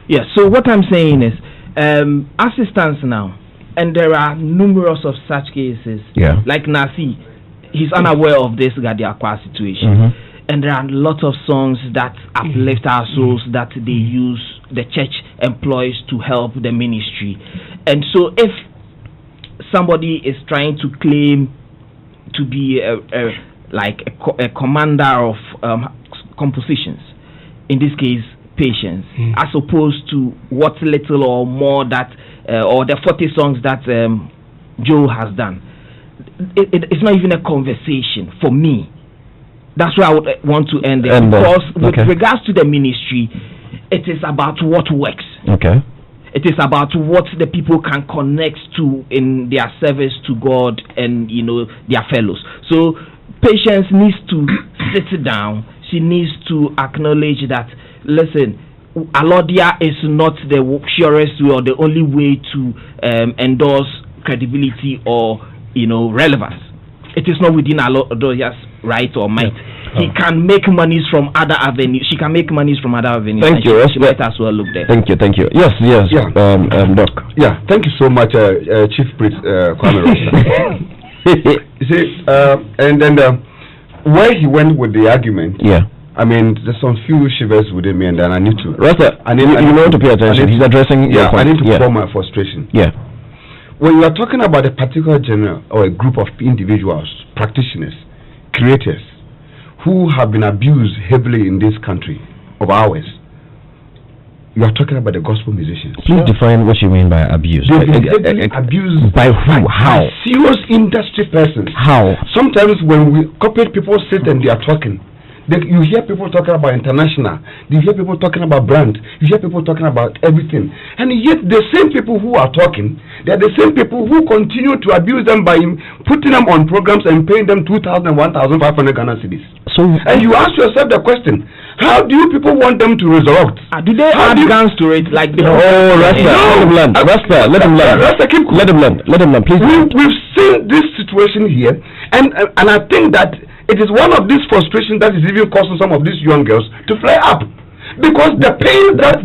Yeah. So what I'm saying is, as it stands now, and there are numerous of such cases. Yeah. Like Nasi, he's unaware of this Gadia Akwa situation. And there are a lot of songs that uplift our souls that they use, the church employs to help the ministry. And so if somebody is trying to claim to be like a commander of compositions. In this case, Patience, as opposed to what little or more that, or the 40 songs that Joe has done. It's not even a conversation for me. That's where I would want to end it. Because with regards to the ministry, it is about what works. Okay. It is about what the people can connect to in their service to God and their fellows. So Patience needs to sit down. She needs to acknowledge that, listen, Alodia is not the surest way or the only way to endorse credibility or relevance. It is not within Alodia's right or might. He can make monies from other avenues. She can make monies from other avenues. Thank you. She might as well look there. Thank you. Yes. Yeah. Doc. Yeah. Thank you so much, Chief Priest Kwame Rasta. You see, and then where he went with the argument. Yeah. I mean, there's some few shivers within me, and then I need to. Rasta, you know to pay attention. He's addressing. Yeah. I need to pour my frustration. Yeah. When you are talking about a particular genre or a group of individuals, practitioners, creators, who have been abused heavily in this country of ours, you are talking about the gospel musicians. Please define what you mean by abuse. They've been heavily abused by who? How? By serious industry persons. How? Sometimes when corporate people sit and they are talking, you hear people talking about international, you hear people talking about brand, you hear people talking about everything, and yet the same people who are talking, they are the same people who continue to abuse them by putting them on programs and paying them 2,000 and 1,500 Ghana cedis. So, and you ask yourself the question, how do you people want them to resurrect? Do they add guns to it like the Rasta, let him learn. Let him learn, please. We've seen this situation here, and I think that it is one of these frustrations that is even causing some of these young girls to flare up. Because the pain that's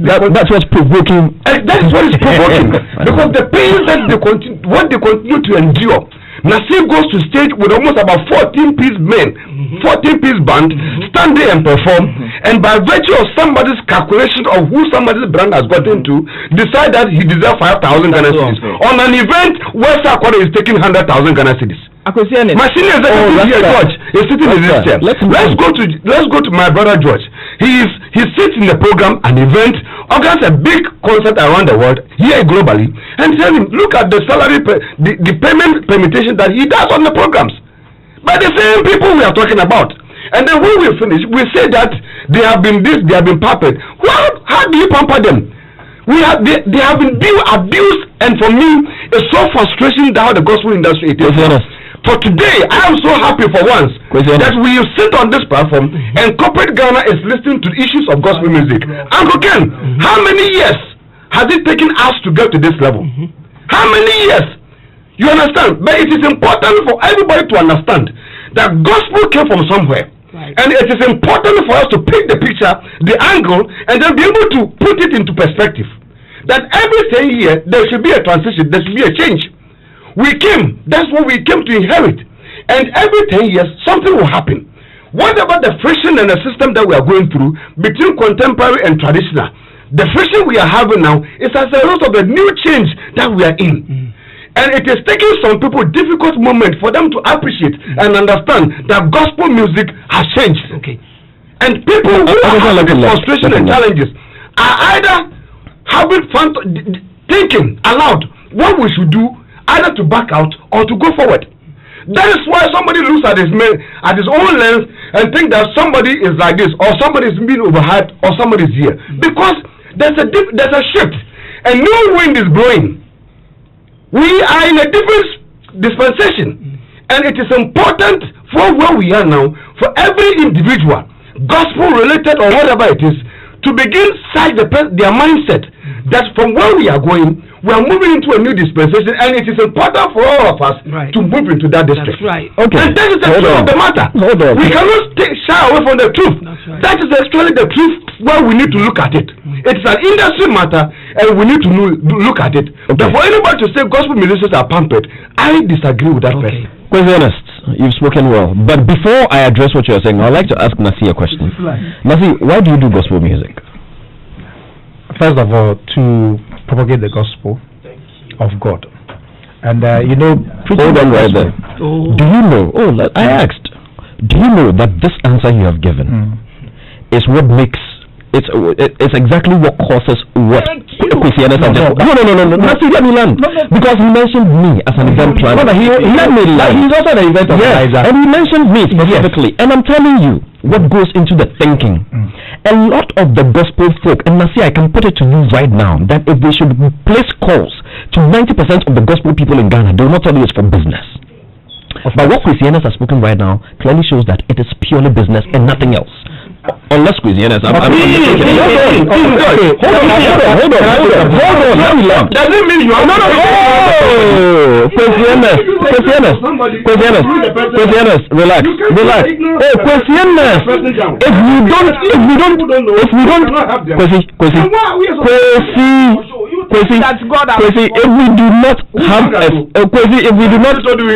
what's provoking. That is what is provoking. Because the pain that they continue to endure. Nasir goes to stage with almost about 14-piece men, 14-piece band, stand there and perform, and by virtue of somebody's calculation of who somebody's brand has gotten to, decide that he deserves 5,000 Ghana cedis on an event where Sakwada is taking 100,000 Ghana cedis. My senior executive here, George, is sitting in this chair. Let's go to my brother George. He sits in the program, an event, organizes a big concert around the world, here globally, and tell him, look at the salary, the payment permutation that he does on the programs. By the same people we are talking about. And then when we finish, we say that they have been this, they have been pampered. Well, how do you pamper them? They have been abused, and for me, it's so frustrating how the gospel industry it is. For today, I am so happy for once that we sit on this platform and corporate Ghana is listening to issues of gospel music. Uncle Ken, how many years has it taken us to get to this level? How many years? You understand? But it is important for everybody to understand that gospel came from somewhere. And it is important for us to pick the picture, the angle, and then be able to put it into perspective. That every 10 years, there should be a transition, there should be a change. That's what we came to inherit. And every 10 years, something will happen. Whatever the friction and the system that we are going through between contemporary and traditional, the friction we are having now is as a result of the new change that we are in. And it is taking some people a difficult moment for them to appreciate and understand that gospel music has changed. And people who are having frustration and challenges are either having fun, thinking aloud what we should do, either to back out or to go forward. That is why somebody looks at his own lens and think that somebody is like this, or somebody is being overhyped, or somebody is here. Because there's a shift, and new wind is blowing. We are in a different dispensation, and it is important for where we are now, for every individual, gospel related or whatever it is, to begin size their mindset that from where we are going, we are moving into a new dispensation, and it is important for all of us to move into that district. That's right. Okay. And that is the truth of the matter. We cannot shy away from the truth. That is actually the truth where we need to look at it. It's an industry matter, and we need to look at it. But for anybody to say gospel musicians are pampered, I disagree with that person. Quite honest, you've spoken well. But before I address what you're saying, I'd like to ask Nasi a question. Nasi, why do you do gospel music? First of all, to propagate the gospel of God. And hold on right there. Do you know? I asked. Do you know that this answer you have given is what makes it's exactly what causes what Quaye No. Let me land. Because he mentioned me as an event planner. Let me land. He's also an event organizer. And he mentioned me specifically. And I'm telling you what goes into the thinking. A lot of the gospel folk, and Nasi, I can put it to you right now, that if they should place calls to 90% of the gospel people in Ghana, they will not tell you it's for business. But what Quaye No. has spoken right now clearly shows that it is purely business and nothing else. Unless Quaye No. Hold on. Does it mean you are Quaye No. Relax. Hey, Quaye No. If we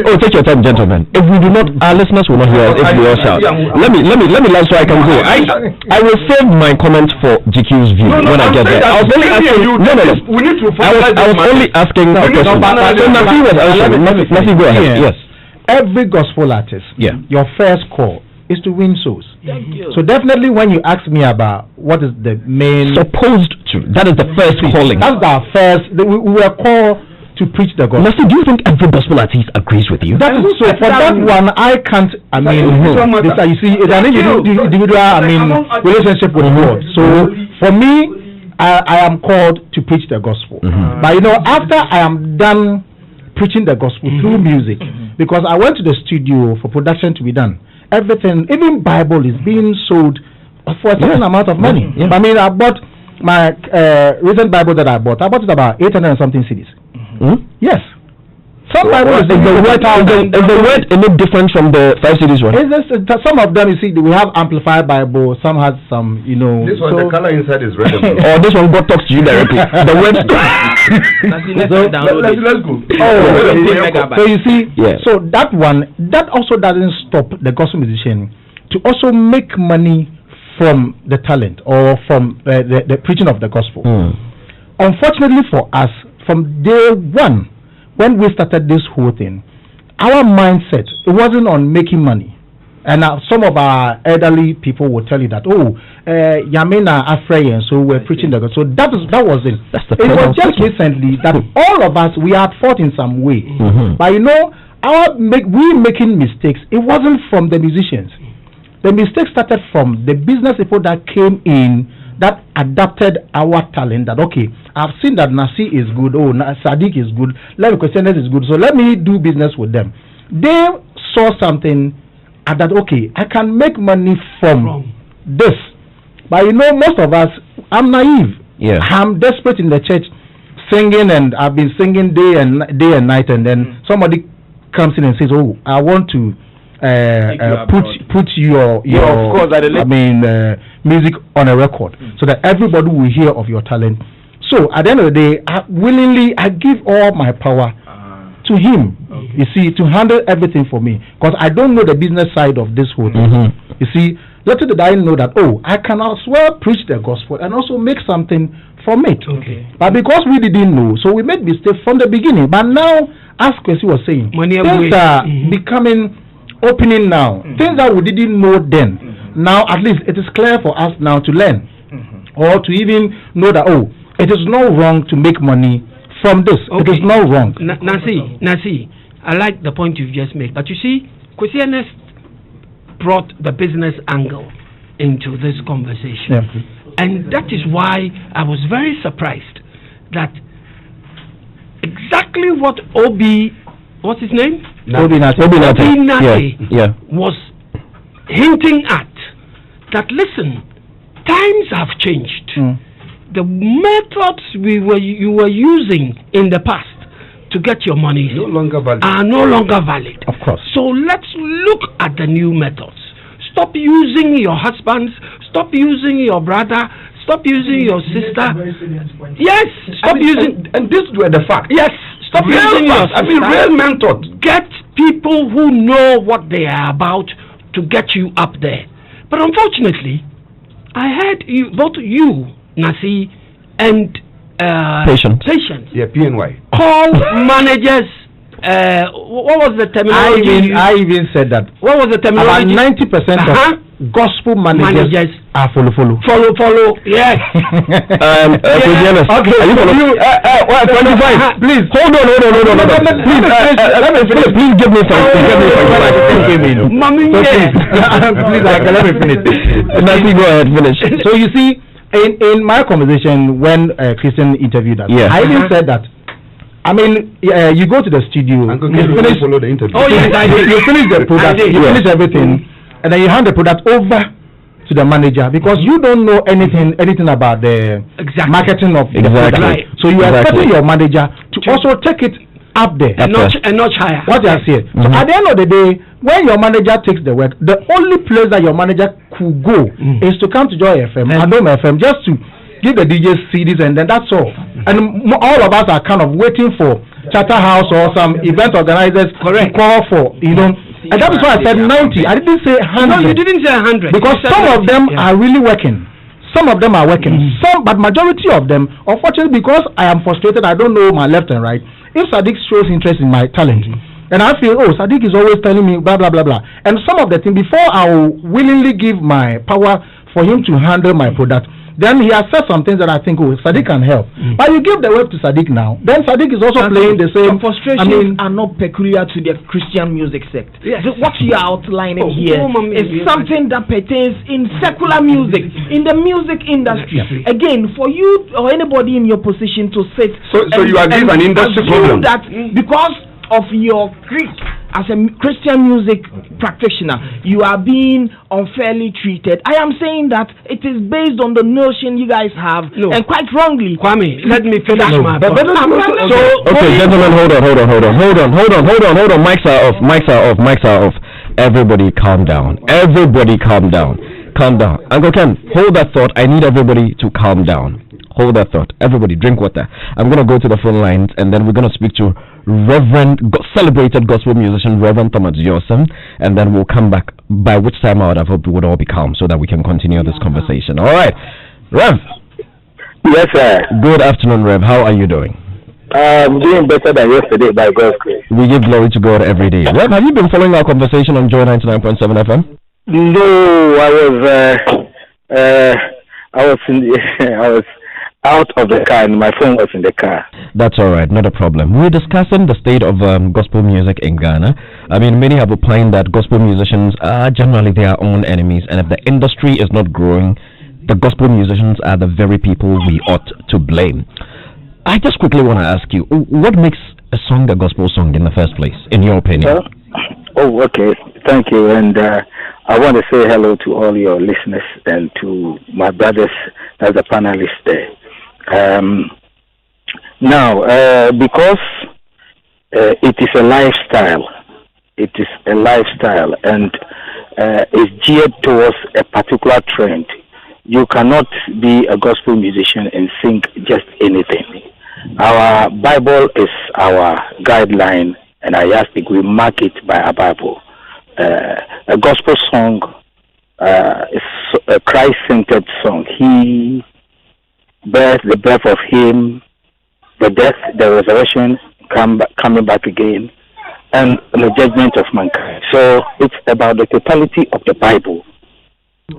don't take your time, gentlemen. If we do not, our listeners will not hear us if we all shout. Let me land so I can go. I will save my comment for GQ's view when I get there. I was only asking. I was only asking a question. Nasi, go ahead. Yes. Every gospel artist, your first call is to win souls. So definitely when you ask me about what is the main supposed to, that is the first calling. That's our first. We were called to preach the gospel. Nasi, do you think every gospel artist agrees with you? That is so. For that one, I can't. I mean, you see, it's an individual. I mean, relationship with God. So for me, I am called to preach the gospel. But you know, after I am done preaching the gospel through music, because I went to the studio for production to be done. Everything, even Bible, is being sold for a certain amount of money. I mean, I bought my recent Bible that I bought it about 800 and something CDs. Yes. Some Bible is the word any different from the 5 CDs one? Some of them, you see, we have amplified Bible. Some has some, you know. This one, the color inside is red. Or this one, God talks to you directly. The word. Let's go. So you see, so that one, that also doesn't stop the gospel musician to also make money from the talent or from the preaching of the gospel. Unfortunately for us, from day one, when we started this whole thing, our mindset, it wasn't on making money. And some of our elderly people will tell you that, Yamina Afrayan, so we're preaching the gospel. So that was it. It was just recently that all of us, we had fought in some way. But you know, we making mistakes, it wasn't from the musicians. The mistake started from the business people that came in that adapted our talent. That okay, I've seen that Nasi is good. Sadiq is good. Let me question is good. So let me do business with them. They saw something that okay, I can make money from this. But you know, most of us, I'm naive. I'm desperate in the church, singing, and I've been singing day and night, and then somebody comes in and says, "Oh, I want to." Put your of course, music on a record so that everybody will hear of your talent. So at the end of the day, I give all my power to him. You see, to handle everything for me, because I don't know the business side of this whole thing. You see, little did I know that I can as well preach the gospel and also make something from it. But because we didn't know, so we made mistakes from the beginning. But now, as Quaye was saying, things are becoming opening now. Things that we didn't know then. Now at least it is clear for us now to learn or to even know that it is not wrong to make money from this. It is not wrong. Nasi, I like the point you've just made, but you see, Quaye No. brought the business angle into this conversation, and that is why I was very surprised that exactly what what's his name? Obi Nate was hinting at that. Listen, times have changed. The methods you were using in the past to get your money are no longer valid. Of course. So let's look at the new methods. Stop using your husbands. Stop using your brother. Stop using your sister. Yes. Stop using. And these were the facts. Yes. Stop using your sister. Real mentors. Get people who know what they are about to get you up there. But unfortunately, I heard both you, Nasi, and Patience. Yeah, PNY. Call managers What was the terminology? I even said that. What was the terminology? About 90% of gospel managers are follow. Yes. Yes. Okay. Are you 25? Please hold on. Please, let me finish. Please give me some. Please, let me finish. Nancy, go ahead, finish. So you see, in my conversation when Christian interviewed us, I even said that. I mean, you go to the studio, you finish the interview. Oh yes, I did. You finish the product, you finish everything, and then you hand the product over to the manager because you don't know anything about the marketing of the product. Right. So you are expecting your manager to also take it up there, a notch higher. What you are saying. So at the end of the day, when your manager takes the work, the only place that your manager could go is to come to Joy FM and Home FM just to give the DJs CDs, and then that's all. And all of us are kind of waiting for Charterhouse or some event organizers to call for, and that is why I said 90. I didn't say 100. No, you didn't say 100. Because some of them are really working. Some of them are working. But majority of them, unfortunately, because I am frustrated, I don't know my left and right. If Sadiq shows interest in my talent, and I feel, Sadiq is always telling me blah, blah, blah, blah. And some of the things, before I will willingly give my power for him to handle my product, then he has said some things that I think, Sadiq can help. But you give the word to Sadiq now, then Sadiq is also playing the same. Frustrations are not peculiar to the Christian music sector. Yes. What you are outlining here is something that pertains in secular music, in the music industry. Yes. Again, for you or anybody in your position to sit, so you are giving an industry problem that because of your creed as a Christian music practitioner, you are being unfairly treated. I am saying that it is based on the notion you guys have, and quite wrongly. Kwame, let me finish my point. Okay, gentlemen, hold on. Mics are off. Everybody calm down. Calm down. Uncle Ken, hold that thought. I need everybody to calm down. Hold that thought. Everybody, drink water. I'm going to go to the phone lines, and then we're going to speak to celebrated gospel musician Reverend Thomas Joseph, and then we'll come back, by which time I would would all be calm so that we can continue this conversation. All right. Rev. Yes, sir. Good afternoon, Rev. How are you doing? I'm doing better than yesterday, by God's grace. We give glory to God every day. Rev, have you been following our conversation on Joy 99.7 FM? No, I was out of the car and my phone was in the car. That's all right, not a problem. We're discussing the state of gospel music in Ghana. I mean, many have opined that gospel musicians are generally their own enemies, and if the industry is not growing, the gospel musicians are the very people we ought to blame. I just quickly want to ask you, what makes a song a gospel song in the first place, in your opinion? Okay, thank you, and I want to say hello to all your listeners and to my brothers as a panelist there. Now, because it is a lifestyle, and it's geared towards a particular trend. You cannot be a gospel musician and sing just anything. Our Bible is our guideline, and I ask that we mark it by our Bible. A gospel song is a Christ-centered song. He bears the birth of Him, the death, the resurrection, coming back again, and the judgment of mankind. So it's about the totality of the Bible.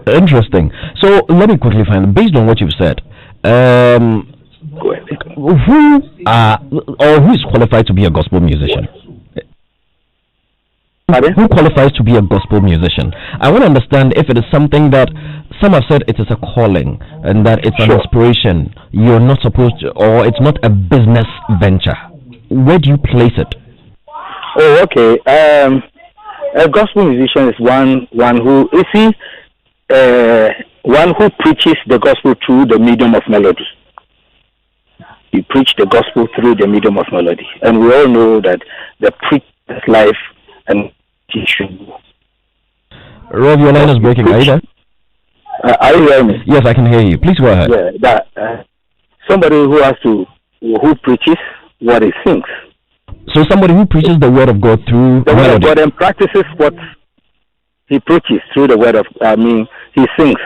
Interesting. So let me quickly find, based on what you've said, who is qualified to be a gospel musician? Pardon? Who qualifies to be a gospel musician? I want to understand if it is something that some have said it is a calling and that it's an inspiration. You're not supposed to, or it's not a business venture. Where do you place it? Oh, okay. A gospel musician is one who, you see, one who preaches the gospel through the medium of melody. You preach the gospel through the medium of melody, and we all know that the preacher's life and teaching. Rob, your line is breaking. Are you there? Are you hearing me? Yes, I can hear you. Please go ahead. Yeah, that somebody who preaches what he sings. So somebody who preaches the word of God through the word of God and practices what he preaches through the word of. He sings.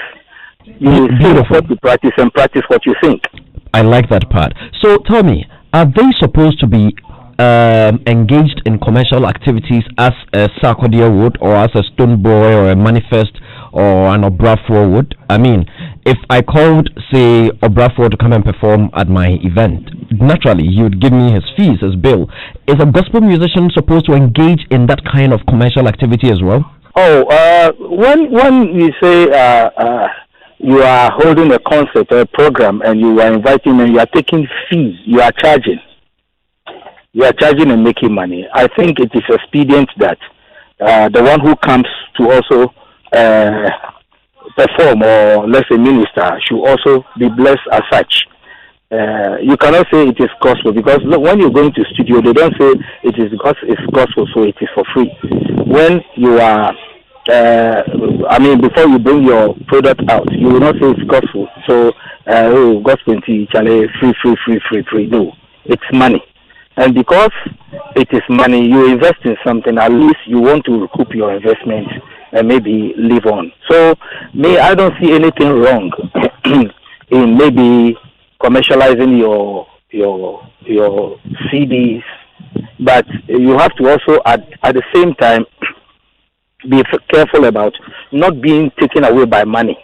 You sing what you practice and practice what you sing. I like that part. So tell me, are they supposed to be engaged in commercial activities as a Sarkodia would, or as a Stone Boy, or a Manifest, or an Obrafour would? I mean, if I called, say, Obrafour to come and perform at my event, naturally he would give me his fees, his bill. Is a gospel musician supposed to engage in that kind of commercial activity as well? Oh, when you say you are holding a concert or a program and you are inviting and you are taking fees, you are charging. You are charging and making money. I think it is expedient that the one who comes to also perform, or let's say minister, should also be blessed as such. You cannot say it is gospel, because look, when you're going to studio, they don't say it is gospel, so it is for free. When you are, before you bring your product out, you will not say it's gospel. So, gospel free. No, it's money. And because it is money, you invest in something, at least you want to recoup your investment and maybe live on. So, I don't see anything wrong in maybe commercializing your CDs, but you have to also at the same time be careful about not being taken away by money.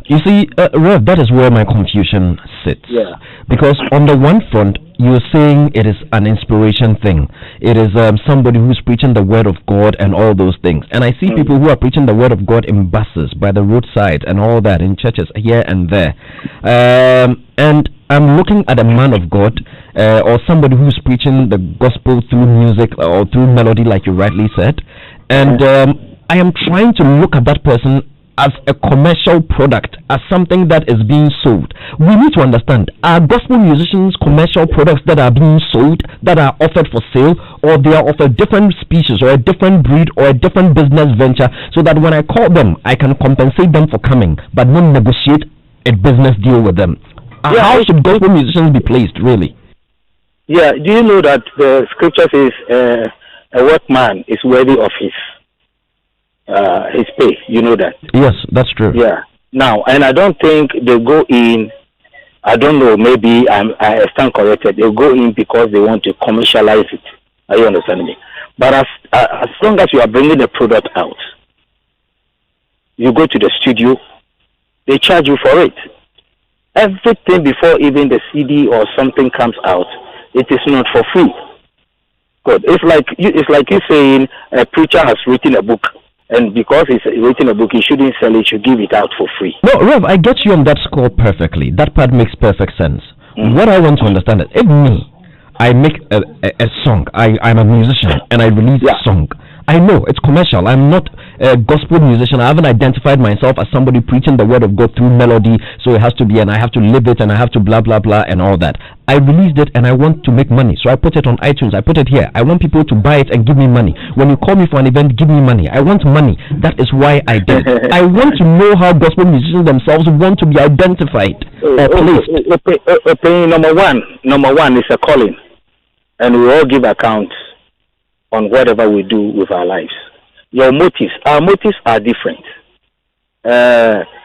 You see, Rev, that is where my confusion sits. Yeah. Because on the one front, you're saying it is an inspiration thing. It is somebody who's preaching the word of God and all those things. And I see people who are preaching the word of God in buses, by the roadside, and all that, in churches here and there. And I'm looking at a man of God, or somebody who's preaching the gospel through music or through melody, like you rightly said. And I am trying to look at that person as a commercial product, as something that is being sold. We need to understand, are gospel musicians commercial products that are being sold, that are offered for sale, or they are of a different species, or a different breed, or a different business venture, so that when I call them, I can compensate them for coming, but not negotiate a business deal with them? How should gospel musicians be placed, really? Yeah, do you know that the scripture says a workman is worthy of his pay? You know that? Yes, that's true. Yeah. Now, and I don't think they go in, I don't know, maybe I stand corrected, they go in because they want to commercialize it. Are you understanding me? But as long as you are bringing the product out, you go to the studio, they charge you for it. Everything before even the CD or something comes out, it is not for free. Good. It's like you saying a preacher has written a book, and because he's written a book, he shouldn't sell it, he should give it out for free. No, Rev, I get you on that score perfectly. That part makes perfect sense. What I want to understand is, if me, I make a song, I'm a musician, and I release a song, I know it's commercial. I'm not a gospel musician. I haven't identified myself as somebody preaching the word of God through melody, so it has to be, and I have to live it, and I have to blah blah blah and all that. I released it and I want to make money, so I put it on iTunes, I put it here. I want people to buy it and give me money. When you call me for an event, give me money. I want money. That is why I did. I want to know how gospel musicians themselves want to be identified or placed. Number one is a calling, and we all give accounts on whatever we do with our lives. Our motives are different.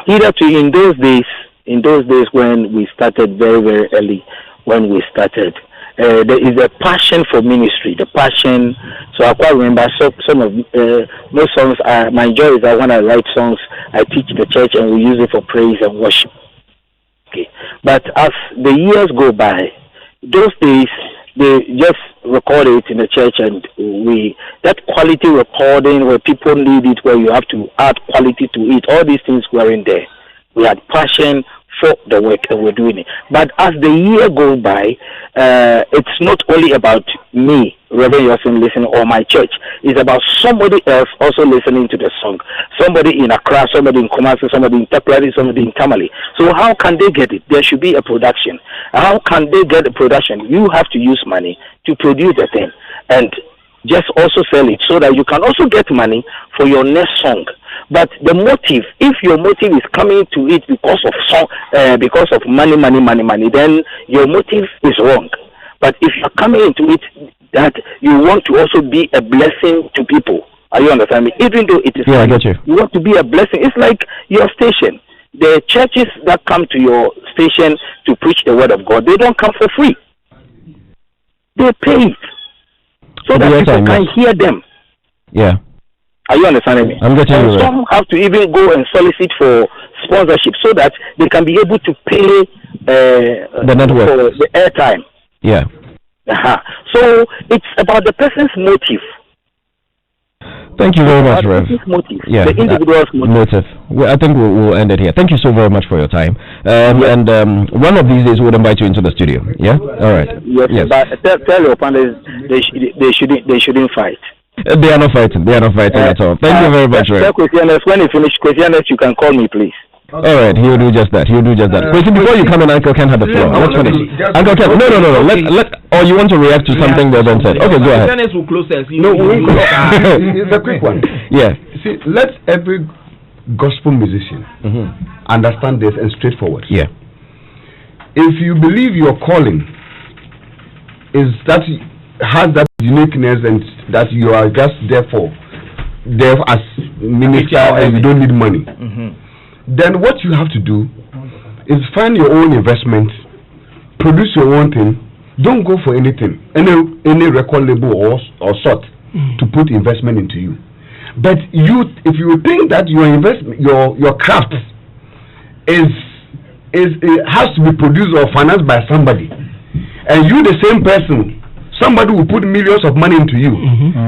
Hitherto in those days when we started very, very early, when we started, there is a passion for ministry, the passion. So I quite remember some of most songs. My joy is that when I write songs, I teach the church and we use it for praise and worship. Okay, but as the years go by, those days they just record it in the church, and that quality recording where people need it, where you have to add quality to it, all these things weren't there. We had passion for the work and we're doing it. But as the year goes by, it's not only about me, Reverend Yosin, listening, or my church. It's about somebody else also listening to the song. Somebody in Accra, somebody in Kumasi, somebody in Takoradi, somebody in Tamale. So how can they get it? There should be a production. How can they get a production? You have to use money to produce the thing and just also sell it so that you can also get money for your next song. But the motive, if your motive is coming to it because of money, then your motive is wrong. But if you're coming into it that you want to also be a blessing to people, are you understanding me? Even though it is I get you. You want to be a blessing. It's like your station. The churches that come to your station to preach the word of God, they don't come for free. They pay it. so that people can hear them. Yeah. Are you understanding me? I'm getting you. Some have to even go and solicit for sponsorship so that they can be able to pay the network for the airtime. Yeah. So it's about the person's motive. Thank you very much, Rev. Yeah, the individual's motive. I think we'll end it here. Thank you so very much for your time. And one of these days we'll invite you into the studio. Yeah. All right. Yes. But tell your panelists they shouldn't fight. They are not fighting. They are not fighting at all. Thank you very much, Rev. When you finish questionnaires, you can call me, please. All right, he'll do just that. Wait, before you come in, Uncle Ken had the floor. Let's finish. Uncle Ken, no. Or you want to react to something that Ben said? Okay, go ahead. No, it's a quick one. Yeah. See, let every gospel musician understand this and straightforward. Yeah. If you believe your calling is that has that uniqueness and that you are just there as minister and you don't need money. Then what you have to do is find your own investment, produce your own thing. Don't go for anything, any record label or sort to put investment into you. But if you think that your craft has to be produced or financed by somebody, and you the same person, somebody will put millions of money into you,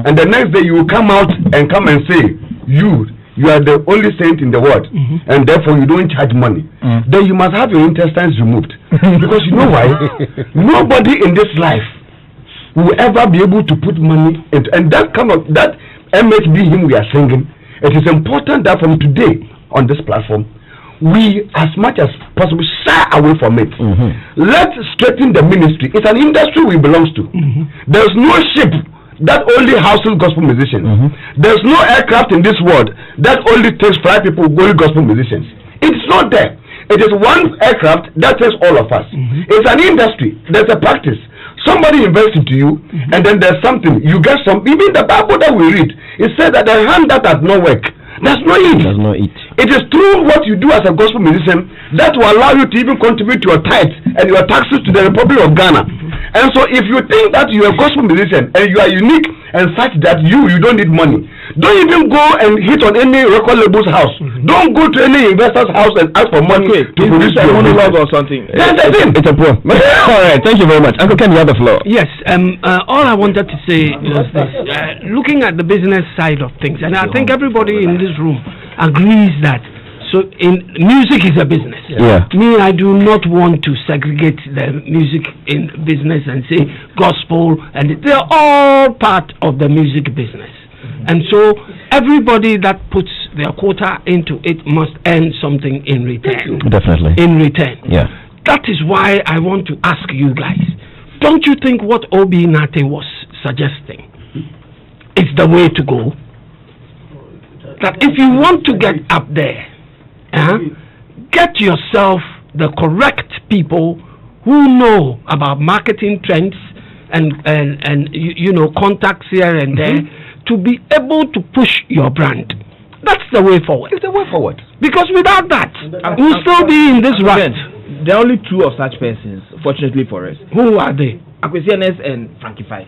and the next day you will come out and say you are the only saint in the world, and therefore you don't charge money. Then you must have your intestines removed. Because you know why? Nobody in this life will ever be able to put money into, and that MHB hymn we are singing, it is important that from today on this platform, we as much as possible shy away from it. Let's straighten the ministry. It's an industry we belong to. There's no ship that only houses gospel musicians. There's no aircraft in this world that only takes 5 people only gospel musicians. It's not there. It is one aircraft that takes all of us. It's an industry. There's a practice. Somebody invests into you, and then there's something. You get some. Even the Bible that we read, it says that the hand that does not work does not eat. It is through what you do as a gospel musician that will allow you to even contribute to your tithes and your taxes to the Republic of Ghana. And so if you think that you are a gospel musician and you are unique and such that you don't need money, don't even go and hit on any record label's house. Don't go to any investor's house and ask for money to produce your monologue or something. That's the thing. It's a pro. All right, thank you very much. Uncle Ken, you have the floor. Yes, all I wanted to say was this. Looking at the business side of things, and I think everybody in this room agrees that music is a business. Yeah. Me, I do not want to segregate the music in business and say gospel, and they're all part of the music business. And so everybody that puts their quota into it must earn something in return. Definitely. In return. Yeah. That is why I want to ask you guys, don't you think what Obi Nate was suggesting is the way to go? That if you want to get up there, get yourself the correct people who know about marketing trends and contacts here and there to be able to push your brand. That's the way forward. It's the way forward. Because without that, we'll still be in this rut. There are only 2 of such persons, fortunately for us. Who are they? Akwesianes and Frankie Five.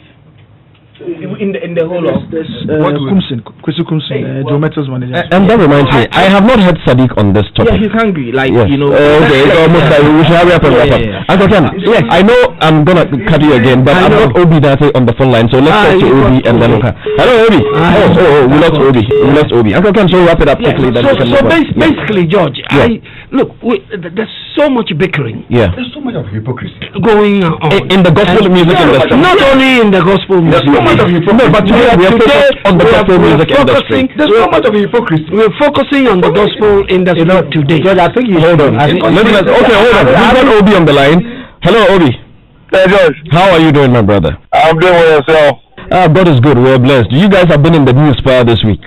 In the whole of Kwesi Kumsin, Joe Metal's manager. And that reminds me, I have not heard Sadiq on this topic. Yeah, he's hungry, Okay, it's almost like we should hurry up and wrap up. Uncle Ken, yes, I know I'm gonna cut you again, but I've got Obi Date on the phone line, so let's talk to Obi and then hello Obi. We lost Obi. Uncle Ken, so wrap it up quickly. Basically, George, there's so much bickering. Yeah. There's so much of hypocrisy going on in the gospel music industry. Not only in the gospel music. But today we are focused on the gospel music industry. There's so much of hypocrisy. We're focusing on the gospel industry today. George, I think you hold on. Okay, hold on. We've got Obi on the line. Hello, Obi. Hey, George. How are you doing, my brother? I'm doing well, yourself. God is good. We're blessed. You guys have been in the news this week.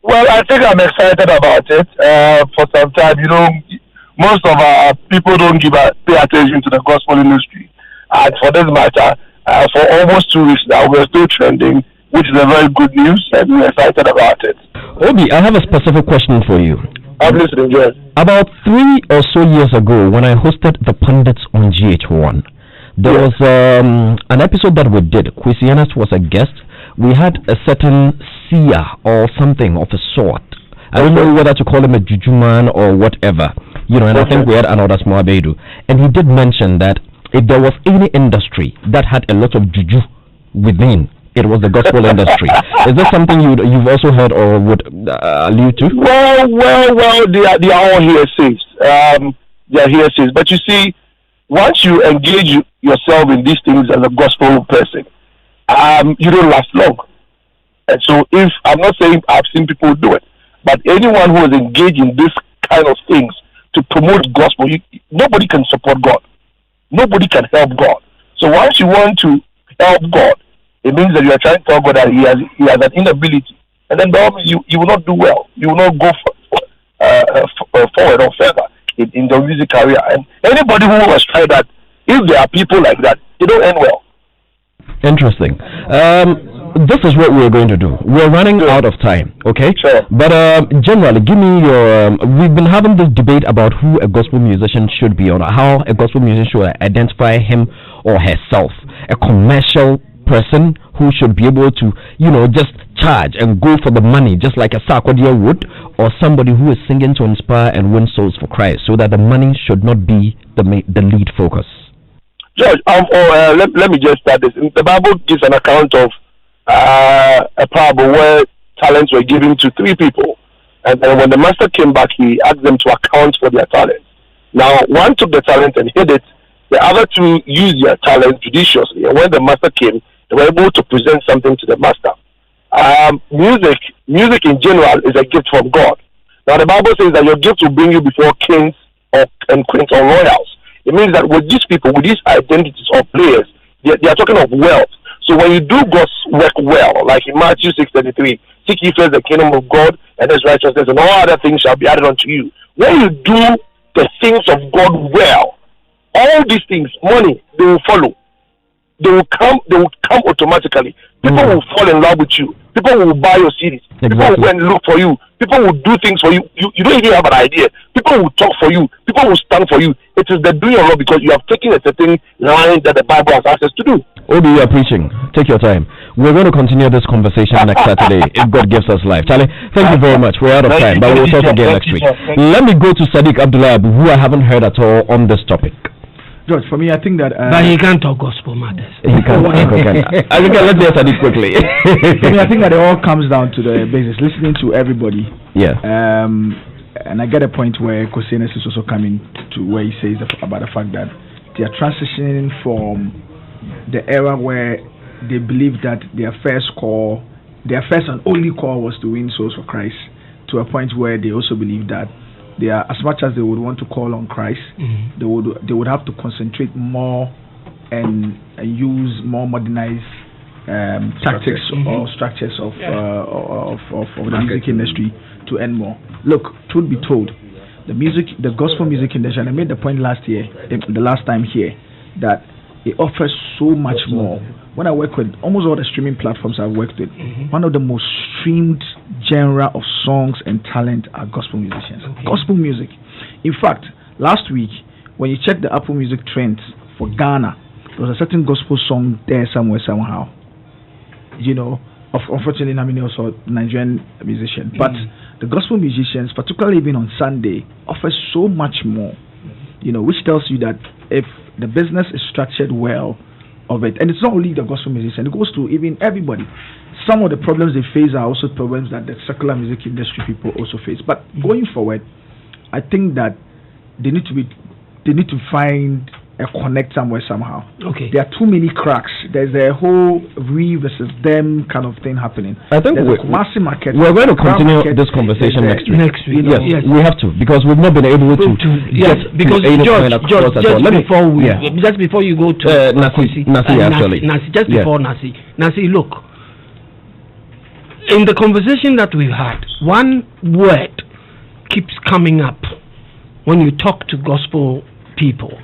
Well, I think I'm excited about it. For some time, most of our people don't pay attention to the gospel industry. And for this matter, for almost 2 weeks now, we're still trending, which is a very good news, and we're excited about it. Obi, I have a specific question for you. I'm listening, George. About 3 or so years ago, when I hosted the pundits on GH1, there was an episode that we did. Quisianas was a guest, we had a certain seer or something of a sort. I don't know whether to call him a juju man or whatever, you know, and I think we had another small Abedu, and he did mention that if there was any industry that had a lot of juju within, it was the gospel industry. Is this something you've also heard or would allude to? Well, they are all hearsays. They are hearsays. But you see, once you engage yourself in these things as a gospel person, you don't last long. And so, if I'm not saying I've seen people do it, but anyone who is engaged in this kind of things to promote gospel, nobody can support God. Nobody can help God. So once you want to help God, it means that you are trying to tell God that he has an inability, and then you will not do well. You will not go forward or further in the music career. And anybody who has tried that, if there are people like that, they don't end well. Interesting. This is what we're going to do. We're running out of time, okay? Sure. But generally, give me your... we've been having this debate about who a gospel musician should be, or how a gospel musician should identify him or herself. A commercial person who should be able to, you know, just charge and go for the money, just like a Sarkodie would, or somebody who is singing to inspire and win souls for Christ, so that the money should not be the lead focus. George, let me just start this. The Bible gives an account of a parable where talents were given to 3 people, and then when the master came back, he asked them to account for their talents. Now, one took the talent and hid it. The other 2 used their talent judiciously, and when the master came, they were able to present something to the master. Music in general is a gift from God. Now, the Bible says that your gift will bring you before kings and queens or royals. It means that with these people, with these identities of players, they are talking of wealth. So when you do God's work well, like in Matthew 6:33, seek ye first the kingdom of God and his righteousness, and all other things shall be added unto you. When you do the things of God well, all these things, money, they will follow. They will come automatically. People will fall in love with you. People will buy your CDs. Exactly. People will go and look for you. People will do things for you. You don't even have an idea. People will talk for you. People will stand for you. It is the doing of God because you have taken a certain line that the Bible has asked us to do. Obi, you are preaching. Take your time. We're going to continue this conversation next Saturday if God gives us life. Charlie, thank you very much. We're out of time, but we'll talk again next week. Let me go to Sadiq Abdullah, who I haven't heard at all on this topic. George, for me, I think that... but he can't talk gospel matters. He can't. I think let's do Sadiq quickly. For me, I think that it all comes down to the basics, listening to everybody. Yeah. And I get a point where Kosenes is also coming to where he says about the fact that they are transitioning from the era where they believe that their first and only call was to win souls for Christ, to a point where they also believe that they are, as much as they would want to call on Christ, they would have to concentrate more and use more modernized tactics or structures of the music industry to earn more. Look, truth be told, the gospel music industry, and I made the point the last time here, that it offers so much more. When I work with almost all the streaming platforms I've worked with, one of the most streamed genre of songs and talent are gospel musicians. Gospel music. In fact, last week, when you check the Apple Music trends for Ghana, there was a certain gospel song there somewhere, somehow. You know, unfortunately, I mean, also Nigerian musician. But the gospel musicians, particularly even on Sunday, offer so much more. You know, which tells you that if the business is structured well of it, and it's not only the gospel musician, it goes to even everybody. Some of the problems they face are also problems that the secular music industry people also face. But going forward, I think that they need to find a connect somewhere somehow. Okay. There are too many cracks. There's a whole we versus them kind of thing happening. I think we're going to continue this conversation next week. Yes, we have to, because we've not been able to because George, just before you go to Nasi, just before Nasi, look, in the conversation that we've had, one word keeps coming up when you talk to gospel people,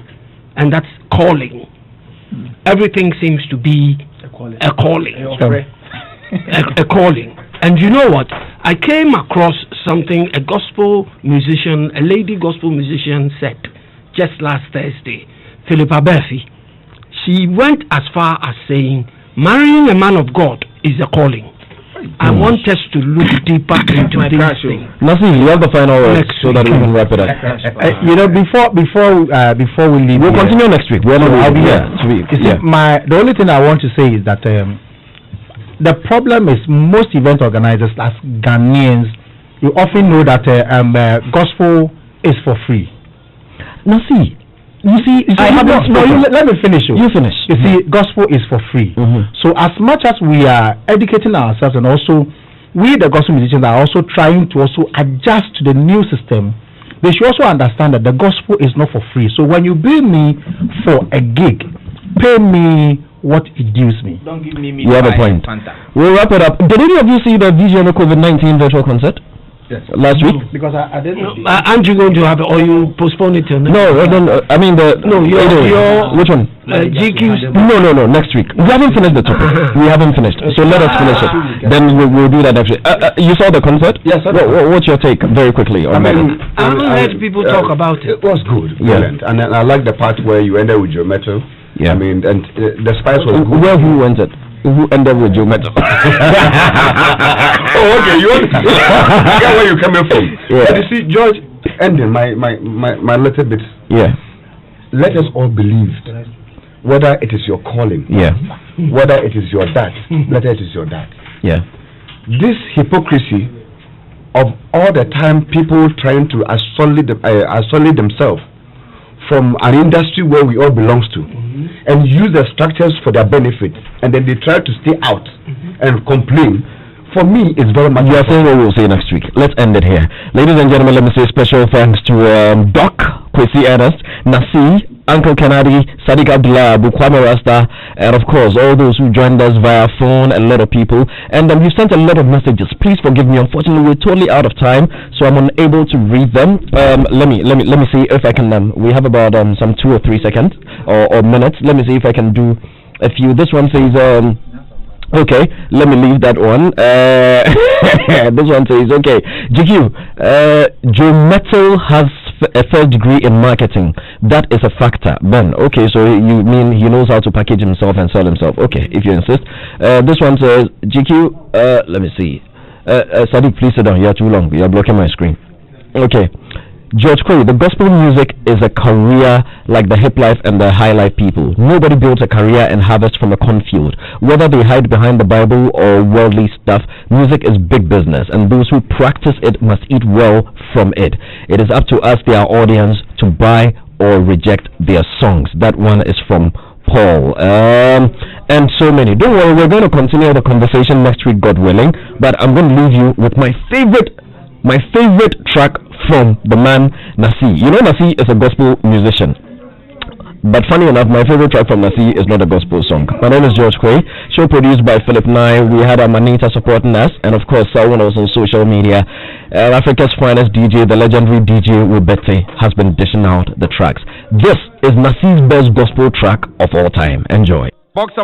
and that's calling. Everything seems to be a calling. A calling. And you know what? I came across something a lady gospel musician said just last Thursday, Philippa Berthy. She went as far as saying, marrying a man of God is a calling. I want us to look deeper into this thing. Nasi, you have the final word so that we can wrap it up. Before we leave, we'll continue next week. I'll be here. The only thing I want to say is that the problem is most event organizers, as Ghanaians, you often know that gospel is for free. Nasi, you see, let me finish. You finish. You see, gospel is for free. So as much as we are educating ourselves, and also we, the gospel musicians, are also trying to also adjust to the new system, they should also understand that the gospel is not for free. So when you bill me for a gig, pay me what it dues me. Don't give me. You have a point. We'll wrap it up. Did any of you see the VGN COVID-19 virtual concert? Yes. Last week? Because I didn't. Aren't you going to have it, or you postpone it till next week? I mean your which one? GQ's. No, next week. We haven't finished the topic. We haven't finished. So let us finish it. Then we'll do that next week. You saw the concert? Yes. What's your take, very quickly? I haven't heard people talk about it. It was good. Brilliant. And I like the part where you ended with your metal. Yeah. I mean, and the spice was good. Where who went it? Who ended with Joe Metal? Oh, okay. You get where you're coming from. Yeah. But you see, George, ending my little bit. Yeah. Let us all believe, whether it is your calling, whether it is your dad, whether it is your dad. Yeah. This hypocrisy of all the time people trying to isolate themselves from an industry where we all belongs to, and use the structures for their benefit, and then they try to stay out and complain. For me, it's very much. You are saying what we'll say next week. Let's end it here, ladies and gentlemen. Let me say special thanks to Doc, Quaye Ernest, Nasi, Uncle Kennedy, Sadiq Abdullah, Bukwame Rasta, and of course all those who joined us via phone, and a lot of people. And you sent a lot of messages. Please forgive me. Unfortunately, we're totally out of time, so I'm unable to read them. Let me see if I can. We have about some 2 or 3 seconds or minutes. Let me see if I can do a few. This one says. Okay, let me leave that one. This one says, okay, GQ, Joe Metal has a third degree in marketing. That is a factor. Ben, okay, so you mean he knows how to package himself and sell himself. Okay, if you insist. This one says, GQ, let me see. Sadiq, please sit down. You're too long. You're blocking my screen. Okay. George Quaye, the gospel music is a career like the hip life and the high life people. Nobody builds a career and harvests from a cornfield. Whether they hide behind the Bible or worldly stuff, music is big business, and those who practice it must eat well from it. It is up to us, their audience, to buy or reject their songs. That one is from Paul. And so many. Don't worry, we're going to continue the conversation next week, God willing, but I'm going to leave you with my favorite track from the man Nasi. You know, Nasi is a gospel musician, but funny enough, my favorite track from Nasi is not a gospel song. My name is George Quaye. Show produced by Philip Nye. We had Manita supporting us, and of course someone else on social media. Africa's finest DJ, the legendary DJ Wibete, has been dishing out the tracks. This is Nasi's best gospel track of all time. Enjoy. Box